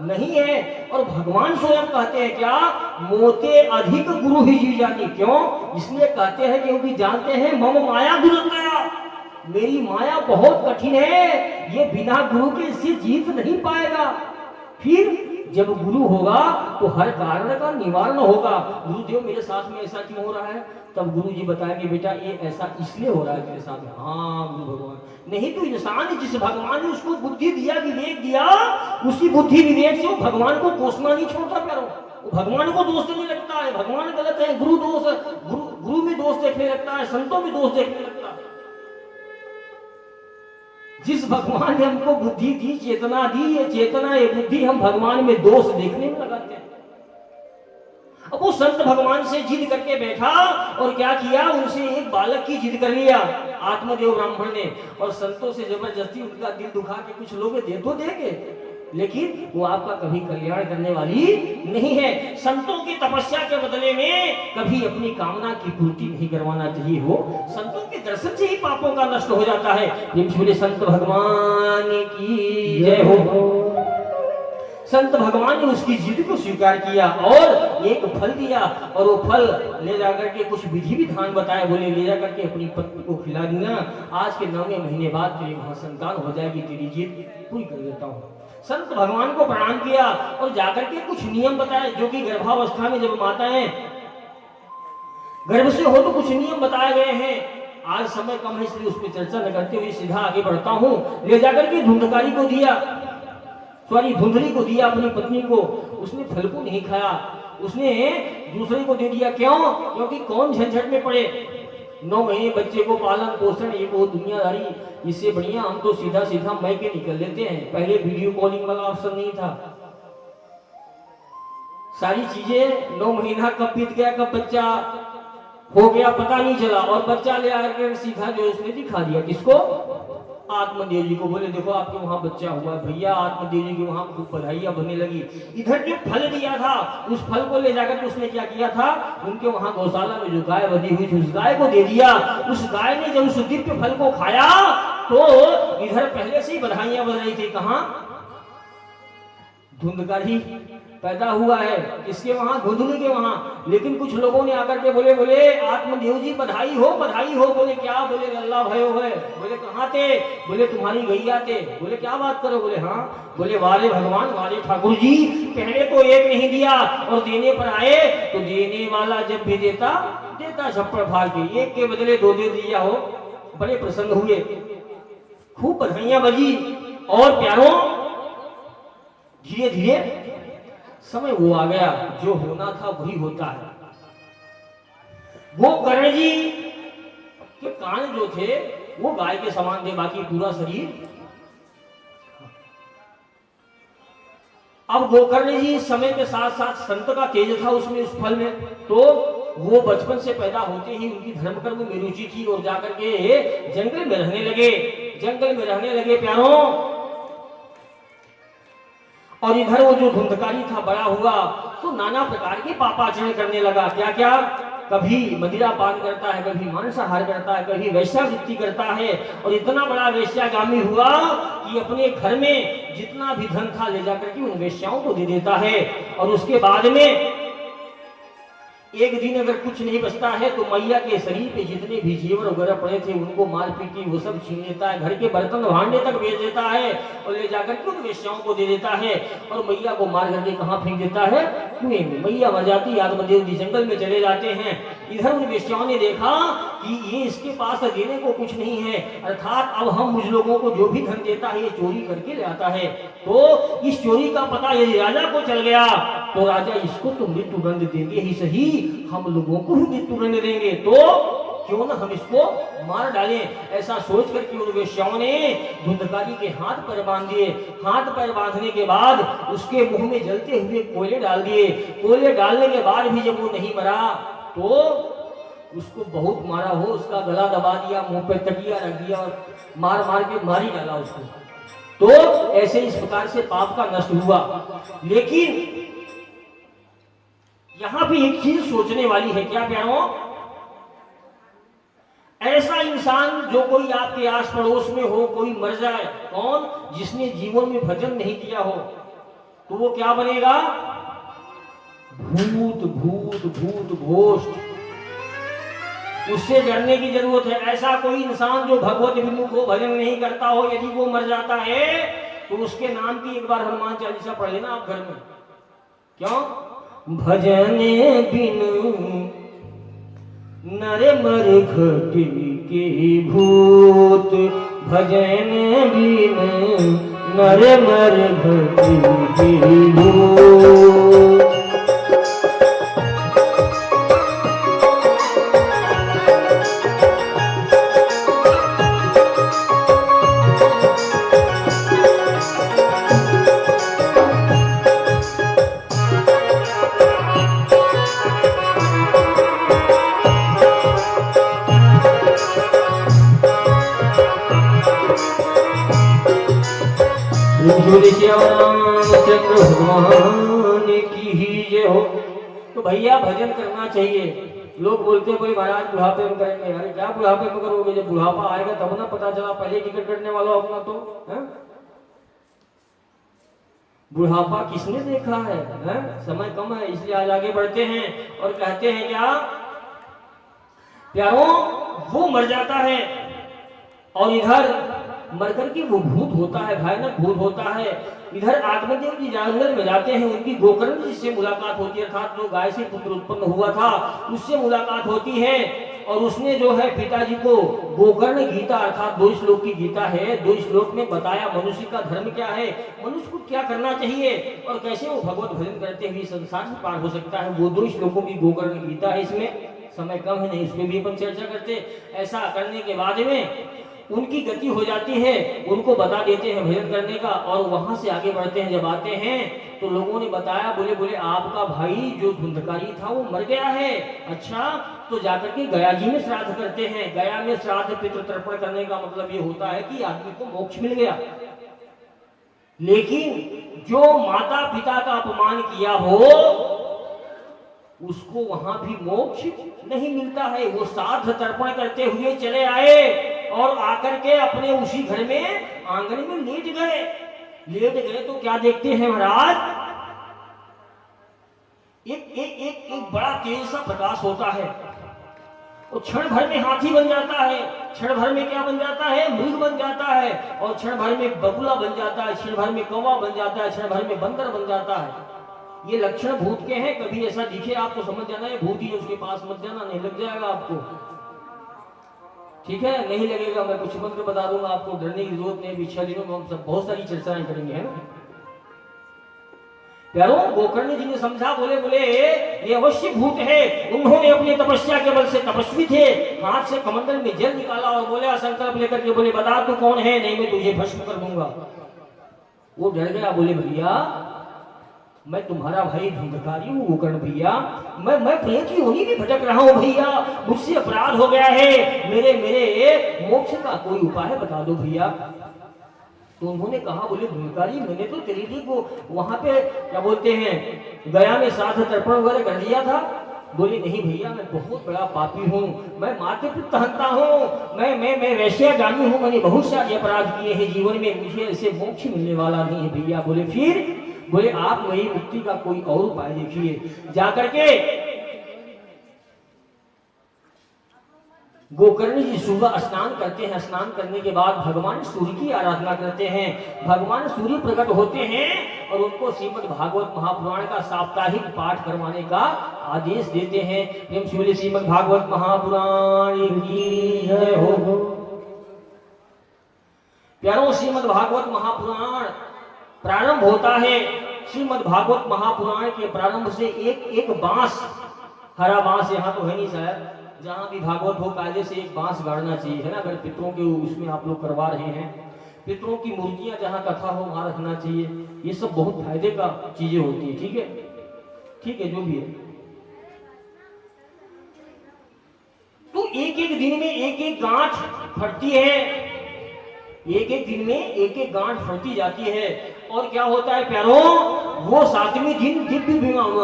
नहीं है। और भगवान स्वयं कहते हैं क्या? मोते अधिक गुरु ही जी जानी। क्यों? इसलिए कहते हैं क्योंकि जानते हैं मम माया दुरंतया, मेरी माया बहुत कठिन है, ये बिना गुरु के इससे जीत नहीं पाएगा। फिर जब गुरु होगा तो हर कारण का निवारण होगा। गुरुदेव मेरे साथ में ऐसा क्यों हो रहा है? तब गुरु जी बताएंगे बेटा ये ऐसा इसलिए हो रहा है तेरे साथ। हाँ गुरु भगवान। नहीं तो इंसान जिस भगवान ने उसको बुद्धि दिया, विवेक दिया, उसी बुद्धि विवेक से वो भगवान को कोसना नहीं छोड़ता। करो वो भगवान को दोष देने लगता है। भगवान गलत है, गुरु दोष, गुरु में दोष देखने लगता है, संतों में दोष देखने लगता है। जिस भगवान ने हमको बुद्धि दी, चेतना दी, ये चेतना ये बुद्धि हम भगवान में दोष देखने में लगाते हैं। अब वो संत भगवान से जिद करके बैठा और क्या किया, उनसे एक बालक की जिद कर लिया आत्मदेव ब्राह्मण ने। और संतों से जबरदस्ती उनका दिल दुखा के कुछ लोग दे तो देंगे, लेकिन वो आपका कभी कल्याण करने वाली नहीं है। संतों की तपस्या के बदले में कभी अपनी कामना की पूर्ति नहीं करवाना चाहिए। हो संतों के दर्शन से ही पापों का नष्ट हो जाता है। बोले संत भगवान की जय हो। संत भगवान ने उसकी जिद को स्वीकार किया और एक फल दिया, और वो फल ले जाकर के कुछ विधि विधान बताए। बोले ले जाकर के अपनी पत्नी को खिला देना, आज के 9वें महीने बाद तेरी वहां संतान हो जाएगी, तेरी जिद पूरी कर देता हूँ। संत भगवान को प्रणाम किया और जाकर के कुछ नियम बताए, जो कि गर्भावस्था में जब माताएं गर्भ से हो तो कुछ नियम बताए गए हैं। आज समय कम है इसलिए उस पर चर्चा न करते हुए सीधा आगे बढ़ता हूँ। ले जाकर के धुंधकारी को दिया, धुंधली को दिया अपनी पत्नी को। उसने फल को नहीं खाया, उसने दूसरे को दे दिया। क्यों? क्योंकि कौन झंझट में पड़े। 9 महीने बच्चे को पालन पोषण, ये वो दुनियादारी, इससे बढ़िया हम तो सीधा सीधा मैके निकल लेते हैं। पहले वीडियो कॉलिंग वाला ऑप्शन नहीं था। सारी चीजें 9 महीना कब बीत गया, कब बच्चा हो गया पता नहीं चला, और बच्चा ले आकर सीधा जो उसने दिखा दिया किसको, आत्मदेव जी को। बोले देखो आपके वहां बच्चा हुआ भैया। आत्मदेव जी की वहां खूब बधाइयां बनने लगी। इधर जो फल दिया था उस फल को ले जाकर उसने क्या किया था, उनके वहां गौशाला में जो गाय बंधी हुई थी उस गाय को दे दिया। उस गाय ने जब उस दिव्य फल को खाया तो इधर पहले से ही बधाइयां बन रही थी। कहां? धुंधकारी पैदा हुआ है, किसके वहां? धुंधली के वहां। लेकिन कुछ लोगों ने आकर के बोले आत्मदेव जी बधाई हो बधाई हो। बोले क्या? बोले लल्ला भयो है। बोले कहाँ थे? बोले तुम्हारी गैया थे। बोले क्या बात करो? बोले हाँ। बोले वाले भगवान वाले ठाकुर जी, पहले तो एक नहीं दिया और देने पर आए तो देने वाला जब भी देता छप्पड़ फाड़ के, एक के बदले 2 दे दिया हो। बड़े प्रसन्न हुए, खूब बधाइयां बजी। और प्यारों धीरे धीरे समय वो आ गया, जो होना था वही होता है। वो कर्ण जी के कान जो थे वो गाय के समान थे, बाकी पूरा शरीर। अब गोकर्ण जी समय के साथ साथ संत का तेज था उसमें, उस फल में, तो वो बचपन से पैदा होते ही उनकी धर्म कर्म में रुचि थी और जाकर के जंगल में रहने लगे प्यारों। और इधर वो जो धुंधकारी था बड़ा हुआ तो नाना प्रकार के पापाचरण करने लगा। क्या क्या? कभी मदिरा पान करता है, कभी मांसाहार करता है, कभी वैश्यावृत्ति करता है। और इतना बड़ा वैश्यागामी हुआ कि अपने घर में जितना भी धन था ले जाकर के उन वैश्याओं को दे देता है। और उसके बाद में एक दिन अगर कुछ नहीं बचता है तो मैया के शरीर पे जितने भी जेवर वगैरह पड़े थे उनको मार पीट के वो सब छीन लेता है, घर के बर्तन भांडे तक बेच देता है और ले जाकर के उन वेश्याओं को दे देता है। और मैया को मार करके कहाँ फेंक देता है? कुएं में। मैया मर जाती, आत्मदेव जी जंगल में चले जाते हैं। इधर उन वेश्याओं ने देखा कि ये इसके पास देने को कुछ नहीं है, अर्थात अब हम मुझ लोगों को जो भी धन देता है ये चोरी करके ले आता है। तो इस चोरी का पता यदि राजा को चल गया तो राजा इसको तो मृत्यु दंड देंगे ही सही, हम लोगों को भी मृत्यु दंड देंगे, तो क्यों ना हम इसको मार डालें। ऐसा सोच करके उन वेश्याओं ने धुंधकारी के हाथ पैर बांध दिए। हाथ पैर बांधने के बाद उसके मुंह में जलते हुए कोयले डाल दिए। कोयले डालने के बाद भी जब वो नहीं मरा तो उसको बहुत मारा हो, उसका गला दबा दिया, मुंह पे तकिया रख दिया और मार मार के मारी डाला उसको। तो ऐसे इस प्रकार से पाप का नष्ट हुआ। लेकिन यहां भी एक चीज सोचने वाली है। क्या प्यारों? ऐसा इंसान जो कोई आपके आस पड़ोस में हो, कोई मर जाए, कौन? जिसने जीवन में भजन नहीं किया हो, तो वो क्या बनेगा? भूत भूत भूत भोष्ट। उससे डरने की जरूरत है। ऐसा कोई इंसान जो भगवत विष्णु को भजन नहीं करता हो, यदि वो मर जाता है तो उसके नाम की एक बार हनुमान चालीसा पढ़ लेना आप घर में। क्यों? भजन बिनु नर मर घटी के भूत, भजन बिनु नर मर घटी के भूत। श्री श्यामचंद्र भगवान की ही जय हो। तो भैया भजन करना चाहिए। लोग बोलते हैं कोई महाराज बुढ़ापे में करेंगे। अरे क्या बुढ़ापे में करोगे? जब बुढ़ापा आएगा तब ना पता चला, पहले टिकट कटने वाला अपना तो है? बुढ़ापा किसने देखा है? समय कम है इसलिए आज आगे बढ़ते हैं और कहते हैं क्या प्यारों, वो मर जाता है और इधर मरकर के वो भूत होता है, भयानक भूत होता है। इधर आत्मदेव जी जंगल में जाते हैं, उनकी गोकर्ण जी से मुलाकात होती है, अर्थात जो गाय से पुत्र उत्पन्न हुआ था उससे मुलाकात होती है। और उसने जो है पिताजी को गोकर्ण गीता अर्थात 2 श्लोक की गीता है, 2 श्लोक में बताया मनुष्य का धर्म क्या है, मनुष्य को क्या करना चाहिए और कैसे वो भगवत भजन करते हुए संसार से पार हो सकता है। वो 2 श्लोकों की गोकर्ण गीता है। इसमें समय कम है, नहीं उसमें भी अपन चर्चा करते। ऐसा करने के बाद में उनकी गति हो जाती है, उनको बता देते हैं भजन करने का और वहां से आगे बढ़ते हैं। जब आते हैं तो लोगों ने बताया, बोले आपका भाई जो धुंधकारी था वो मर गया है। अच्छा, तो जाकर के गया जी में श्राद्ध करते हैं। गया में श्राद्ध पितृ तर्पण करने का मतलब ये होता है कि आदमी को मोक्ष मिल गया। लेकिन जो माता पिता का अपमान किया हो उसको वहां भी मोक्ष नहीं मिलता है। वो श्राद्ध तर्पण करते हुए चले आए और आकर के अपने उसी घर में आंगन में लेट गए तो क्या देखते हैं महाराज, एक बड़ा तेज सा प्रकाश होता है। वो क्षण भर में हाथी बन जाता है, क्षण भर में क्या बन जाता है, मृग बन जाता है, और क्षण भर में बगुला बन जाता है, क्षण भर में कौवा बन जाता है, क्षण भर में बंदर बन जाता है। ये लक्षण भूत के हैं। कभी ऐसा दिखे आपको समझ जाना है भूत ही, उसके पास मत जाना, नहीं लग जाएगा आपको। ठीक है, नहीं लगेगा, मैं कुछ मंत्र बता दूंगा आपको, डरने की जरूरत नहीं। पिछले दिनों में हम सब बहुत सारी चर्चाएं करेंगे, है ना प्यारों। गोकर्ण जी ने समझा, बोले ये अवश्य भूत है। उन्होंने अपनी तपस्या के बल से, तपस्वी थे, हाथ से कमंडल में जल निकाला और बोले संकल्प लेकर के बोले बता तू कौन है, नहीं मैं तुझे भस्म कर दूंगा। वो डर गया, बोले भैया मैं तुम्हारा भाई धुंधकारी हूँ गोकर्ण भैया, मैं प्रेत की योनि में भटक रहा हूँ भैया, मुझसे अपराध हो गया है, मेरे मोक्ष का कोई उपाय बता दो भैया। तो उन्होंने कहा, बोले धुंधकारी मैंने तो तेरे लिए को वहां पे क्या बोलते हैं गया में श्राद्ध तर्पण वगैरह कर दिया था। बोले नहीं भैया मैं बहुत बड़ा पापी हूँ, मैं माते पिता हंता हूँ, मैं वैश्यागामी हूँ, मैंने बहुत सारे अपराध किए हैं जीवन में, मुझे ऐसे मोक्ष मिलने वाला नहीं है भैया। बोले फिर? बोले आप मेरी मुक्ति का कोई और उपाय देखिए। जाकर के गोकर्ण जी सुबह स्नान करते हैं, स्नान करने के बाद भगवान सूर्य की आराधना करते हैं। भगवान सूर्य प्रकट होते हैं और उनको श्रीमद् भागवत महापुराण का साप्ताहिक पाठ करवाने का आदेश देते हैं। प्रेम से बोलिए श्रीमद् भागवत महापुराण की जय हो। प्यारों, श्रीमद् भागवत महापुराण प्रारंभ होता है। श्रीमद् भागवत महापुराण के प्रारंभ से एक बांस, हरा बांस यहाँ तो है नहीं शायद, जहां भी भागवत हो कायदे से एक बांस गाड़ना चाहिए, है ना। अगर पितरों के उसमें आप लोग करवा रहे हैं, पितरों की मूर्तियां जहां कथा हो वहां रखना चाहिए। ये सब बहुत फायदे का चीजें होती है। ठीक है जो भी है। तो एक दिन में एक गांठ फटती है, एक दिन में एक गांठ फटती जाती है। और क्या होता है प्यारों, वो 7वें दिन दिव्य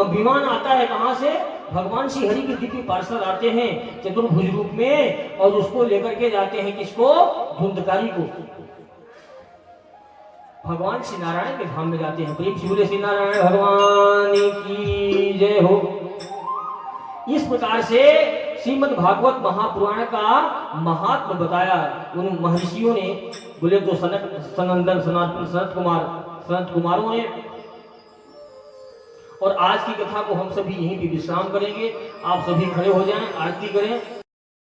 विमान आता है। कहां से? भगवान श्री हरि के दिव्य पार्षद आते हैं चतुर्भुज रूप में और उसको लेकर के जाते हैं। किसको? धुंधकारी को। भगवान श्री नारायण के धाम में जाते हैं। प्रेम से बोले श्री नारायण भगवान की जय हो। इस प्रकार से श्रीमद् भागवत महापुराण का महात्म बताया उन महर्षियों ने। बोले तो सनंदन सनत कुमारों ने। और आज की कथा को हम सभी यहीं पे विश्राम करेंगे। आप सभी खड़े हो जाएं, आरती करें।